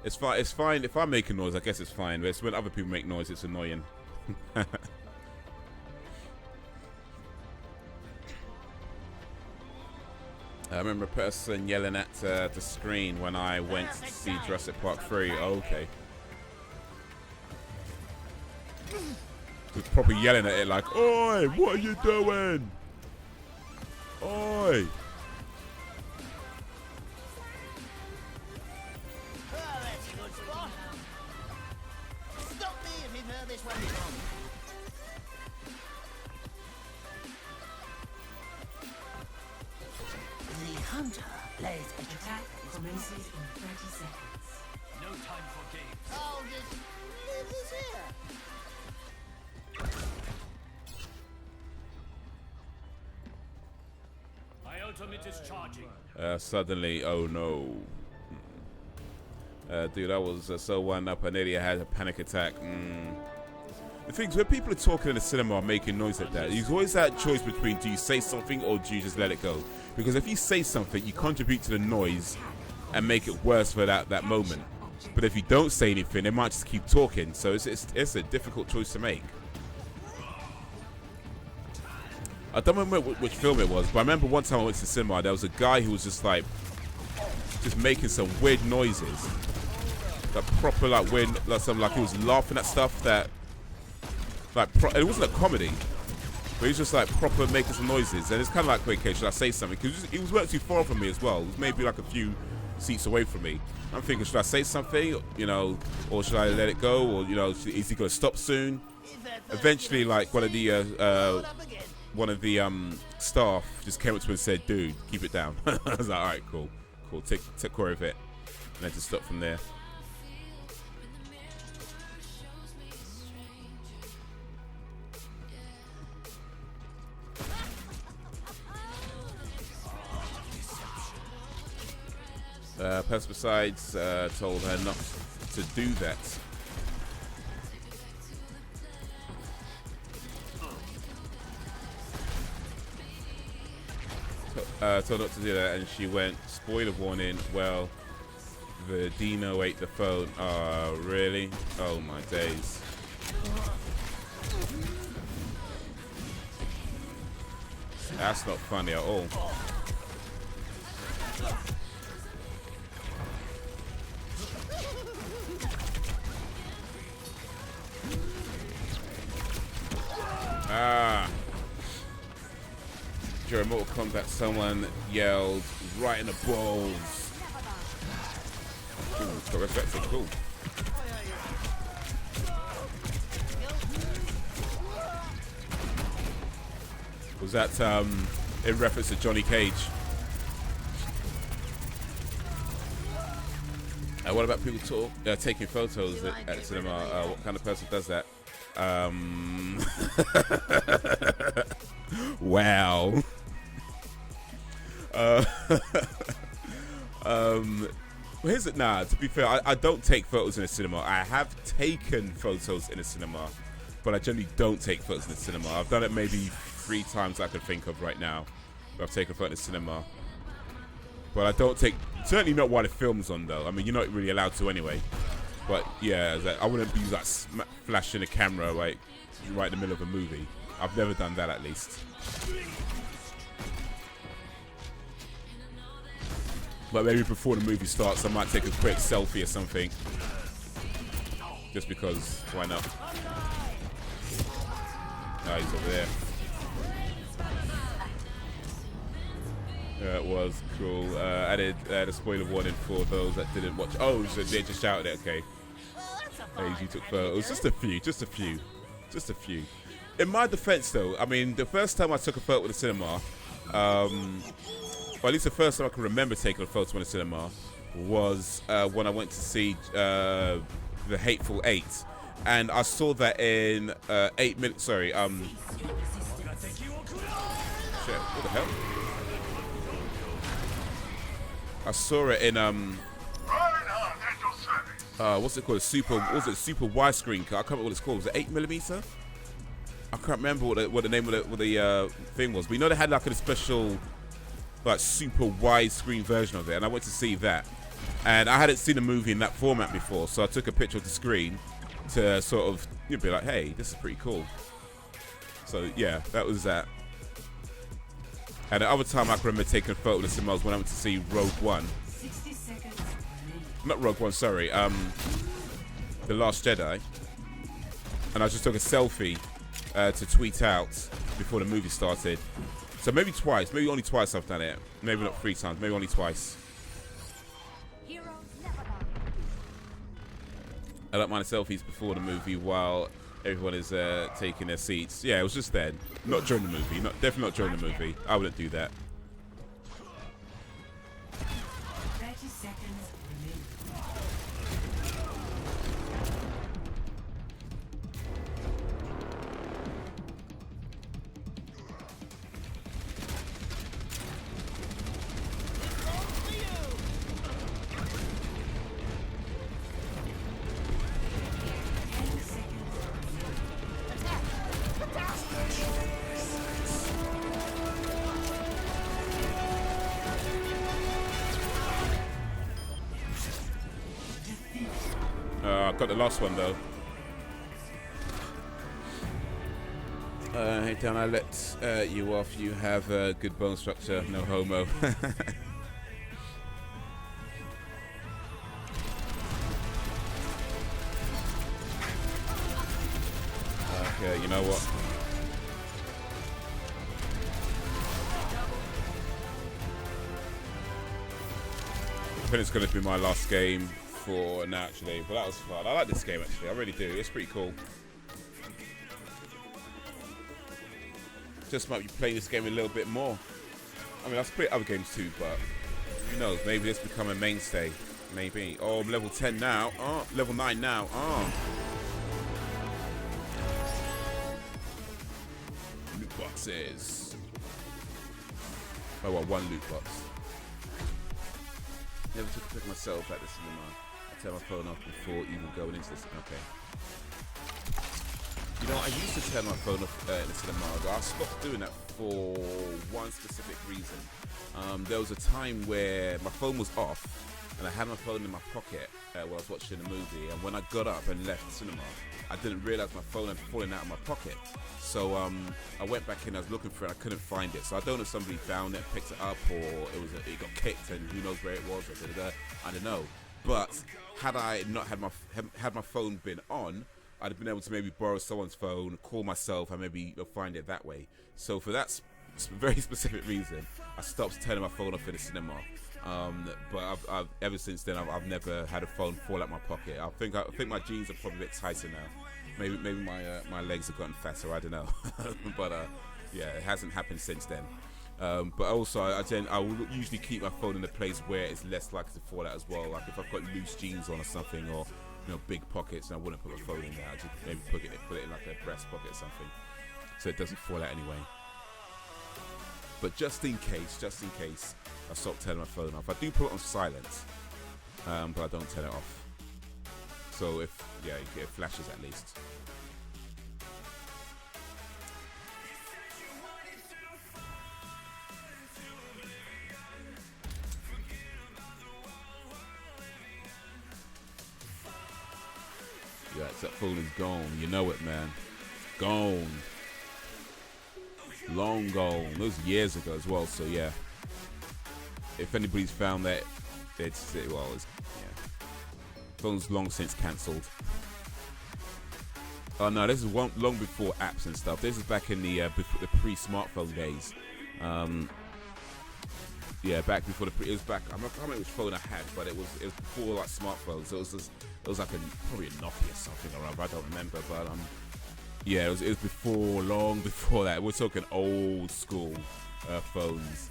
It's fine if I make a noise, I guess it's fine, but it's when other people make noise it's annoying. I remember a person yelling at the screen when I went to see Jurassic Park 3. Oh, okay. Just proper yelling at it like, "Oi, what are you doing? Oi!" That's a good spot. Stop me if you've heard this one before. The hunter plays a Attack commences in 30 seconds. No time for games. I'll just leave this here. My ultimate is charging. Suddenly, oh no. Dude, I was so wound up. I nearly had a panic attack. The things when people are talking in the cinema or making noise like that, there's always that choice between do you say something or do you just let it go? Because if you say something, you contribute to the noise and make it worse for that moment. But if you don't say anything, they might just keep talking. So it's a difficult choice to make. I don't remember which film it was, but I remember one time I went to the cinema, there was a guy who was just making some weird noises. Like proper like weird, like he was laughing at stuff that, it wasn't a comedy, but he was just like proper making some noises. And it's kind of like, wait, okay, should I say something? Because he was weren't too far from me as well. It was maybe like a few seats away from me. I'm thinking, should I say something, you know, or should I let it go, or you know, is he going to stop soon? Eventually, like one of the staff just came up to me and said, "Dude, keep it down." I was like, "All right, cool, take care of it," and then just stop from there. Person besides told her not to do that. Told not to do that, and she went, spoiler warning, well, the Dino ate the phone. Oh, really? Oh, my days. That's not funny at all. During Mortal Kombat, someone yelled right in the balls. Ooh, it's got resurrected, cool. Was that in reference to Johnny Cage? What about people taking photos at the cinema? What kind of person does that? Wow. Here's it. Nah, to be fair, I don't take photos in a cinema. I have taken photos in a cinema, but I generally don't take photos in the cinema. I've done it maybe 3 times I can think of right now. I've taken a photo in the cinema, but I don't take. Certainly not while the film's on, though. I mean, you're not really allowed to anyway. But yeah, I wouldn't be like flashing a camera like right in the middle of a movie. I've never done that, at least. But maybe before the movie starts, I might take a quick selfie or something. Just because, why not? Oh, he's over there. It was cool. Added a spoiler warning for those that didn't watch. Oh, so they just shouted it. Okay. Hey, you took photos. Just a few. In my defense, though, I mean, the first time I took a photo at the cinema, well, at least the first time I can remember taking a photo in the cinema was when I went to see The Hateful Eight, and I saw that in 8 minutes. Sorry, shit, what the hell? I saw it in what's it called? Super widescreen? I can't remember what it's called. Was it 8mm? I can't remember what the name of the thing was. But you know they had like a special like super widescreen version of it, and I went to see that. And I hadn't seen a movie in that format before, so I took a picture of the screen to sort of be like, hey, this is pretty cool. So yeah, that was that. And the other time I can remember taking a photo of the cinema was when I went to see Rogue One. 60 seconds. Not Rogue One, sorry. The Last Jedi. And I just took a selfie to tweet out before the movie started. So maybe twice, maybe only twice I've done it. Maybe not 3 times, maybe only twice. I don't mind selfies before the movie while everyone is taking their seats. Yeah, it was just then, not during the movie. Definitely not during the movie. I wouldn't do that. 30 seconds remaining. Got the last one though. Hey Dan, I let you off. You have good bone structure, no homo. Okay, you know what? I think it's going to be my last game for now, actually, but that was fun. I like this game, actually. I really do. It's pretty cool. Just might be playing this game a little bit more. I mean, I've played other games too, but who knows? Maybe this become a mainstay. Maybe. Oh, I'm level 10 now. Oh, level 9 now. Oh. Loot boxes. Oh, well, 1 loot box. Never took a pic myself at the cinema. I turn my phone off before even going into this. Okay. You know, I used to turn my phone off in the cinema. I stopped doing that for one specific reason. There was a time where my phone was off and I had my phone in my pocket while I was watching the movie, and when I got up and left the cinema, I didn't realize my phone had fallen out of my pocket. So I went back in, I was looking for it, I couldn't find it. So I don't know if somebody found it, picked it up, or it got kicked and who knows where it was, or I don't know. But had I not had my phone been on, I'd have been able to maybe borrow someone's phone, call myself, and maybe find it that way. So for that very specific reason, I stopped turning my phone off in the cinema. But I've ever since then, I've never had a phone fall out my pocket. I think my jeans are probably a bit tighter now. Maybe my legs have gotten fatter. I don't know. But yeah, it hasn't happened since then. But also, I will usually keep my phone in a place where it's less likely to fall out as well. Like if I've got loose jeans on or something, or big pockets, and I wouldn't put my phone in there. I'd just maybe put it in like a breast pocket or something, so it doesn't fall out anyway. But just in case, I stop turning my phone off. I do put it on silent, but I don't turn it off. So if you get flashes at least. Yeah, that phone is gone. You know it, man. Gone. Long gone. It was years ago as well. So yeah, if anybody's found that, it's yeah. Phone's long since cancelled. Oh no, this is long before apps and stuff. This is back in the pre-smartphone days. Yeah, back before it was back. I'm not remember which phone I had, but it was before like smartphones. So it was like probably a Nokia or something or other. I don't remember, but yeah, it was before, long before that. We're talking old school phones.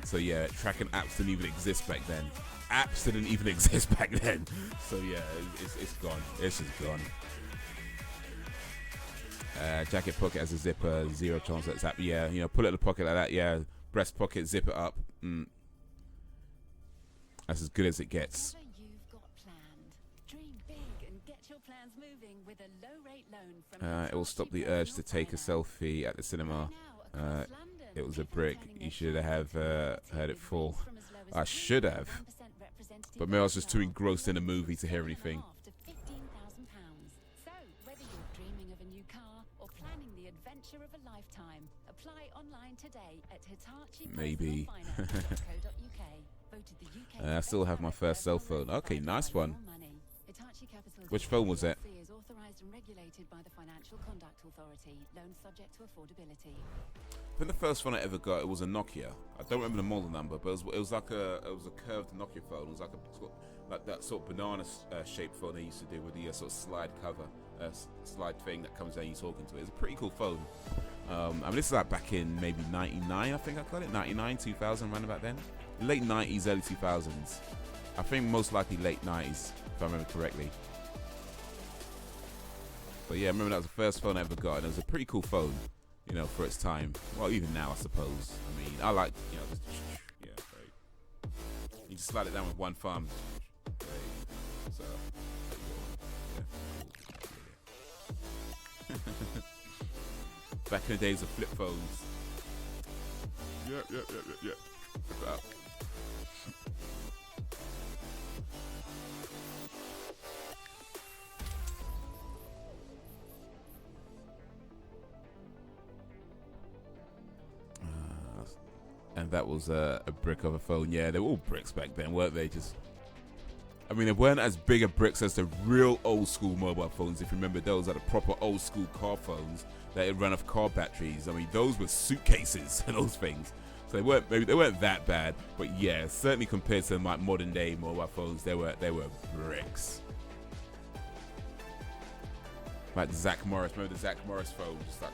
So yeah, tracking apps didn't even exist back then. Apps didn't even exist back then. So yeah, it's gone. It's just gone. Jacket pocket as a zipper, 0 chance that's that. Yeah, pull it in the pocket like that. Yeah, breast pocket, zip it up. That's as good as it gets. It will stop the urge to take a selfie at the cinema. It was a brick. You should have heard it fall. I should have. But maybe I was just too engrossed in the movie to hear anything. So, whether you're dreaming of a new car or planning the adventure of a lifetime, apply online today at Maybe. I still have my first cell phone. Okay, nice one. Which phone was it? authorized and regulated by the Financial Conduct Authority. Loans subject to affordability. I think the first one I ever got, it was a Nokia. I don't remember the model number, but it was like a curved Nokia phone. It was like that sort of banana shaped phone they used to do with the sort of slide cover, slide thing that comes down. You talking to it. It's a pretty cool phone. I mean, this is like back in maybe '99. I think I got it 99, 2000, around about then. Late '90s, early 2000s. I think most likely late '90s, if I remember correctly. But yeah, I remember that was the first phone I ever got, and it was a pretty cool phone, you know, for its time. Well, even now, I suppose. I mean, I like, you know, yeah, right. You just slide it down with one thumb. Right. So, yeah. Back in the days of flip phones. Yeah. About. And that was a brick of a phone. Yeah, they were all bricks back then, weren't they? I mean, they weren't as big a bricks as the real old school mobile phones. If you remember, those are the proper old school car phones that run off car batteries. I mean, those were suitcases and those things. So they weren't that bad, but yeah, certainly compared to like modern day mobile phones, they were bricks. Like the Zach Morris, remember the Zach Morris phone? Just like.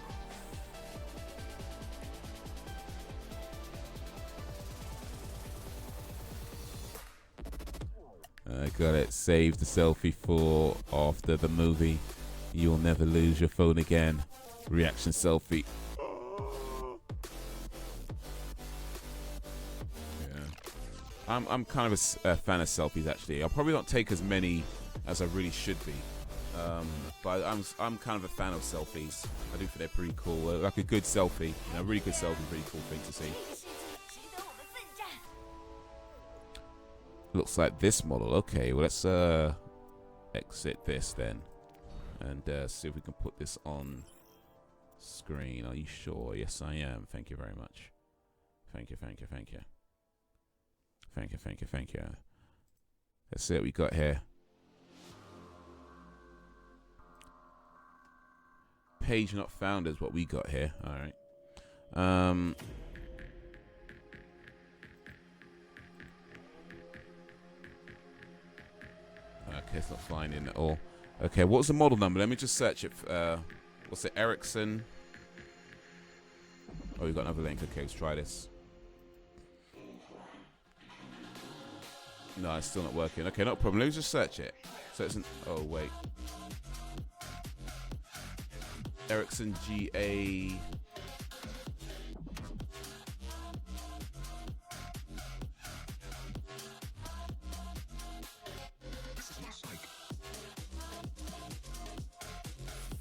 I got it. Save the selfie for after the movie. You'll never lose your phone again. Reaction selfie. Yeah. I'm kind of a fan of selfies actually. I'll probably not take as many as I really should be. But I'm kind of a fan of selfies. I do think they're pretty cool. Like a good selfie, you know, a really good selfie, really cool thing to see. Looks like this model. Okay, well let's exit this then, and see if we can put this on screen. Are you sure? Yes, I am. Thank you very much. Thank you. Let's see what we got here. Page not found is what we got here. All right. Okay, it's not finding it all. Okay, what's the model number? Let me just search it. What's it? Ericsson. Oh, we got another link. Okay, let's try this. No, it's still not working. Okay, not a problem. Let me just search it. So it's an. Oh wait. Ericsson GA.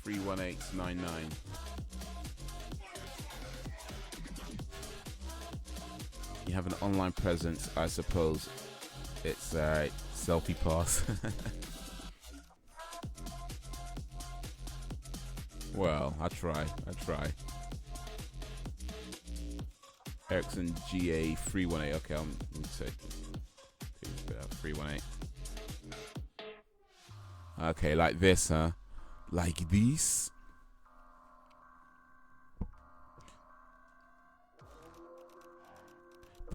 $318.99. You have an online presence, I suppose. It's selfie pass. Well, I try. Ericsson GA 318. Okay, let me say 318. Okay, like this, huh? Like this.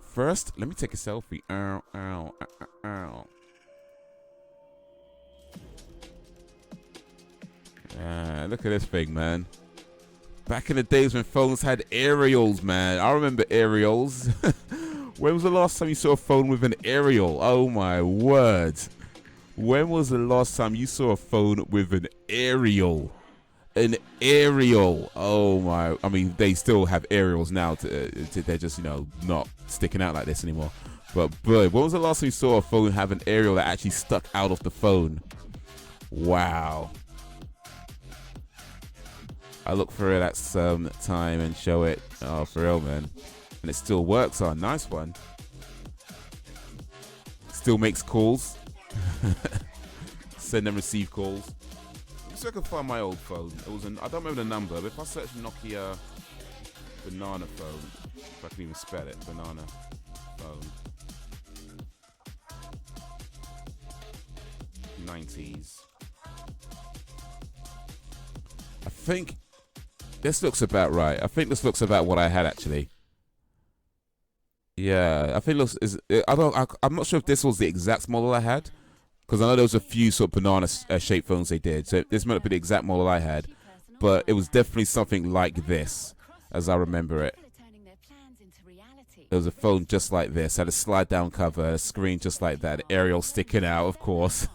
First, let me take a selfie. Ow. Look at this thing, man. Back in the days when phones had aerials, man. I remember aerials. When was the last time you saw a phone with an aerial? Oh my word. When was the last time you saw a phone with an aerial? An aerial. Oh my. I mean, they still have aerials now. They're just, you know, not sticking out like this anymore. But boy, when was the last time you saw a phone have an aerial that actually stuck out of the phone? Wow. I look for it at some time and show it. Oh, for real, man. And it still works. Oh, nice one. Still makes calls. Send and receive calls. So I can find my old phone. It was I don't remember the number, but if I search Nokia banana phone, if I can even spell it, banana phone. 90s. think this looks about right. I think this looks about what I had actually. Yeah, I think it looks. I'm not sure if this was the exact model I had, because I know there was a few sort of banana shaped phones they did. So this might not be the exact model I had, but it was definitely something like this, as I remember it. There was a phone just like this, had a slide down cover, a screen just like that, aerial sticking out, of course.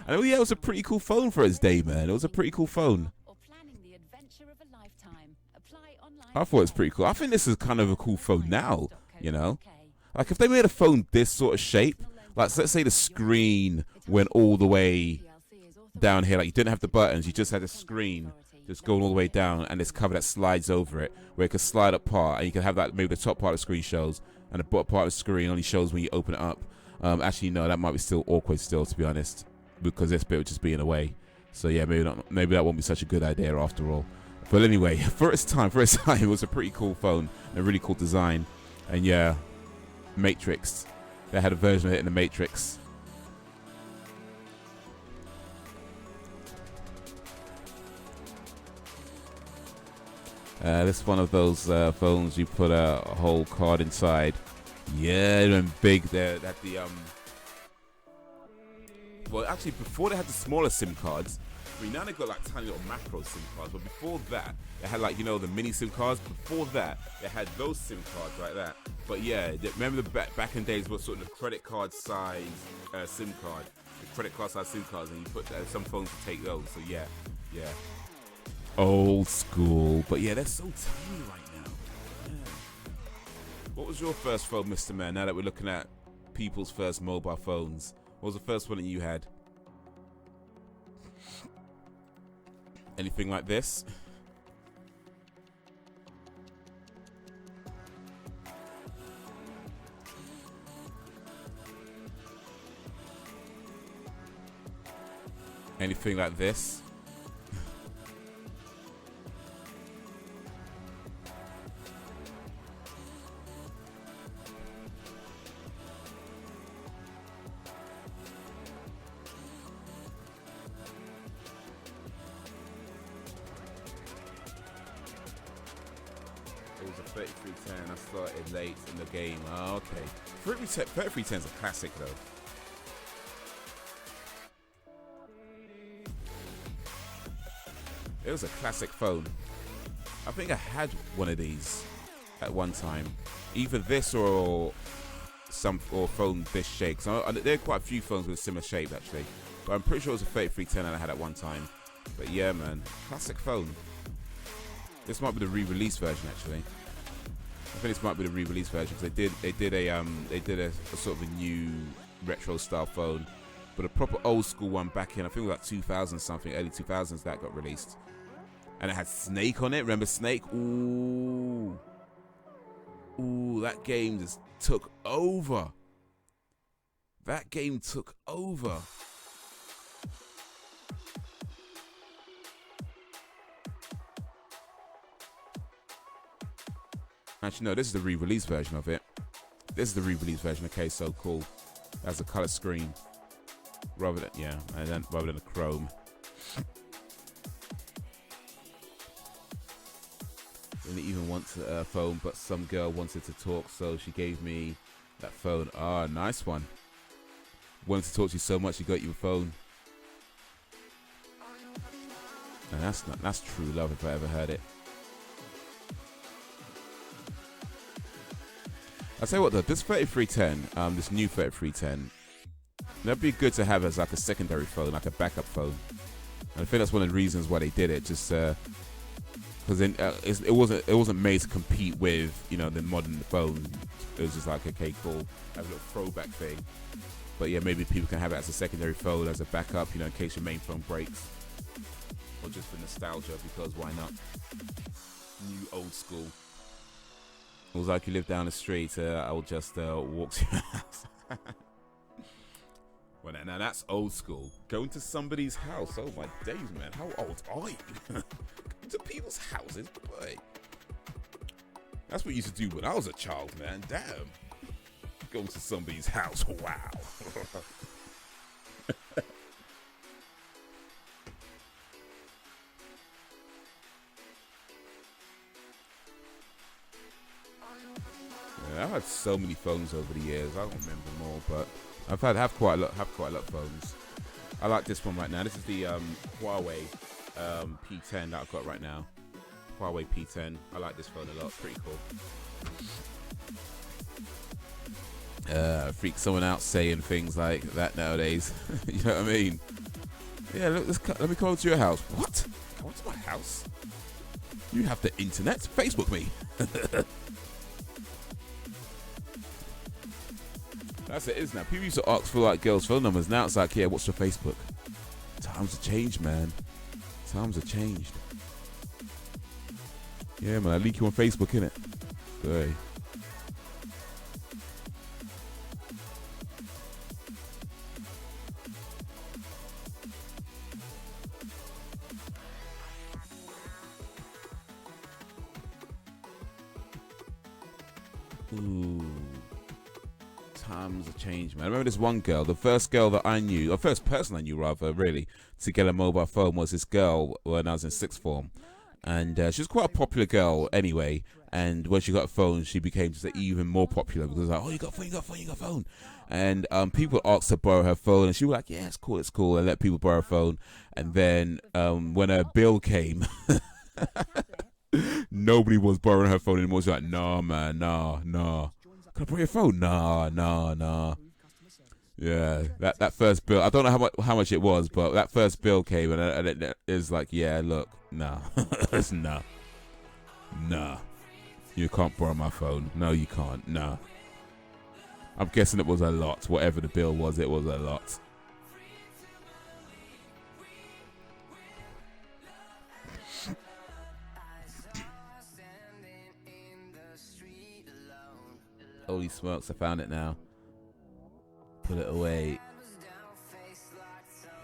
And yeah, it was a pretty cool phone for its day, man. It was a pretty cool phone. I thought it was pretty cool. I think this is kind of a cool phone now, you know? Like, if they made a phone this sort of shape, like, so let's say the screen went all the way down here. Like, you didn't have the buttons. You just had a screen just going all the way down, and this cover that slides over it, where it could slide apart, and you can have that, maybe the top part of the screen shows, and the bottom part of the screen only shows when you open it up. Actually, no, that might be still awkward still, to be honest, because this bit would just be in the way. So, yeah, maybe that won't be such a good idea after all. But anyway, for its time, it was a pretty cool phone, a really cool design. And yeah, Matrix. They had a version of it in the Matrix. This is one of those phones you put a whole card inside. Yeah, and big there. That the well, actually, before they had the smaller SIM cards. I mean, now they've got like tiny little macro SIM cards, but before that, they had like, you know, the mini SIM cards. Before that, they had those SIM cards like that. But yeah, remember the back in days, what sort of the credit card size SIM card, the credit card size SIM cards, and you put some phones to take those. So yeah, old school. But yeah, they're so tiny right now. Yeah. What was your first phone, Mr. Man? Now that we're looking at people's first mobile phones, what was the first one that you had? Anything like this? Anything like this? It was a 3310. I started late in the game. Oh, okay. 3310 is a classic though. It was a classic phone. I think I had one of these at one time. Either this or phone this shape. So there are quite a few phones with a similar shape actually. But I'm pretty sure it was a 3310 that I had at one time. But yeah, man, classic phone. This might be the re-release version actually. I think this might be the re-release version because they did a sort of a new retro style phone, but a proper old school one back in, I think it was like 2000 something, early 2000s that got released. And it had Snake on it. Remember Snake? Ooh, that game just took over. That game took over. Actually, no, this is the re-release version of it. This is the re-release version. Okay, so cool. That's a color screen, rather than a chrome. Didn't even want a phone, but some girl wanted to talk, so she gave me that phone. Ah, nice one. Wanted to talk to you so much, she got you a phone. And that's true love if I ever heard it. I'll tell you what though, this 3310, this new 3310, that'd be good to have as like a secondary phone, like a backup phone. And I think that's one of the reasons why they did it, just because it wasn't made to compete with, you know, the modern phone. It was just like, okay, cool, have a little throwback thing. But yeah, maybe people can have it as a secondary phone, as a backup, you know, in case your main phone breaks, or just for nostalgia, because why not? New old school. It was like you live down the street, I will just walk to your house. Well, now that's old school. Going to somebody's house. Oh my days, man. How old are you? Going to people's houses, boy. That's what you used to do when I was a child, man. Damn. Going to somebody's house. Wow. had so many phones over the years. I don't remember them all, but I've have quite a lot of phones. I like this one right now. This is the Huawei P10 that I've got right now. Huawei P10. I like this phone a lot. It's pretty cool. Freak someone out saying things like that nowadays. You know what I mean? Yeah, look, let me come to your house. What? Come to my house? You have the internet? Facebook me. That's it is now. People used to ask for like girls' phone numbers. Now it's like, yeah, what's your Facebook? Times have changed, man. Times have changed. Yeah, man, I leak you on Facebook, innit? Hey. Ooh. Times have changed, man. I remember this one girl, the first girl that I knew, or first person I knew rather, really, to get a mobile phone was this girl when I was in sixth form. And she was quite a popular girl anyway. And when she got a phone, she became just even more popular because like, oh, you got a phone, you got a phone, you got a phone. And people asked her to borrow her phone, and she was like, yeah, it's cool, and let people borrow her phone. And then when her bill came, nobody was borrowing her phone anymore. She was like, nah, man, nah. Can I borrow your phone? Nah. Yeah, that first bill, I don't know how much it was, but that first bill came, and it is like, yeah, look, nah. It's nah. You can't borrow my phone. No, you can't. Nah. I'm guessing it was a lot. Whatever the bill was, it was a lot. Holy smokes, I found it now. Put it away.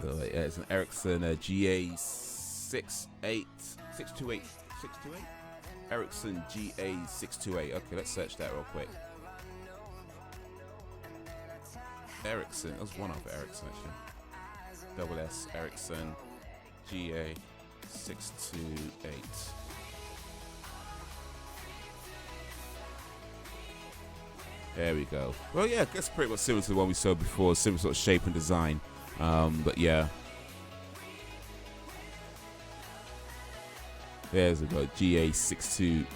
Yeah, it's an Ericsson GA628. Ericsson GA628. Okay, let's search that real quick. Ericsson. That was one of Ericsson actually. Double S Ericsson GA628. There we go. Well, yeah, I guess pretty much similar to the one we saw before, similar sort of shape and design. But yeah. There's a GA628.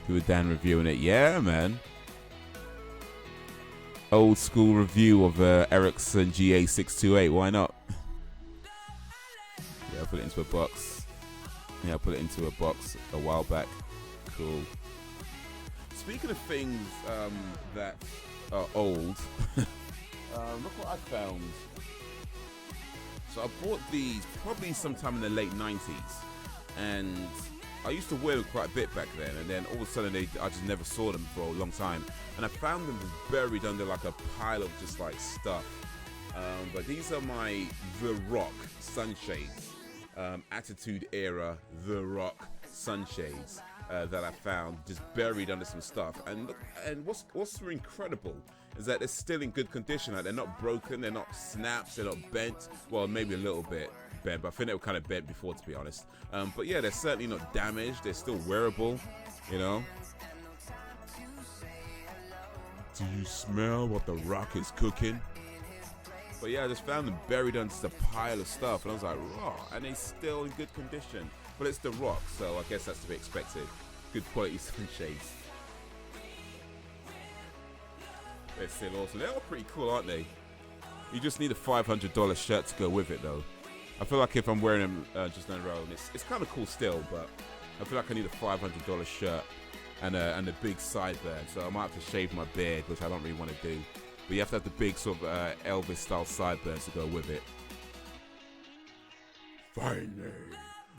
Who was Dan reviewing it? Yeah, man. Old school review of Ericsson GA628. Why not? Yeah, I put it into a box. Yeah, I put it into a box a while back. Cool. Speaking of things that are old, look what I found. So I bought these probably sometime in the late 90s, and I used to wear them quite a bit back then, and then all of a sudden I just never saw them for a long time, and I found them buried under like a pile of just like stuff. But these are my The Rock sunshades, Attitude Era The Rock sunshades. That I found just buried under some stuff, and look, and what's incredible is that they're still in good condition. Like, they're not broken, they're not snaps, they're not bent. Well, maybe a little bit bent, but I think they were kind of bent before, to be honest. But yeah, they're certainly not damaged. They're still wearable, you know. Do you smell what The Rock is cooking? But yeah, I just found them buried under a pile of stuff, and I was like, raw, and they're still in good condition. But it's The Rock, so I guess that's to be expected. Good quality sunshades. They're still awesome. They're all pretty cool, aren't they? You just need a $500 shirt to go with it, though. I feel like if I'm wearing them just on their own, it's kind of cool still, but I feel like I need a $500 shirt and a big sideburn. So I might have to shave my beard, which I don't really want to do. But you have to have the big sort of Elvis-style sideburns to go with it. Finally,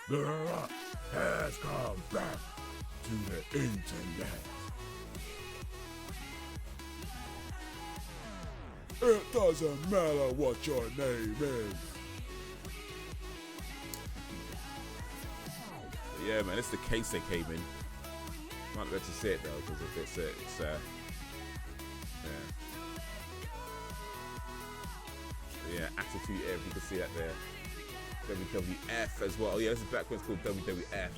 The Rock has come back to the internet. It doesn't matter what your name is. Yeah, man, it's the case they came in. Might be able to see it though, because if it's yeah, Attitude Era, you can see that there. WWF as well. Oh yeah, this is back when it's called WWF.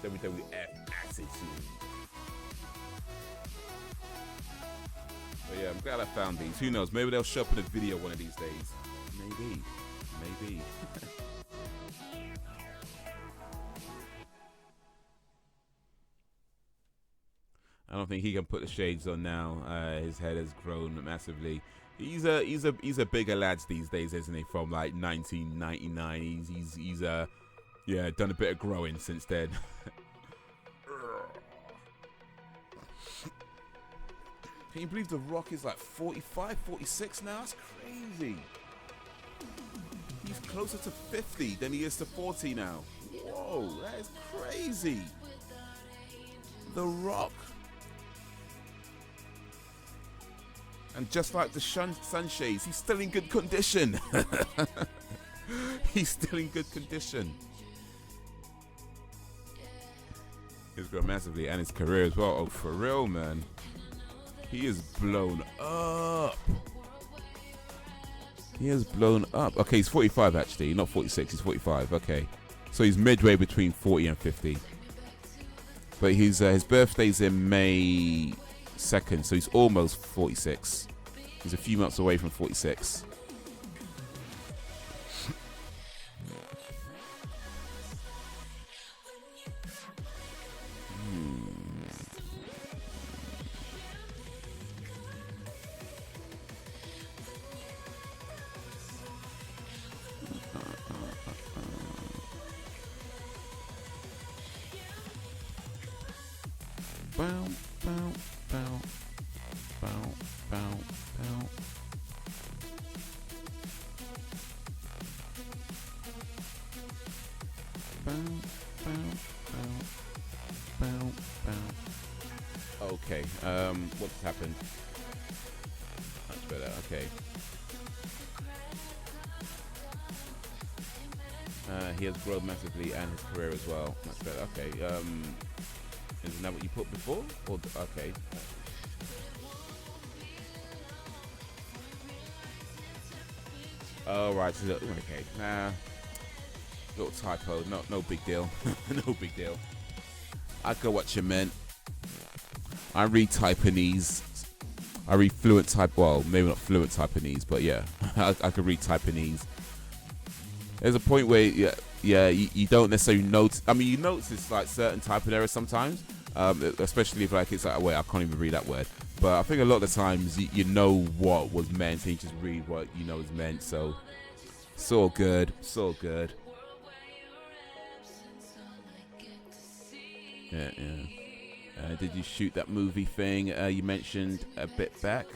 WWF Attitude. But yeah, I'm glad I found these. Who knows? Maybe they'll show up in a video one of these days. Maybe. Maybe. I don't think he can put the shades on now. His head has grown massively. He's a bigger lad these days, isn't he? From like 1999, he's yeah, done a bit of growing since then. Can you believe The Rock is like 45, 46 now? That's crazy. He's closer to 50 than he is to 40 now. Whoa, that is crazy. The Rock. And just like the sunshades, he's still in good condition. He's still in good condition. He's grown massively, and his career as well. Oh, for real, man. He is blown up. He is blown up. Okay, he's 45 actually, not 46. He's 45. Okay, so he's midway between 40 and 50. But his birthday's in May 2nd, so he's almost 46. He's a few months away from 46. Bow, bow, bow, bow, bow, bow. Bow, bow, bow, bow, bow. Okay, what's happened? That's better, okay. He has grown massively and his career as well. That's better, okay. Isn't that what you put before? Or okay. Oh right, so, okay. Nah, little typo. No big deal. No big deal. I go what you meant. I read Taiwanese. I read fluent type. Well, maybe not fluent Taiwanese, but yeah, I can read Taiwanese. There's a point where you don't necessarily notice. I mean, you notice like certain type of errors sometimes, especially if like it's like, wait, I can't even read that word. But I think a lot of the times you know what was meant, and you just read what you know is meant. So it's all good. It's all good. Yeah. Did you shoot that movie thing you mentioned a bit back?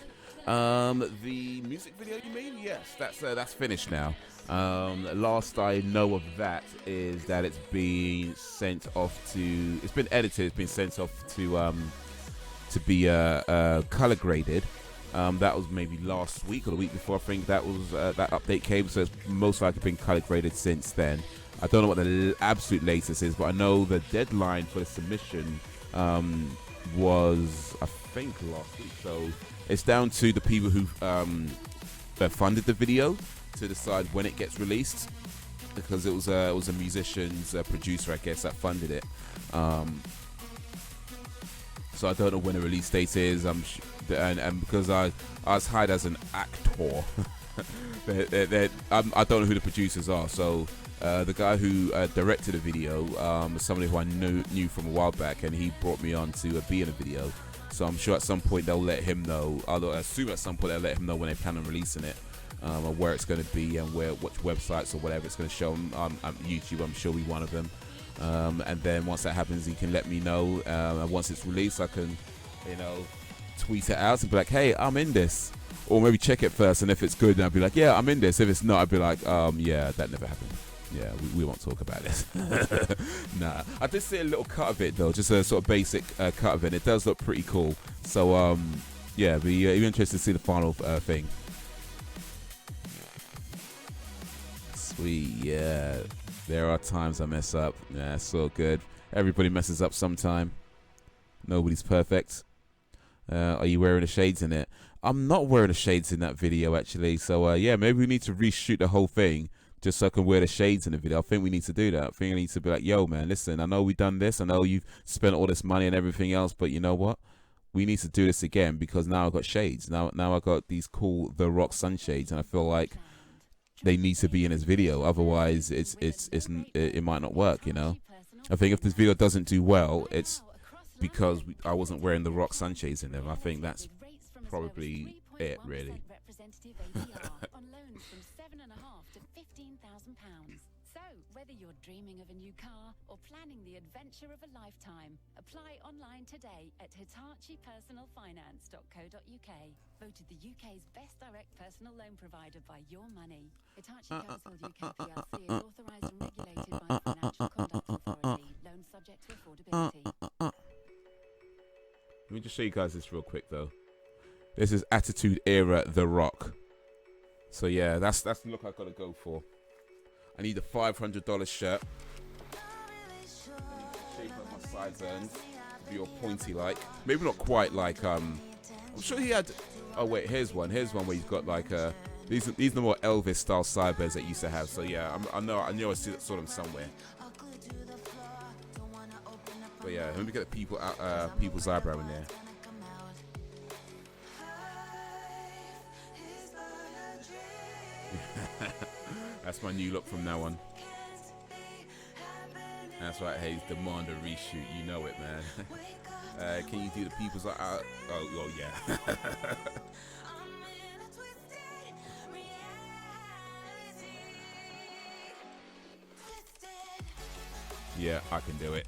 The music video, you mean? Yes, that's finished now. Last I know of that is that it's been sent off to. It's been edited. It's been sent off to be color graded. That was maybe last week or the week before. I think that was that update came. So it's most likely been color graded since then. I don't know what the absolute latest is, but I know the deadline for the submission was I think last week. So it's down to the people who funded the video to decide when it gets released, because it was a musician's producer, I guess, that funded it. So I don't know when the release date is. And because I was hired as an actor, I don't know who the producers are. So the guy who directed the video is somebody who I knew from a while back, and he brought me on to be in a video. So I'm sure at some point they'll let him know. I assume at some point they'll let him know when they plan on releasing it, or where it's going to be, and which websites or whatever it's going to show. YouTube, I'm sure, will be one of them. And then once that happens, he can let me know. And once it's released, I can, tweet it out and be like, "Hey, I'm in this," or maybe check it first. And if it's good, then I'll be like, "Yeah, I'm in this." If it's not, I'd be like, "Yeah, that never happened. Yeah, we won't talk about this." Nah, I did see a little cut of it though, just a sort of basic cut of it. It does look pretty cool. So yeah, be interested to see the final thing. Sweet, yeah. There are times I mess up. Yeah, it's so good. Everybody messes up sometime. Nobody's perfect. Are you wearing the shades in it? I'm not wearing the shades in that video actually. So yeah, maybe we need to reshoot the whole thing just so I can wear the shades in the video. I think we need to do that. I think I need to be like, yo man, listen, I know we've done this. I know you've spent all this money and everything else, but you know what? we need to do this again because now I've got shades. Now I got these cool The Rock sunshades, and I feel like they need to be in this video. Otherwise, it might not work. You know, I think if this video doesn't do well, it's because I wasn't wearing The Rock sunshades in them. I think that's probably it, really. On loans from £7,500 to £15,000. So, whether you're dreaming of a new car or planning the adventure of a lifetime, apply online today at HitachiPersonalFinance.co.uk. Voted the UK's best direct personal loan provider by Your Money. Hitachi Capital UK PLC is authorised and regulated by the Financial Conduct Authority. Loan subject to affordability. Let me just show you guys this real quick, though. This is Attitude Era The Rock. So yeah, that's the look I gotta go for. I need a $500 shirt. Shape up my sides ends, be all pointy like. Maybe not quite like I'm sure he had. Oh wait, here's one. Here's one where he's got like these are the more Elvis style sideburns that he used to have. So yeah, I know I saw them somewhere. But yeah, let me get the people's eyebrow in there. That's my new look from now on. That's right, Haze. Demand a reshoot. You know it, man. Can you do the people's oh, well, yeah. Yeah, I can do it.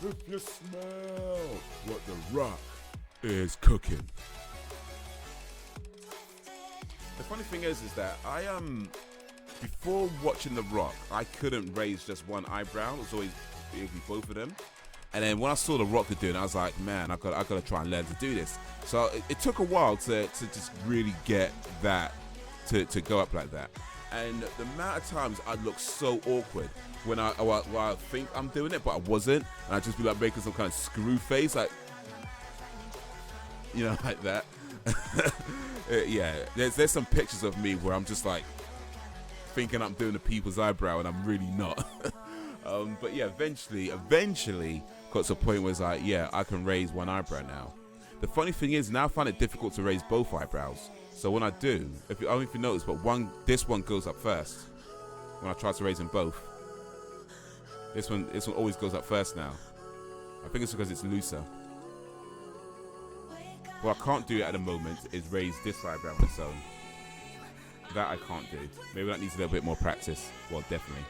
If you smell what The Rock is cooking. The funny thing is that I before watching The Rock, I couldn't raise just one eyebrow. It was always be both of them. And then when I saw The Rock doing it, I was like, man, I got to try and learn to do this. So it took a while to just really get that to go up like that. And the amount of times I look so awkward when I think I'm doing it, but I wasn't, and I just be like making some kind of screw face, like, you know, like that. Yeah, there's some pictures of me where I'm just like thinking I'm doing the people's eyebrow and I'm really not. But yeah, eventually got to a point where it's like, yeah, I can raise one eyebrow now. The funny thing is, now I find it difficult to raise both eyebrows. So when I do, I don't know if you notice, but this one goes up first when I try to raise them both. This one always goes up first now. I think it's because it's looser. What I can't do at the moment is raise this eyebrow on its own. That I can't do. Maybe that needs a little bit more practice. Well, definitely.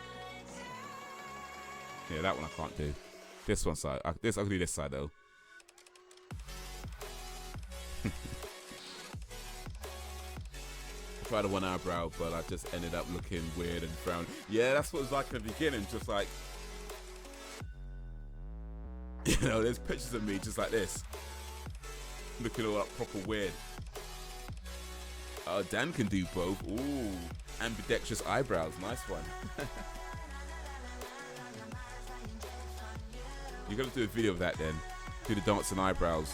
Yeah, that one I can't do. This one side. I can do this side though. I tried a one eyebrow, but I just ended up looking weird and frown. Yeah, that's what it was like in the beginning. Just like, you know, there's pictures of me just like this. Looking all up proper weird. Dan can do both. Ooh, ambidextrous eyebrows. Nice one. You're gonna do a video of that then. Do the dancing eyebrows.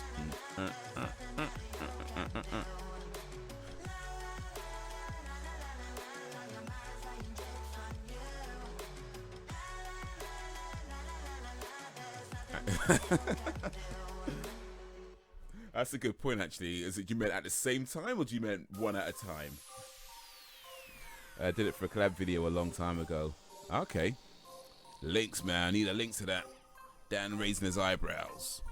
That's a good point, actually. Is it you meant at the same time, or do you meant one at a time? I did it for a collab video a long time ago. Okay. Links, man. I need a link to that. Dan raising his eyebrows.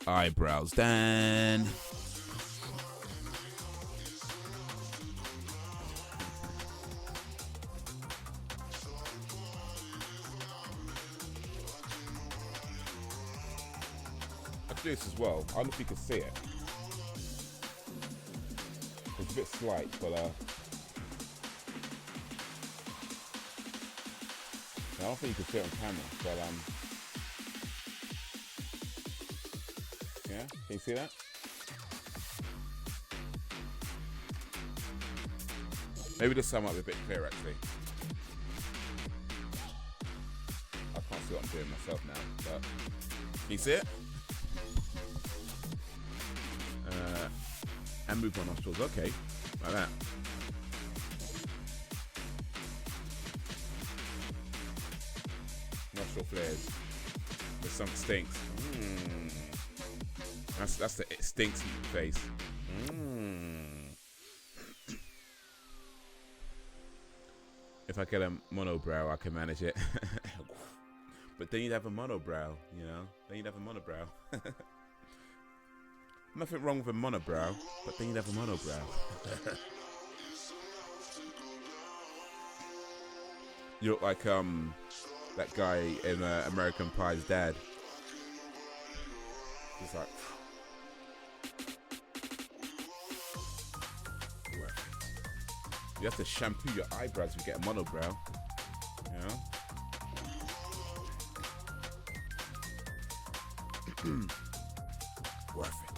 Eyebrows, Dan. This as well. I don't know if you can see it. It's a bit slight, but I don't think you can see it on camera, but yeah, can you see that? Maybe this time might be a bit clearer actually. I can't see what I'm doing myself now, but can you see it? And move my nostrils, okay, like that. Nostril flip. cleared. There's some stinks. That's the it stinks face. If I get a monobrow, I can manage it. But then you'd have a monobrow, you know? Then you'd have a monobrow. Nothing wrong with a monobrow, but then you'd have a monobrow. You look like that guy in American Pie's dad. He's like, you have to shampoo your eyebrows if you get a monobrow. You know? Worth it.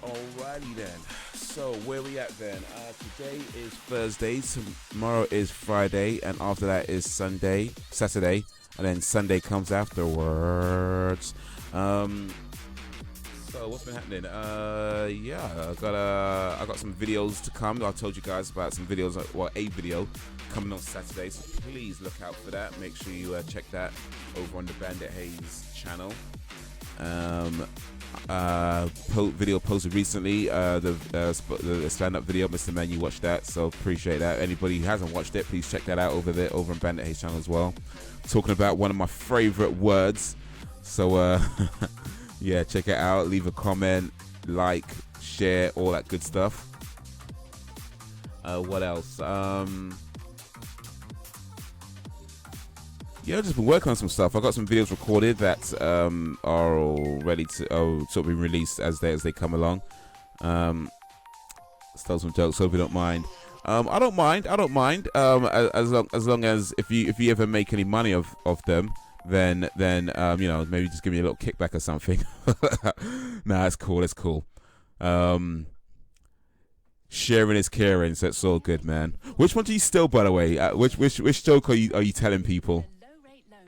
Alrighty then. So where we at then? Today is Thursday. Tomorrow is Friday, and after that is Saturday, and then Sunday comes afterwards. So what's been happening? Yeah, I got some videos to come. I told you guys about some videos, well, a video coming on Saturday, so please look out for that. Make sure you check that over on the Bandit Haze channel. Video posted recently, the stand-up video. Mr. Man, you watched that, so appreciate that. Anybody who hasn't watched it, please check that out over there, over on Bandit Haze channel as well. Talking about one of my favorite words, so yeah, check it out. Leave a comment, like, share, all that good stuff. What else? Yeah, I've just been working on some stuff. I got some videos recorded that are all ready to sort of be released as they come along. Stole some jokes, hope you don't mind. I don't mind. As long as if you ever make any money of them, then you know, maybe just give me a little kickback or something. Nah, it's cool. Sharing is caring, so it's all good, man. Which one do you steal, by the way? Which joke are you telling people?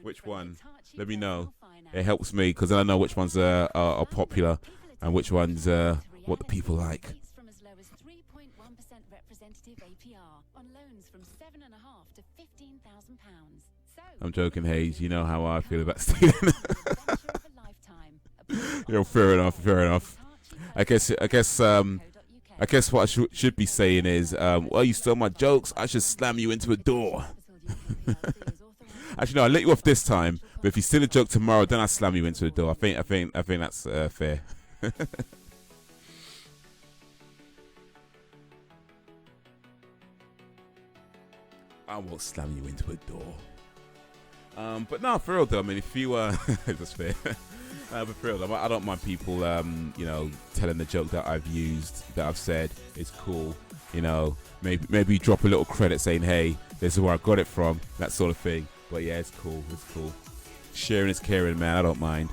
Which one? Let me know. It helps me because then I know which ones are popular and which ones what the people like. I'm joking, Haze. You know how I feel about stealing. Yo, fair enough. I guess what I should be saying is, well, you stole my jokes, I should slam you into a door. Actually, no, I let you off this time, but if you steal a joke tomorrow, then I slam you into a door. I think that's fair. I won't slam you into a door. But no, for real though, I mean, if you that's fair. But for real, I don't mind people, you know, telling the joke that I've used, that I've said. It's cool, you know. Maybe drop a little credit saying, hey, this is where I got it from, that sort of thing. But yeah, it's cool. Sharing is caring, man. I don't mind.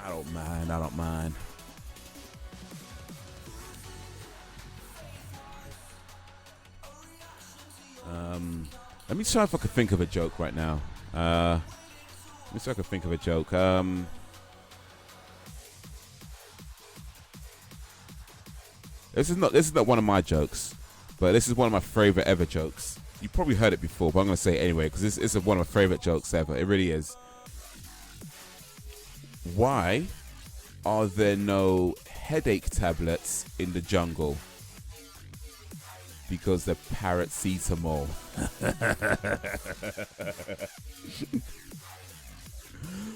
I don't mind. Let me try if I can think of a joke right now. Let me see if I can think of a joke. This is not one of my jokes, but this is one of my favorite ever jokes. You probably heard it before, but I'm gonna say it anyway because this is one of my favorite jokes ever. It really is. Why are there no headache tablets in the jungle? Because the parrots eat them all.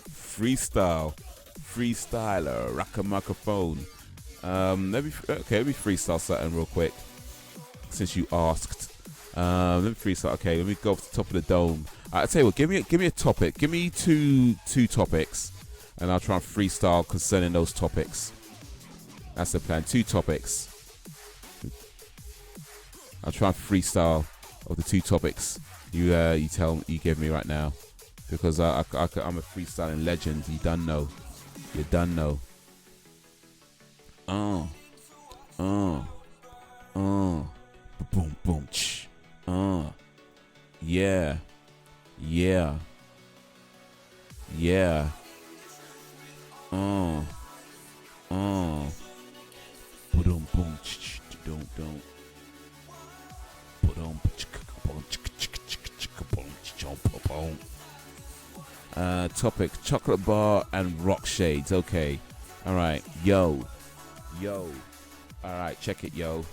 Freestyler, rock a microphone. Let me freestyle something real quick. Since you asked, let me freestyle. Okay, let me go off the top of the dome. I tell you what, give me a topic. Give me two topics, and I'll try and freestyle concerning those topics. That's the plan. 2 topics. I'll try and freestyle of the 2 topics you give me right now, because I'm a freestyling legend. You done know. Boom boom ch. Yeah. Topic: chocolate bar and rock shades. Okay, all right, yo. All right, check it, yo.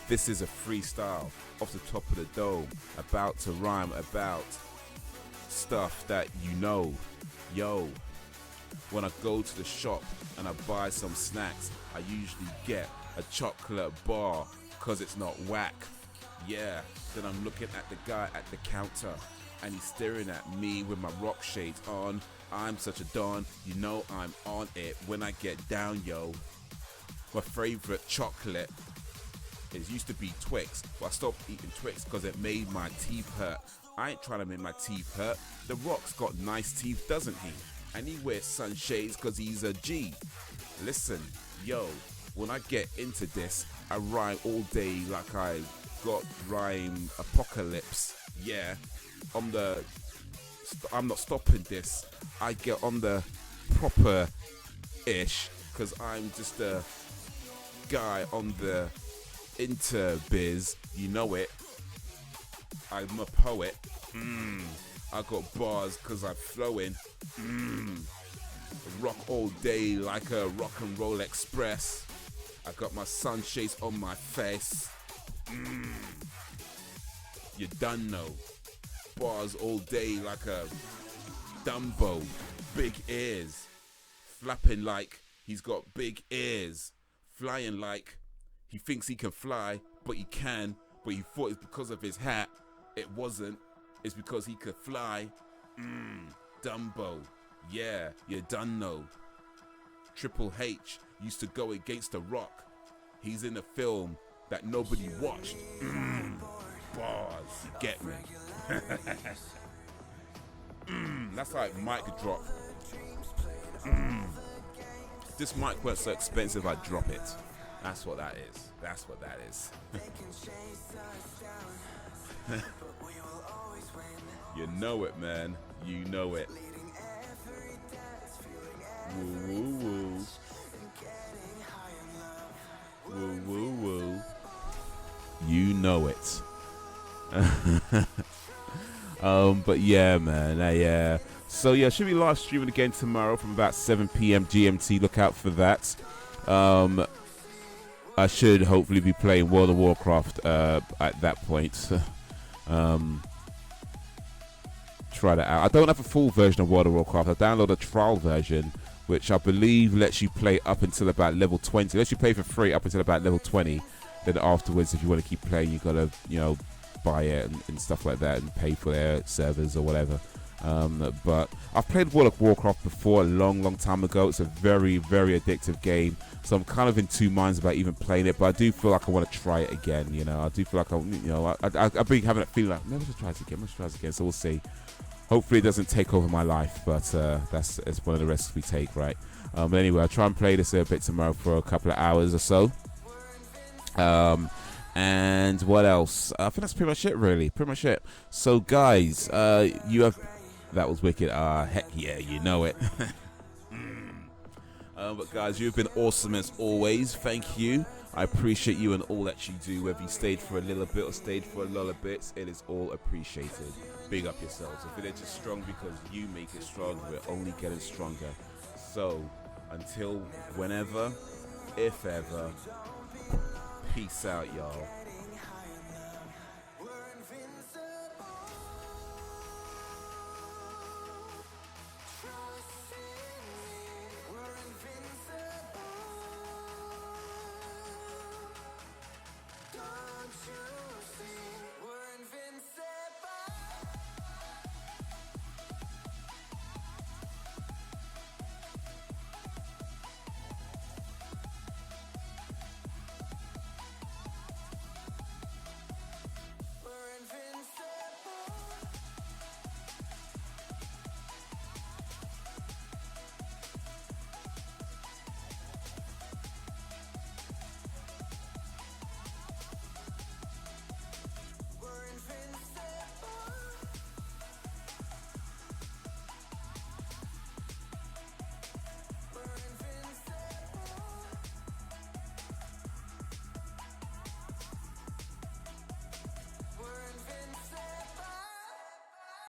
This is a freestyle off the top of the dome, about to rhyme about stuff that you know. Yo, when I go to the shop and I buy some snacks, I usually get a chocolate bar, cause it's not whack. Yeah, then I'm looking at the guy at the counter and he's staring at me with my rock shades on. I'm such a don, you know I'm on it when I get down, yo. My favorite chocolate, it used to be Twix, but I stopped eating Twix because it made my teeth hurt. I ain't trying to make my teeth hurt. The Rock's got nice teeth, doesn't he? And he wears sunshades because he's a G. Listen, yo, when I get into this, I rhyme all day like I got rhyme apocalypse. Yeah, I'm not stopping this. I get on the proper-ish because I'm just a guy on the interbiz, you know it. I'm a poet. I got bars cause I'm flowing. Rock all day like a rock and roll express. I got my sunshades on my face. You done know. Bars all day like a Dumbo. Big ears. Flapping like he's got big ears. Flying like he thinks he can fly, but he can. But he thought it's because of his hat. It wasn't. It's because he could fly. Dumbo. Yeah, you done know. Triple H used to go against the Rock. He's in a film that nobody watched. Bars. You get me? That's like mic drop. This mic weren't so expensive, I'd drop it. That's what that is. That's what that is. You know it, man. You know it. Woo woo woo. Woo woo woo. You know it. But yeah, man. Yeah. So yeah, should be live streaming again tomorrow from about 7 p.m. GMT. Look out for that. I should hopefully be playing World of Warcraft at that point. Try that out. I don't have a full version of World of Warcraft. I downloaded a trial version, which I believe lets you play up until about level 20. Lets you play for free up until about level 20. Then afterwards, if you want to keep playing, you gotta, buy it and stuff like that and pay for their servers or whatever. But I've played World of Warcraft before a long time ago. It's a very, very addictive game. So I'm kind of in two minds about even playing it, but I do feel like I want to try it again. I do feel like I've been having a feeling like maybe let's try it again. So we'll see. Hopefully it doesn't take over my life, but that's one of the risks we take, right? But anyway, I'll try and play this a bit tomorrow for a couple of hours or so. And what else? I think that's pretty much it, really. Pretty much it. So, guys, you have... That was wicked. Heck yeah, you know it. But, guys, you've been awesome as always. Thank you. I appreciate you and all that you do. Whether you stayed for a little bit or stayed for a lot of bits, it is all appreciated. Big up yourselves. If it is just strong because you make it strong, we're only getting stronger. So, until whenever, if ever, peace out, y'all.